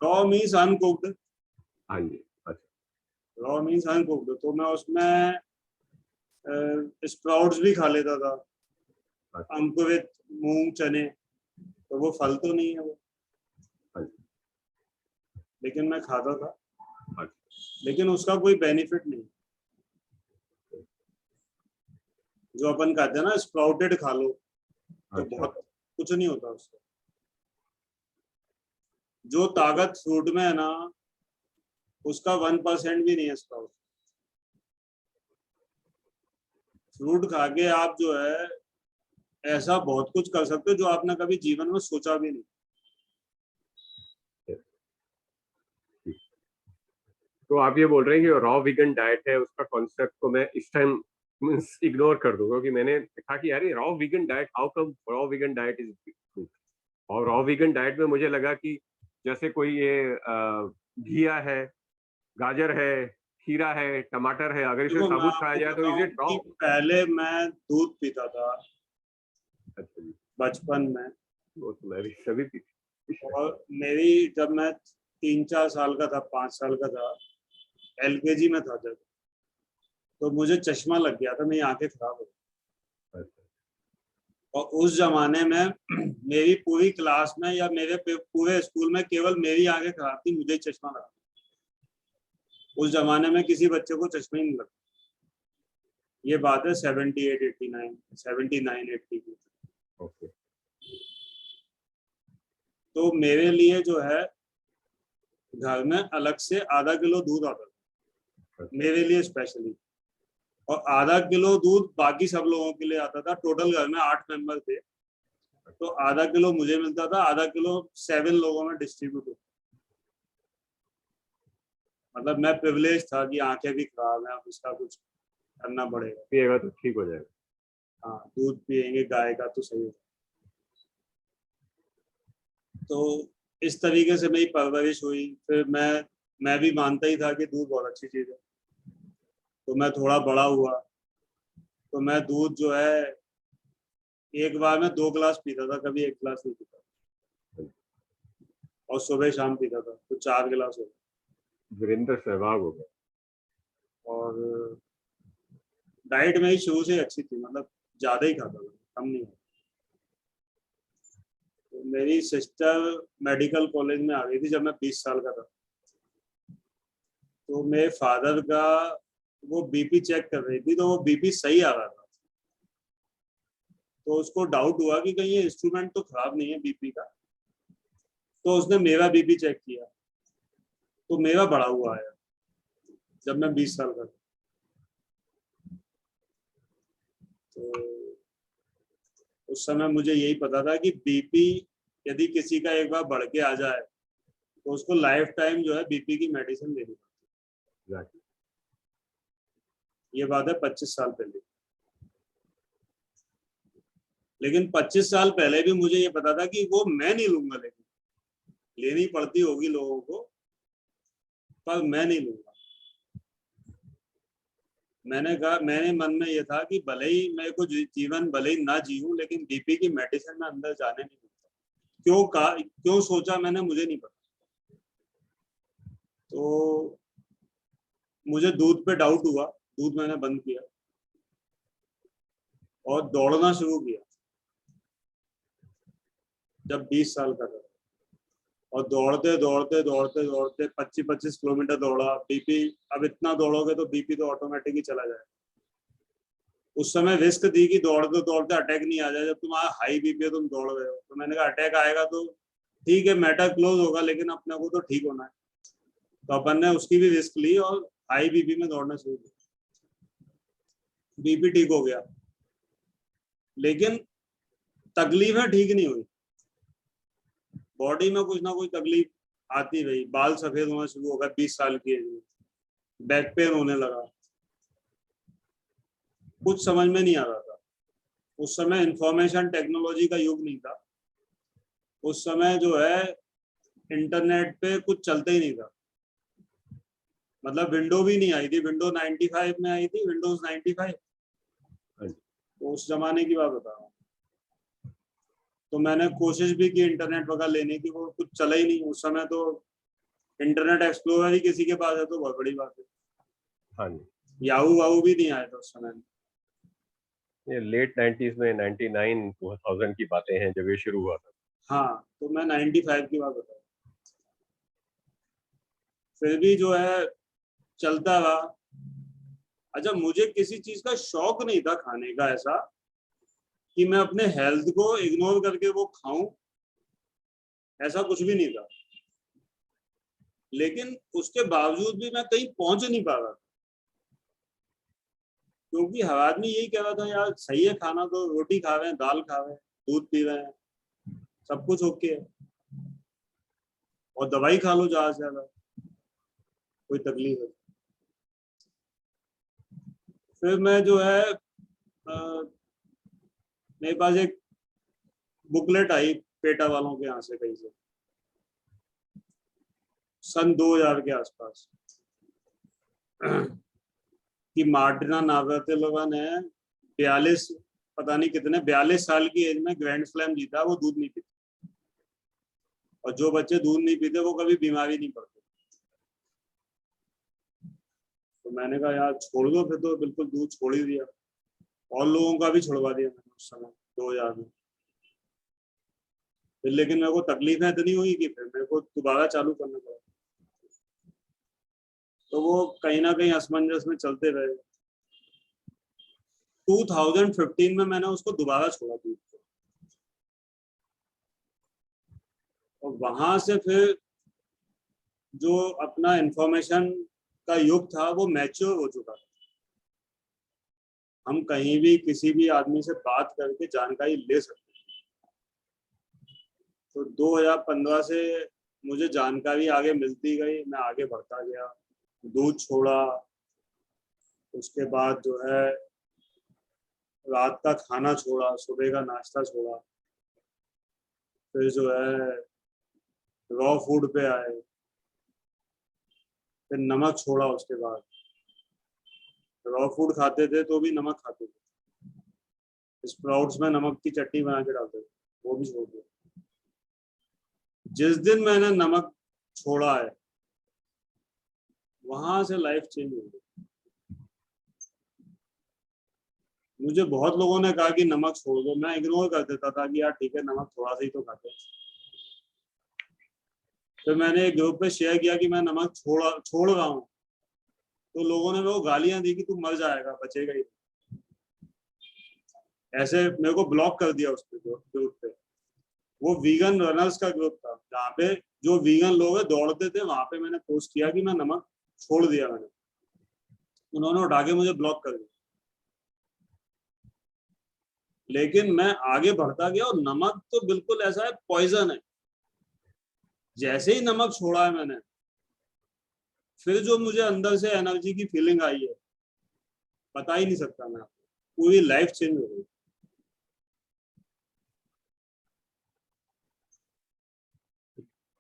Speaker 2: Raw means uncooked.
Speaker 12: हाँ जी, अच्छा।
Speaker 2: रॉ मीन्स अनकुक्ड, तो मैं उसमें स्प्राउट्स भी खा लेता था, अंकुरित मूंग चने, तो वो फल तो नहीं है वो, लेकिन मैं खाता था, लेकिन उसका कोई बेनिफिट नहीं। जो अपन कहते हैं ना स्प्राउटेड खा लो, तो बहुत कुछ नहीं होता उससे। जो ताकत फ्रूट में है ना, उसका 1% भी नहीं है स्प्राउट। फ्रूट खा के आप जो है ऐसा बहुत कुछ कर सकते हो जो आपने कभी जीवन में सोचा भी नहीं।
Speaker 12: तो आप ये बोल रहे हैं कि रॉ वीगन डाइट है, उसका कॉन्सेप्ट को मैं इस टाइम मींस इग्नोर कर दूंगा, कि मैंने देखा कि अरे raw vegan diet, how come raw vegan diet is fruit. और रॉ वीगन डाइट में मुझे लगा कि जैसे कोई ये घिया है, गाजर है, खीरा है, टमाटर है, अगर इसे
Speaker 2: देखो, मैं
Speaker 12: साबुत
Speaker 2: आपको
Speaker 12: खाया जाए तो इज इट
Speaker 2: बताऊं कि
Speaker 12: रॉन्ग?
Speaker 2: पहले मैं दूध पीता था
Speaker 12: अच्छा जी,
Speaker 2: बचपन में,
Speaker 12: वो तो मैं भी सभी पीती।
Speaker 2: और मेरी जब मैं 3-4 साल का था, 5 साल का था, LKG में था जब, तो मुझे चश्मा लग गया था, मेरी आंखें खराब हो गई।
Speaker 12: अच्छा,
Speaker 2: और उस जमाने में मेरी पूरी क्लास में या मेरे पूरे स्कूल में केवल मेरी आंखें खराब थी, मुझे ही चश्मा लगा। उस जमाने में किसी बच्चे को चश्मा ही नहीं लगा। ये बात है 78, 89, 79, 80 की।
Speaker 12: ओके।
Speaker 2: तो मेरे लिए जो है घर में अलग से आधा किलो दूध आता था, मेरे लिए स्पेशली, और आधा किलो दूध बाकी सब लोगों के लिए आता था। टोटल घर में 8 मेंबर थे, तो आधा किलो मुझे मिलता था, आधा किलो 7 लोगों में डिस्ट्रीब्यूट होता। मतलब मैं प्रिविलेज था कि आंखें भी खराब हैं, अब इसका कुछ करना पड़ेगा,
Speaker 12: पिएगा तो ठीक हो जाएगा।
Speaker 2: हाँ दूध पिएंगे गाय का तो सही होगा। तो इस तरीके से मेरी परवरिश हुई। फिर मैं भी मानता ही था कि दूध बहुत अच्छी चीज है। तो मैं थोड़ा बड़ा हुआ तो मैं दूध जो है एक बार में 2 गिलास पीता था, कभी 1 गिलास नहीं पीता, और सुबह शाम पीता था, तो 4 गिलास हो गए।
Speaker 12: वीरेंद्र सहवाग हो गया।
Speaker 2: और डाइट मेरी शुरू से अच्छी थी, मतलब ज्यादा ही खाता था, कम नहीं। तो मेरी सिस्टर मेडिकल कॉलेज में आ गई थी जब मैं 20 साल का था। तो मेरे फादर का वो बीपी चेक कर रही थी, तो वो बीपी सही आ रहा था। तो उसको डाउट हुआ कि कहीं ये इंस्ट्रूमेंट तो खराब नहीं है बीपी का। तो उसने मेरा बीपी चेक किया, तो मेरा बढ़ा हुआ आया जब मैं 20 साल का था। तो उस समय मुझे यही पता था कि बीपी यदि किसी का एक बार बढ़ के आ जाए तो उसको लाइफ टाइम जो है बीपी की मेडिसिन लेनी पड़ती है। ये बात है 25 साल पहले। लेकिन 25 साल पहले भी मुझे ये पता था कि वो मैं नहीं लूंगा, लेकिन लेनी पड़ती होगी लोगों को, पर मैं नहीं लूंगा। मैंने कहा, मैंने मन में ये था कि भले ही मैं को जीवन भले ही ना जीऊं, लेकिन बीपी की मेडिसिन में अंदर जाने नहीं दूंगा। क्यों सोचा मैंने, मुझे नहीं पता। तो मुझे दूध पे डाउट हुआ, दूध मैंने बंद किया और दौड़ना शुरू किया जब 20 साल का था। और दौड़ते दौड़ते दौड़ते दौड़ते 25-25 किलोमीटर दौड़ा। बीपी, अब इतना दौड़ोगे तो बीपी तो ऑटोमेटिक ही चला जाएगा। उस समय रिस्क थी कि दौड़ते दौड़ते अटैक नहीं आ जाए। जब तुम्हारा हाई बीपी है, तुम दौड़ रहे हो, तो मैंने कहा अटैक आएगा तो ठीक है, मैटर क्लोज होगा, लेकिन अपने को तो ठीक होना है। तो अपन ने उसकी भी रिस्क ली और हाई बीपी में दौड़ना शुरू किया। बीपी ठीक हो गया, लेकिन तकलीफें ठीक नहीं हुई। बॉडी में कुछ ना कुछ तकलीफ आती रही। बाल सफेद होना शुरू हो गया 20 साल की एज में। बैक पेन होने लगा। कुछ समझ में नहीं आ रहा था। उस समय इंफॉर्मेशन टेक्नोलॉजी का युग नहीं था। उस समय जो है इंटरनेट पे कुछ चलता ही नहीं था। मतलब विंडो भी नहीं आई थी। विंडो 95 में आई थी, विंडोज 95। तो उस जमाने की बात बता रहा हूँ। तो मैंने कोशिश भी की इंटरनेट वगैरह लेने की, वो कुछ चला ही नहीं उस समय। तो इंटरनेट एक्सप्लोरर ही किसी के पास है तो बहुत बड़ी बात है।
Speaker 12: हाँ जी।
Speaker 2: याहू वाहू भी नहीं आए थे उस समय।
Speaker 12: ये लेट 90s में 99 2000 की बातें हैं जब ये शुरू हुआ था।
Speaker 2: हाँ, तो मैं 95 की बात बता रहा हूँ। फिर भी जो है चलता रहा। अच्छा, मुझे किसी चीज का शौक नहीं था खाने का, ऐसा कि मैं अपने हेल्थ को इग्नोर करके वो खाऊं, ऐसा कुछ भी नहीं था। लेकिन उसके बावजूद भी मैं कहीं पहुंच नहीं पा रहा था, क्योंकि हर आदमी यही कह रहा था यार सही है खाना, तो रोटी खा रहे हैं, दाल खा रहे हैं, दूध पी रहे हैं, सब कुछ ओके है, और दवाई खा लो ज्यादा से ज्यादा, कोई तकलीफ है। फिर मैं जो है मेरे पास एक बुकलेट आई पेटा वालों के यहाँ से, कहीं से, सन 2000 के आसपास। कि मार्टिना नावरातिलोवा ने 42 पता नहीं कितने 42 साल की एज में ग्रैंड स्लैम जीता, वो दूध नहीं पीते। और जो बच्चे दूध नहीं पीते वो कभी बीमारी नहीं पड़ते। तो मैंने कहा यार छोड़ दो फिर, तो बिल्कुल दूध छोड़ ही दिया और लोगों का भी छुड़वा दिया मैंने उस समय 2000 में। फिर लेकिन मेरे को तकलीफें इतनी हुई कि फिर मेरे को दोबारा चालू करना पड़ा। तो वो कहीं ना कहीं असमंजस में चलते रहे। 2015 में मैंने उसको दोबारा छोड़ा दूध को, और वहां से फिर जो अपना इंफॉर्मेशन का युग था वो मैच्योर हो चुका था। हम कहीं भी किसी भी आदमी से बात करके जानकारी ले सकते हैं। तो 2015 से मुझे जानकारी आगे मिलती गई, मैं आगे बढ़ता गया। दूध छोड़ा, उसके बाद जो है रात का खाना छोड़ा, सुबह का नाश्ता छोड़ा, फिर जो है रॉ फूड पे आए, फिर नमक छोड़ा। उसके बाद रॉ फूड खाते थे तो भी नमक खाते थे, स्प्राउट्स में नमक की चटनी बना के डालते थे, वो भी छोड़ दिया। जिस दिन मैंने नमक छोड़ा है वहां से लाइफ चेंज हो गई। मुझे बहुत लोगों ने कहा कि नमक छोड़ दो, मैं इग्नोर कर देता था कि यार ठीक है नमक थोड़ा सा ही तो खाते हैं। फिर मैंने एक ग्रुप पे शेयर किया कि मैं नमक छोड़ रहा हूँ, तो लोगों ने मेरे को गालियां दी कि तू मर जाएगा, बचेगा ही। ऐसे मेरे को ब्लॉक कर दिया उस ग्रुप पे। वो वीगन रनर्स का ग्रुप था, जहाँ पे जो वीगन लोग दौड़ते थे, वहां पे मैंने पोस्ट किया कि मैं नमक छोड़ दिया मैंने। उन्होंने उठा के मुझे ब्लॉक कर दिया। लेकिन मैं आगे बढ़ता गया, और नमक तो बिल्कुल ऐसा है, पॉइजन है। जैसे ही नमक छोड़ा है मैंने, फिर जो मुझे अंदर से एनर्जी की फीलिंग आई है, बता ही नहीं सकता मैं आपको। पूरी लाइफ चेंज हो गई।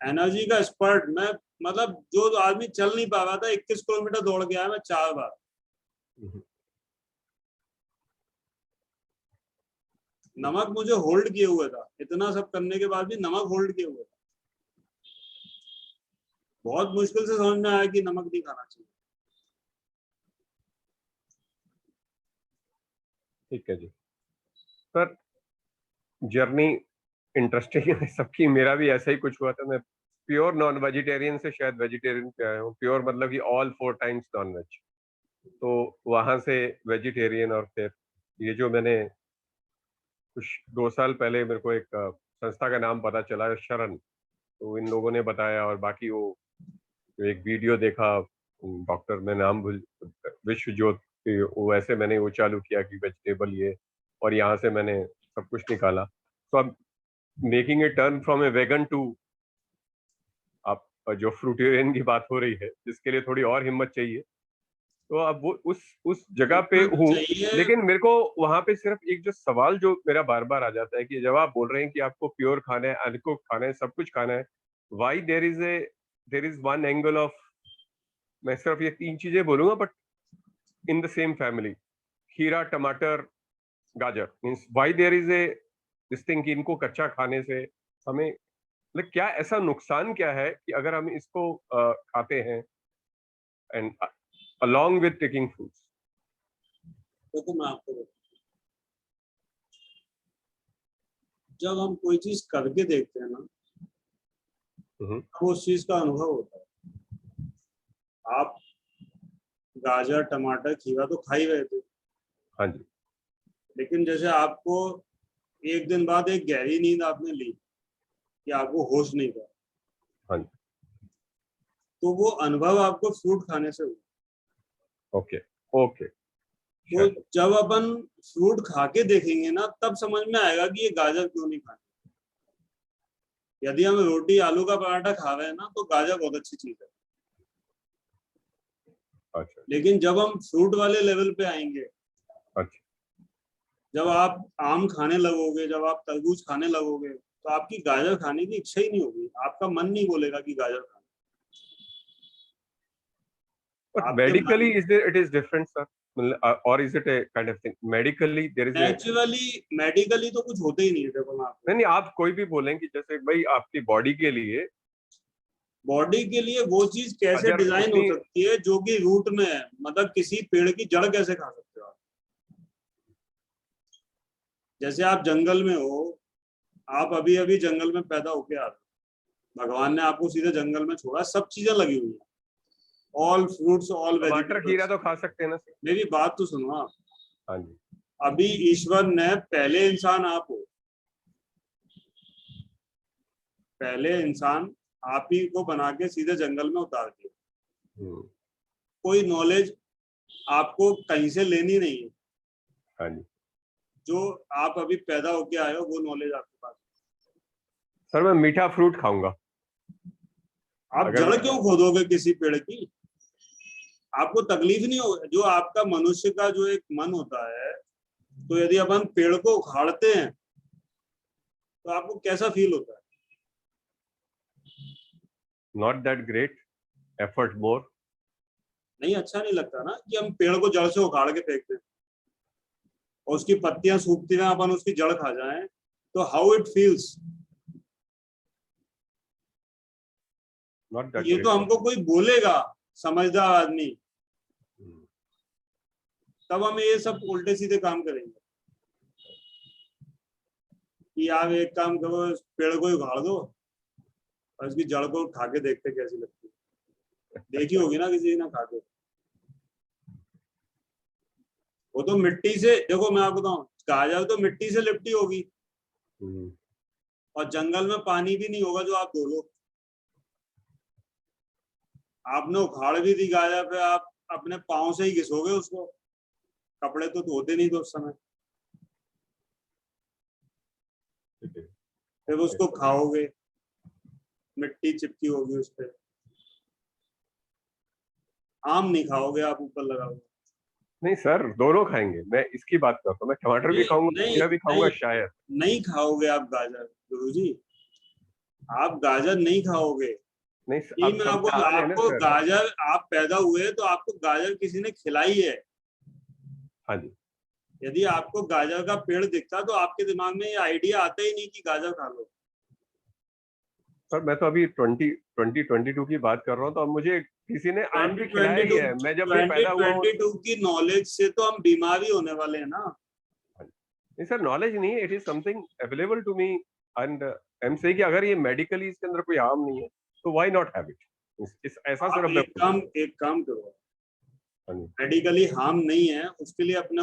Speaker 2: एनर्जी का स्पर्ट, मैं मतलब जो आदमी चल नहीं पा रहा था 21 किलोमीटर दौड़ के आया मैं 4 बार। नमक मुझे होल्ड किए हुए था, इतना सब करने के बाद भी नमक होल्ड किए हुए था। बहुत मुश्किल से समझ में आया कि नमक नहीं खाना चाहिए।
Speaker 12: ठीक है जी सर, जर्नी इंटरेस्टिंग है सबकी। मेरा भी ऐसा ही कुछ हुआ था। मैं प्योर नॉन वेजिटेरियन से शायद वेजिटेरियन पे आया हूँ। प्योर मतलब कि ऑल 4 टाइम्स नॉन वेज, तो वहां से वेजिटेरियन। और फिर ये जो मैंने कुछ 2 साल पहले मेरे को एक संस्था का नाम पता चला, शरण, तो इन लोगों ने बताया। और बाकी वो एक वीडियो देखा, डॉक्टर में नाम भूल, विश्व ज्योति, वो ऐसे मैंने वो चालू किया कि वेजिटेबल ये, और यहाँ से मैंने सब कुछ निकाला। तो अब making a turn from a vegan to, आप जो फ्रूटेरियन की बात हो रही है, जिसके लिए थोड़ी और हिम्मत चाहिए, तो अब वो उस जगह पे हूँ। लेकिन मेरे को वहां पे सिर्फ एक जो सवाल जो मेरा बार बार आ जाता है कि जब आप बोल रहे हैं कि आपको प्योर खाना है, अनकुक खाना है, सब कुछ खाना है, why there is one angle of, मैं सिर्फ ये 3 चीजें बोलूंगा but in the same family, खीरा, टमाटर, गाजर, means why there is a this thing कि इनको कच्चा खाने से हमें मतलब क्या ऐसा नुकसान क्या है कि अगर हम इसको खाते हैं and along with taking foods?
Speaker 2: देखो मैं आपको बताऊं, जब हम कोई चीज करके देखते हैं ना, तो उस चीज का अनुभव होता है। आप गाजर, टमाटर, खीरा तो खा ही रहे थे,
Speaker 12: हाँ जी,
Speaker 2: लेकिन जैसे आपको एक दिन बाद एक गहरी नींद आपने ली कि आपको होश नहीं था,
Speaker 12: हाँ जी,
Speaker 2: तो वो अनुभव आपको फ्रूट खाने से हुआ।
Speaker 12: Okay okay.
Speaker 2: तो जब अपन फ्रूट खा के देखेंगे ना, तब समझ में आएगा कि ये गाजर क्यों नहीं खाना। यदि हम रोटी आलू का पराठा खा रहे हैं ना, तो गाजर बहुत अच्छी चीज है।
Speaker 12: अच्छा,
Speaker 2: लेकिन जब हम फ्रूट वाले लेवल पे आएंगे,
Speaker 12: अच्छा,
Speaker 2: जब आप आम खाने लगोगे, जब आप तरबूज खाने लगोगे, तो आपकी गाजर खाने की इच्छा ही नहीं होगी। आपका मन नहीं बोलेगा कि गाजर खाना।
Speaker 12: But medically, is there, it is different, sir? Or is it a kind of thing? Medically, there is a...
Speaker 2: medically तो कुछ होता ही नहीं है। देखो मैं आपको
Speaker 12: नहीं, आप कोई भी बोलें कि जैसे भाई आपकी बॉडी के लिए
Speaker 2: वो चीज कैसे डिजाइन हो सकती है जो कि रूट में है, मतलब किसी पेड़ की जड़ कैसे खा सकते हो आप? जैसे आप जंगल में हो, आप अभी अभी जंगल में पैदा होके आ रहे, भगवान ने आपको सीधे जंगल में छोड़ा, सब चीजें लगी हुई है, ऑल फ्रूट्स ऑल
Speaker 12: टमाटर खीरा तो खा सकते हैं ना?
Speaker 2: मेरी बात तो सुनो आप।
Speaker 12: हाँ जी।
Speaker 2: अभी ईश्वर ने पहले इंसान आप हो, पहले इंसान आप ही को बना के सीधे जंगल में उतार दिया। कोई नॉलेज आपको कहीं से लेनी नहीं है।
Speaker 12: हाँ जी।
Speaker 2: जो आप अभी पैदा होके आए हो वो नॉलेज आपके पास।
Speaker 12: सर मैं मीठा फ्रूट खाऊंगा।
Speaker 2: आप जड़ क्यों खोदोगे किसी पेड़ की? आपको तकलीफ नहीं होगी? जो आपका मनुष्य का जो एक मन होता है, तो यदि अपन पेड़ को उखाड़ते हैं तो आपको कैसा फील होता है?
Speaker 12: Not that great, effort more.
Speaker 2: नहीं, अच्छा नहीं लगता ना कि हम पेड़ को जड़ से उखाड़ के फेंकते हैं और उसकी पत्तियां सूखती हैं, अपन उसकी जड़ खा जाएं, तो हाउ इट फील्स? ये तो हमको कोई बोलेगा, समझदार आदमी, तब हम ये सब उल्टे सीधे काम करेंगे कि आप एक काम करो, पेड़ को उखाड़ दो और इसकी जड़ को खा के देखते कैसी लगती है। देखी होगी ना किसी ने खा के। वो तो मिट्टी से, देखो मैं आपको बताऊं, गाजर तो मिट्टी से लिपटी होगी और जंगल में पानी भी नहीं होगा जो आप धो लो। आपने उखाड़ भी दी गाजर, पे आप अपने पाँव से ही घिसोगे उसको, कपड़े तो धोते नहीं थे उस समय, फिर उसको खाओगे, मिट्टी चिपकी होगी उस पर। आम नहीं खाओगे आप, ऊपर लगाओगे।
Speaker 12: नहीं सर, दोनों खाएंगे, मैं इसकी बात करता हूँ। मैं टमाटर भी खाऊंगा, खीरा भी खाऊंगा शायद।
Speaker 2: नहीं खाओगे आप गाजर गुरुजी, आप गाजर नहीं खाओगे।
Speaker 12: नहीं,
Speaker 2: मैं आपको गाजर, आप पैदा हुए तो आपको गाजर किसी ने खिलाई है।
Speaker 12: हाँ जी।
Speaker 2: यदि आपको गाजर का पेड़ दिखता तो आपके दिमाग में ये आइडिया आता ही नहीं कि गाजर खा लो।
Speaker 12: सर मैं तो अभी 2022 की बात कर रहा हूँ, तो अब मुझे किसी ने आम भी खिलाया ही है। मैं जब पैदा हुआ हूँ
Speaker 2: 2022 की नॉलेज से तो हम बीमार ही होने वाले हैं ना।
Speaker 12: नहीं सर, नॉलेज नहीं है, it is something available to me and I am saying कि अगर ये मेडिकली इसके अंदर कोई हार्म नहीं है तो व्हाई नॉट हैव इट। इस ऐसा सिर्फ
Speaker 2: एक काम करो, मेडिकली हार्म नहीं है, उसके लिए अपने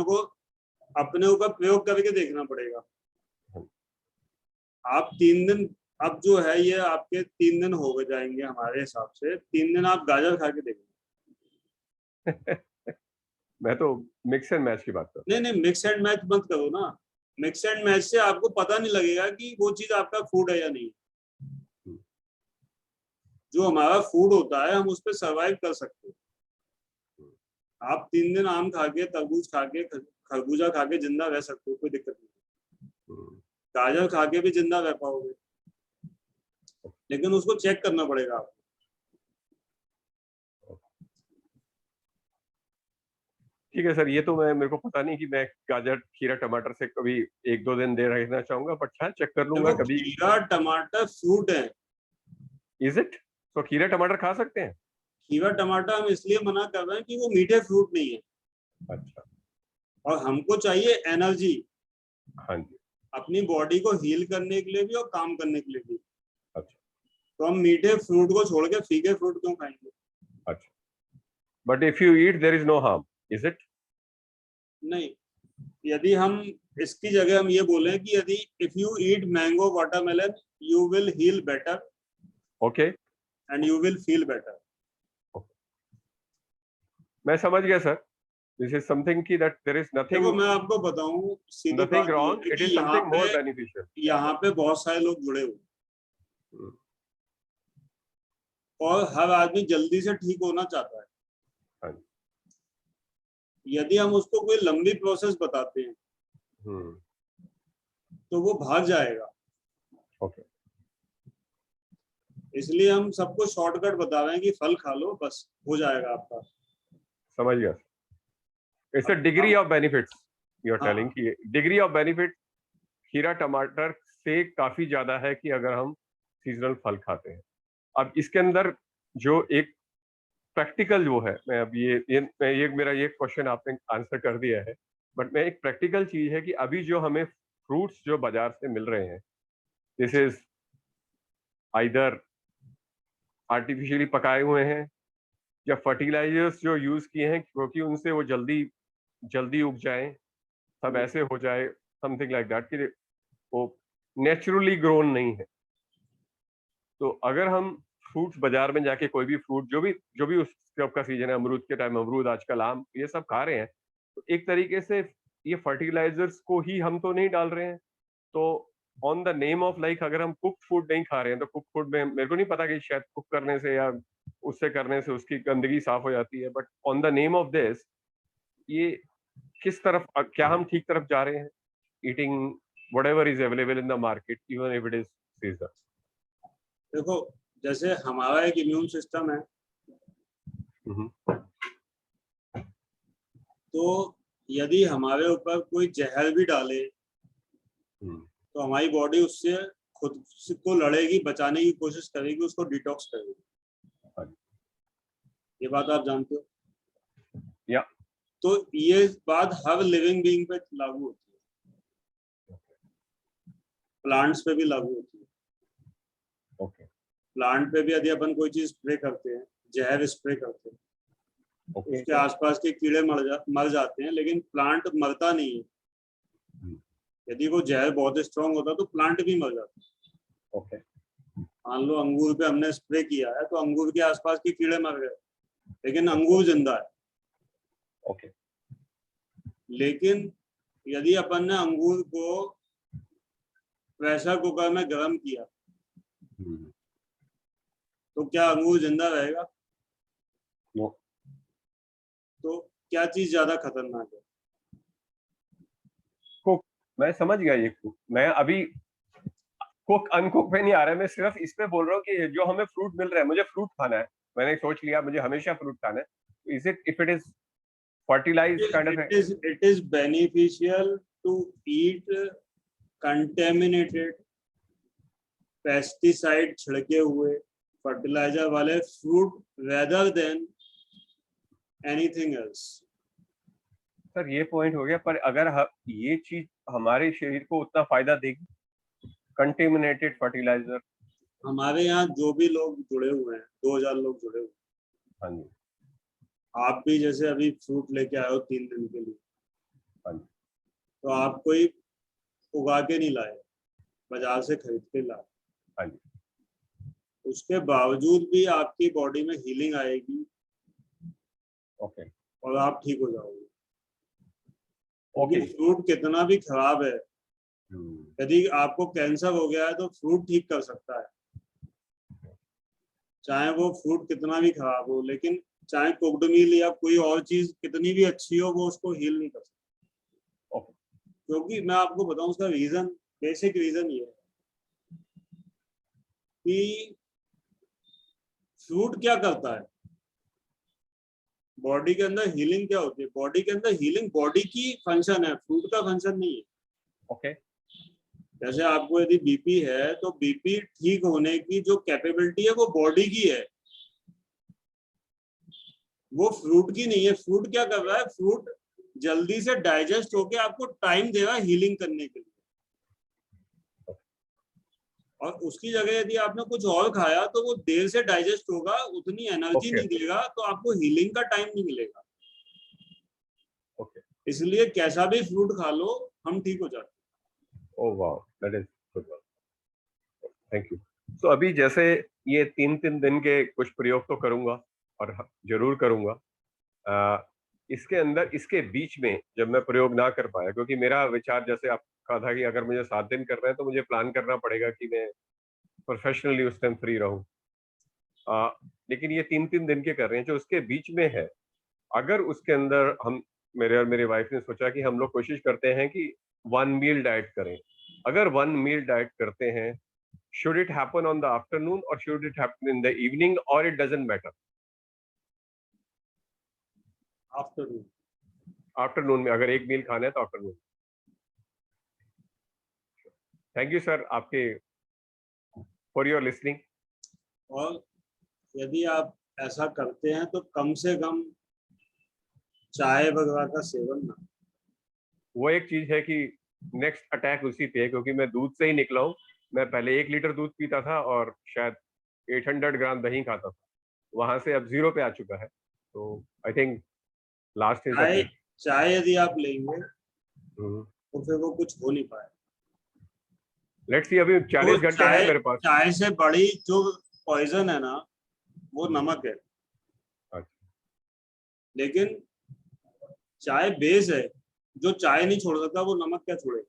Speaker 2: ऊपर प्रयोग करके देखना पड़ेगा। आप 3 दिन, अब जो है ये आपके 3 दिन हो जाएंगे हमारे हिसाब से, 3 दिन आप गाजर खा के देखिए।
Speaker 12: मैं तो मिक्स एंड मैच की बात कर रहा हूँ।
Speaker 2: नहीं, मिक्स एंड मैच मत करो ना। मिक्स एंड मैच से आपको पता नहीं लगेगा कि वो चीज आपका फूड है या नहीं। जो हमारा फूड होता है हम उस पर सर्वाइव कर सकते हैं। आप 3 दिन आम खा के, तरबूज खा के, खरबूजा खा के जिंदा रह सकते हो, कोई दिक्कत नहीं। गाजर खा के भी जिंदा रह पाओगे, लेकिन उसको चेक करना पड़ेगा आपको।
Speaker 12: ठीक है सर, ये तो मेरे को पता नहीं कि मैं गाजर खीरा टमाटर से कभी 1-2 दिन दे रहना चाहूंगा, बट हाँ चेक कर लूंगा कभी।
Speaker 2: खीरा टमाटर फ्रूट है।
Speaker 12: Is it? तो खीरा टमाटर खा सकते हैं?
Speaker 2: खीरा टमाटर हम इसलिए मना कर रहे हैं कि वो मीठे फ्रूट नहीं है।
Speaker 12: अच्छा।
Speaker 2: और हमको चाहिए एनर्जी।
Speaker 12: हाँ जी।
Speaker 2: अपनी बॉडी को हील करने के लिए भी और काम करने के लिए भी।
Speaker 12: अच्छा।
Speaker 2: तो हम मीठे फ्रूट को छोड़ के फीके फ्रूट क्यों खाएंगे?
Speaker 12: अच्छा। But if you eat there is no harm, is it?
Speaker 2: नहीं, यदि हम इसकी जगह हम ये बोलें कि यदि if you eat mango watermelon you will heal better,
Speaker 12: okay,
Speaker 2: and you will feel better.
Speaker 12: मैं समझ गया सर। दिस इज समथिंग की दैट देयर इज नथिंग।
Speaker 2: देखो मैं आपको बताऊं, सीधी बात
Speaker 12: nothing wrong, it is something more beneficial.
Speaker 2: यहाँ पे बहुत सारे लोग जुड़े हुए और हर आदमी जल्दी से ठीक होना चाहता है। यदि हम उसको कोई लंबी प्रोसेस बताते हैं तो वो भाग जाएगा।
Speaker 12: ओके।
Speaker 2: इसलिए हम सबको शॉर्टकट बता रहे हैं कि फल खा लो, बस हो जाएगा आपका।
Speaker 12: समझ गया। It's a degree of benefits you are telling कि डिग्री ऑफ बेनिफिट खीरा टमाटर से काफी ज्यादा है कि अगर हम सीजनल फल खाते हैं। अब इसके अंदर जो एक प्रैक्टिकल जो है, मैं अब ये मेरा ये क्वेश्चन आपने आंसर कर दिया है, बट मैं एक प्रैक्टिकल चीज है कि अभी जो हमें फ्रूट्स जो बाजार से मिल रहे हैं, दिस इज आइदर आर्टिफिशियली पकाए हुए हैं या फर्टिलाइजर्स जो यूज किए हैं क्योंकि उनसे वो जल्दी उग जाएं, सब ऐसे हो जाए, समथिंग लाइक दैट, कि वो नेचुरली ग्रोन नहीं है। तो अगर हम फ्रूट्स बाजार में जाके कोई भी फ्रूट जो भी उस का सीजन है, अमरूद के टाइम अमरूद, आजकल आम, ये सब खा रहे हैं, तो एक तरीके से ये फर्टिलाइजर्स को ही हम तो नहीं डाल रहे हैं। तो on the name of like अगर हम कुक फूड नहीं खा रहे हैं तो कुक फूड में मेरे को नहीं पता कि शायद कुक करने से या उससे करने से उसकी गंदगी साफ हो जाती है, but on the name of this ये किस तरफ, क्या हम ठीक तरफ जा रहे हैं? Eating whatever is available in the market even if it is seasonal.
Speaker 2: देखो, जैसे हमारा एक इम्यून सिस्टम है, तो यदि हमारे ऊपर कोई जहर भी डाले तो हमारी बॉडी उससे खुद को लड़ेगी, बचाने की कोशिश करेगी, उसको डिटॉक्स करेगी। ये बात आप जानते हो?
Speaker 12: या
Speaker 2: तो ये बात हर लिविंग बीइंग पे लागू होती है, प्लांट्स पे भी लागू होती है।
Speaker 12: ओके।
Speaker 2: प्लांट पे भी यदि अपन कोई चीज स्प्रे करते हैं, जहर स्प्रे करते हैं, उसके आसपास के कीड़े मर जाते हैं, लेकिन प्लांट मरता नहीं है। यदि वो जहर बहुत स्ट्रांग होता तो प्लांट भी मर जाता।
Speaker 12: ओके।
Speaker 2: मान लो अंगूर पे हमने स्प्रे किया है तो अंगूर के आसपास के कीड़े मर गए, लेकिन अंगूर जिंदा है।
Speaker 12: ओके।
Speaker 2: लेकिन यदि अपन ने अंगूर को प्रेशर कुकर में गर्म किया तो क्या अंगूर जिंदा रहेगा?
Speaker 12: नो।
Speaker 2: तो क्या चीज ज्यादा खतरनाक है?
Speaker 12: कुक, मैं समझ गया ये कुक। मैं अभी कुक अनकुक पे नहीं आ रहा है, मैं सिर्फ इस पे बोल रहा हूँ कि जो हमें फ्रूट मिल रहा है, मुझे फ्रूट खाना है, मैंने सोच लिया मुझे हमेशा फ्रूट खाना है। Is it, if it is fertilized kind of
Speaker 2: it is beneficial to eat contaminated pesticide छिड़के हुए फर्टिलाइजर वाले fruit rather than anything else।
Speaker 12: Sir ये पॉइंट हो गया, पर अगर ये चीज हमारे शरीर को उतना फायदा देगी, कंटेमिनेटेड फर्टिलाइजर?
Speaker 2: हमारे यहाँ जो भी लोग जुड़े हुए हैं, 2000 लोग जुड़े हुए हैं।
Speaker 12: हाँ जी।
Speaker 2: आप भी जैसे अभी फ्रूट लेके आए हो 3 दिन के लिए,
Speaker 12: हाँ जी,
Speaker 2: तो आप कोई उगा के नहीं लाए, बाजार से खरीद के लाए।
Speaker 12: हाँ जी।
Speaker 2: उसके बावजूद भी आपकी बॉडी में हीलिंग आएगी।
Speaker 12: ओके।
Speaker 2: और आप ठीक हो जाओगे।
Speaker 12: ओके।
Speaker 2: फ्रूट कितना भी खराब है, यदि आपको कैंसर हो गया है तो फ्रूट ठीक कर सकता है, चाहे वो फ्रूट कितना भी खराब हो। लेकिन चाहे कुक्ड मील या कोई और चीज कितनी भी अच्छी हो, वो उसको हील नहीं कर सकता। क्योंकि मैं आपको बताऊं उसका रीजन, बेसिक रीजन ये है कि फ्रूट क्या करता है, बॉडी के अंदर हीलिंग क्या होती है, बॉडी के अंदर हीलिंग बॉडी की फंक्शन है, फ्रूट का फंक्शन नहीं है।
Speaker 12: ओके।
Speaker 2: जैसे आपको यदि बीपी है तो बीपी ठीक होने की जो कैपेबिलिटी है वो बॉडी की है, वो फ्रूट की नहीं है। फ्रूट क्या कर रहा है, फ्रूट जल्दी से डाइजेस्ट होके आपको टाइम दे रहा है हीलिंग करने के लिए, और उसकी जगह यदि आपने कुछ और खाया तो वो देर से डाइजेस्ट होगा, उतनी एनर्जी नहीं देगा, तो आपको हीलिंग का टाइम नहीं मिलेगा। इसलिए कैसा भी फ्रूट खा लो, हम ठीक हो जाते हैं।
Speaker 12: Oh wow, that is good, thank you. तो अभी जैसे ये 3 दिन के कुछ प्रयोग तो करूंगा और जरूर करूंगा, इसके अंदर इसके बीच में जब मैं प्रयोग ना कर पाया, क्योंकि मेरा विचार जैसे आपका था कि अगर मुझे 7 दिन करना है तो मुझे प्लान करना पड़ेगा कि मैं प्रोफेशनली उस टाइम फ्री रहूं, लेकिन ये 3 दिन के कर रहे हैं जो उसके बीच में है। अगर उसके अंदर हम, मेरे और मेरी वाइफ ने सोचा कि हम लोग कोशिश करते हैं कि 1 मील डाइट करें। अगर 1 मील डाइट करते हैं, should it happen on the afternoon or should it happen in the evening or it doesn't matter?
Speaker 2: Afternoon.
Speaker 12: Afternoon में अगर एक मील खाना है तो आफ्टरनून। थैंक यू सर आपके फॉर योर लिसनिंग।
Speaker 2: और यदि आप ऐसा करते हैं तो कम से कम चाय वगैरह का सेवन ना।
Speaker 12: वो एक चीज है कि नेक्स्ट अटैक उसी पे है, क्योंकि मैं दूध से ही निकला हूँ। मैं पहले 1 लीटर दूध पीता था और शायद 800 ग्राम दही खाता था, वहां से अब 0 पे आ चुका है। तो I think last is the
Speaker 2: चाय
Speaker 12: की।
Speaker 2: चाय यदि आप लेंगे तो फिर वो कुछ हो नहीं पाए।
Speaker 12: लेट्स सी, अभी 40
Speaker 2: तो
Speaker 12: घंटे है मेरे पास।
Speaker 2: चाय से बड़ी जो पॉइजन है ना वो नमक है।
Speaker 12: अच्छा।
Speaker 2: लेकिन चाय बेस है, जो चाय नहीं छोड़ सकता वो नमक क्या छोड़े।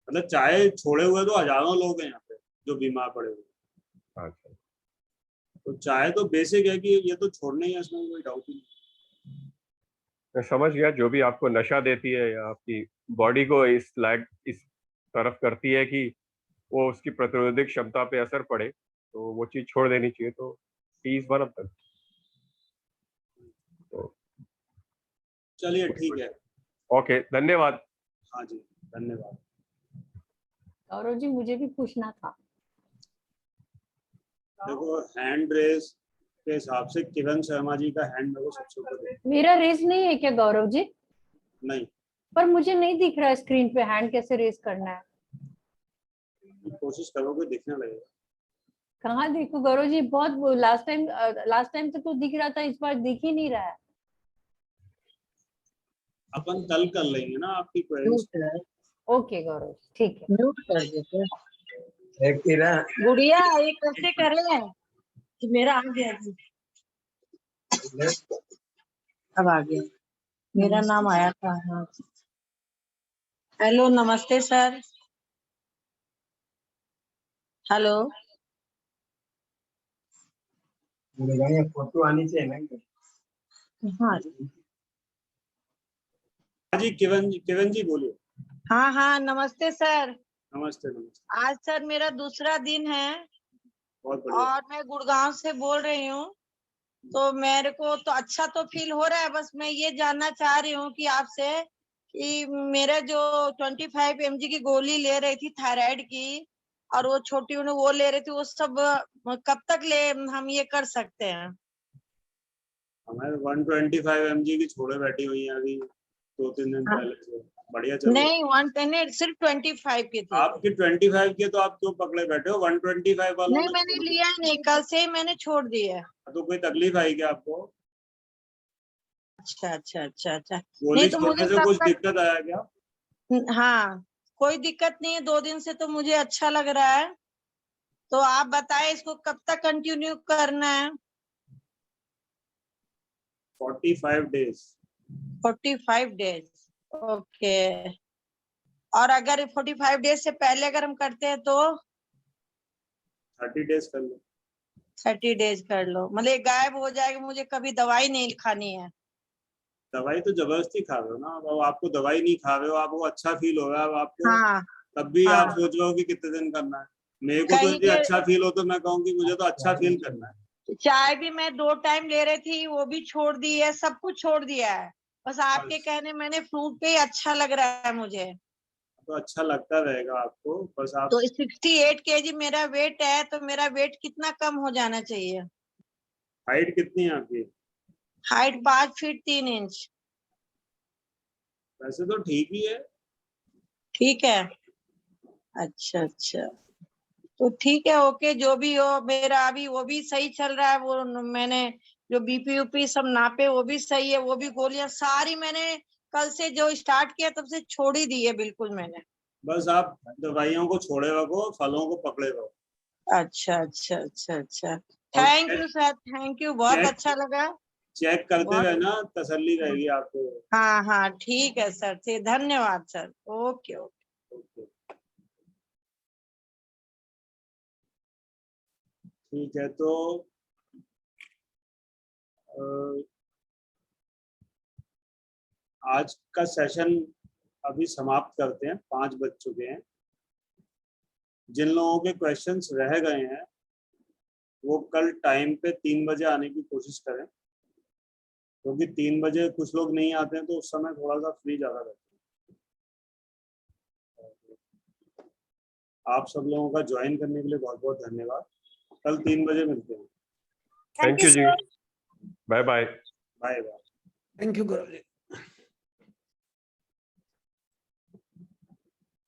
Speaker 2: मतलब चाय छोड़े हुए तो हजारों लोग हैं यहाँ पे जो बीमार पड़े हुए।
Speaker 12: अच्छा,
Speaker 2: तो चाय तो बेसिक है कि ये तो छोड़ना ही है, इसमें कोई डाउट ही नहीं।
Speaker 12: मैं समझ गया। जो भी आपको नशा देती है या आपकी बॉडी को इस तरफ करती है कि वो उसकी प्रतिरोधक क्षमता पे असर पड़े, तो वो चीज छोड़ देनी चाहिए। तो T is one of them.
Speaker 2: चलिए ठीक है।
Speaker 12: ओके, धन्यवाद।
Speaker 2: हाँ जी, धन्यवाद।
Speaker 5: गौरव जी मुझे भी पूछना था।
Speaker 2: देखो हैंड रेस के हिसाब से किरण शर्मा जी का हैंड मेरे को सबसे ऊपर है।
Speaker 5: मेरा रेस नहीं है क्या गौरव जी?
Speaker 2: नहीं,
Speaker 5: पर मुझे नहीं दिख रहा है स्क्रीन पे हैंड कैसे रेस करना है।
Speaker 2: कोशिश करोगे दिखने लगेगा।
Speaker 5: कहाँ देखो गौरव जी, बहुत लास्ट टाइम से तो दिख रहा था, इस बार दिख ही नहीं रहा है।
Speaker 2: अपन कल कर लेंगे ना आपकी क्वेरीज।
Speaker 5: ओके गौरव जी, ठीक है।
Speaker 13: म्यूट कर देते। गुड़िया ये कैसे करें कि मेरा आ गया जी। अब आ गया, मेरा नाम आया था। हाँ, हेलो नमस्ते सर। हेलो,
Speaker 14: फोटो आनी चाहिए ना।
Speaker 13: हाँ
Speaker 2: जी, किरण जी बोलिए।
Speaker 13: हाँ हाँ नमस्ते सर।
Speaker 2: नमस्ते नमस्ते।
Speaker 13: आज सर मेरा दूसरा दिन है
Speaker 2: बहुत बढ़िया।
Speaker 13: और मैं गुड़गांव से बोल रही हूँ। तो मेरे को तो अच्छा तो फील हो रहा है, बस मैं ये जानना चाह रही हूँ कि आपसे कि मेरा जो 25 mg की गोली ले रही थी थायराइड की, और वो छोटी उन्हें वो ले रही थी, वो सब कब तक ले हम ये कर सकते हैं?
Speaker 2: हमारे 125 mg की छोड़े बैठी हुई है अभी 2-3 दिन पहले से। बढ़िया चल रहा है।
Speaker 13: नहीं 110 सिर्फ 25 की थी।
Speaker 2: आपकी 25 की तो आप क्यों पकड़े बैठे हो? 125 वालों
Speaker 13: नहीं मैंने लिया ही नहीं, कल से ही मैंने छोड़ दिया।
Speaker 2: तो कोई तकलीफ आई क्या आपको?
Speaker 13: अच्छा अच्छा अच्छा अच्छा।
Speaker 2: गोली
Speaker 13: नहीं तो मुझे
Speaker 2: छोड़ने से कुछ दिक्कत आया क्या?
Speaker 13: हाँ कोई दिक्कत नहीं है, 2 दिन से तो मुझे अच्छा लग रहा है। तो आप बताएं इसको कब तक कंटिन्यू करना है?
Speaker 2: 45 डेज।
Speaker 13: 45 days, okay. और अगर 45 डेज से पहले अगर हम करते हैं तो
Speaker 2: 30 डेज कर लो।
Speaker 13: 30 डेज कर लो, मतलब ये गायब हो जाएगा, मुझे कभी दवाई नहीं खानी है।
Speaker 2: दवाई तो जबरदस्ती खा रहे हो ना। अब आपको दवाई नहीं खा रहे हो, आपको अच्छा फील हो रहा है, अब आपको
Speaker 13: हाँ
Speaker 2: तब भी
Speaker 13: हाँ।
Speaker 2: आप सोच रहे हो कि कितने दिन करना है। मेरे को तो
Speaker 13: कहीं
Speaker 2: यदि
Speaker 13: के
Speaker 2: अच्छा फील हो तो मैं कहूँगी मुझे तो अच्छा फील करना है।
Speaker 13: चाय भी मैं 2 टाइम ले रही थी, वो भी छोड़ दी है, सब कुछ छोड़ दिया है। बस आपके कहने मैंने फ्रूट पे ही अच्छा लग रहा है मुझे।
Speaker 2: तो अच्छा लगता रहेगा आपको, बस आप।
Speaker 13: तो 68 kg मेरा वेट है, तो मेरा वेट कितना कम हो जाना चाहिए?
Speaker 2: हाइट कितनी है आपकी?
Speaker 13: Height 5 feet 3 inch.
Speaker 2: वैसे तो ठीक ही है।
Speaker 13: ठीक है, अच्छा अच्छा। तो ठीक है, ओके, जो भी हो, मेरा अभी वो भी सही चल रहा है। वो मैंने जो बीपी यूपी सब नापे वो भी सही है, वो भी गोलियां सारी मैंने कल से जो स्टार्ट किया तब से छोड़ ही दी है बिल्कुल मैंने।
Speaker 2: बस आप दवाइयों को छोड़े रखो, फलों को पकड़े रहो।
Speaker 13: अच्छा अच्छा अच्छा अच्छा। Thank you sir, thank you, बहुत अच्छा लगा।
Speaker 2: चेक करते
Speaker 13: बहुत-
Speaker 2: रहना, तसल्ली रहेगी आपको।
Speaker 13: हाँ हाँ ठीक है सर, ठीक, धन्यवाद सर। Okay okay.
Speaker 2: ठीक है, तो आज का सेशन अभी समाप्त करते हैं। 5 बज चुके हैं। जिन लोगों के क्वेश्चंस रह गए हैं वो कल टाइम पे 3 बजे आने की कोशिश करें। क्योंकि 3 बजे कुछ लोग नहीं आते हैं तो उस समय थोड़ा सा फ्री ज्यादा रहता है। आप सब लोगों का ज्वाइन करने के लिए बहुत बहुत धन्यवाद। कल 3 बजे मिलते हैं।
Speaker 12: थैंक यू जी, bye bye.
Speaker 2: Bye bye.
Speaker 14: Thank you Guru ji.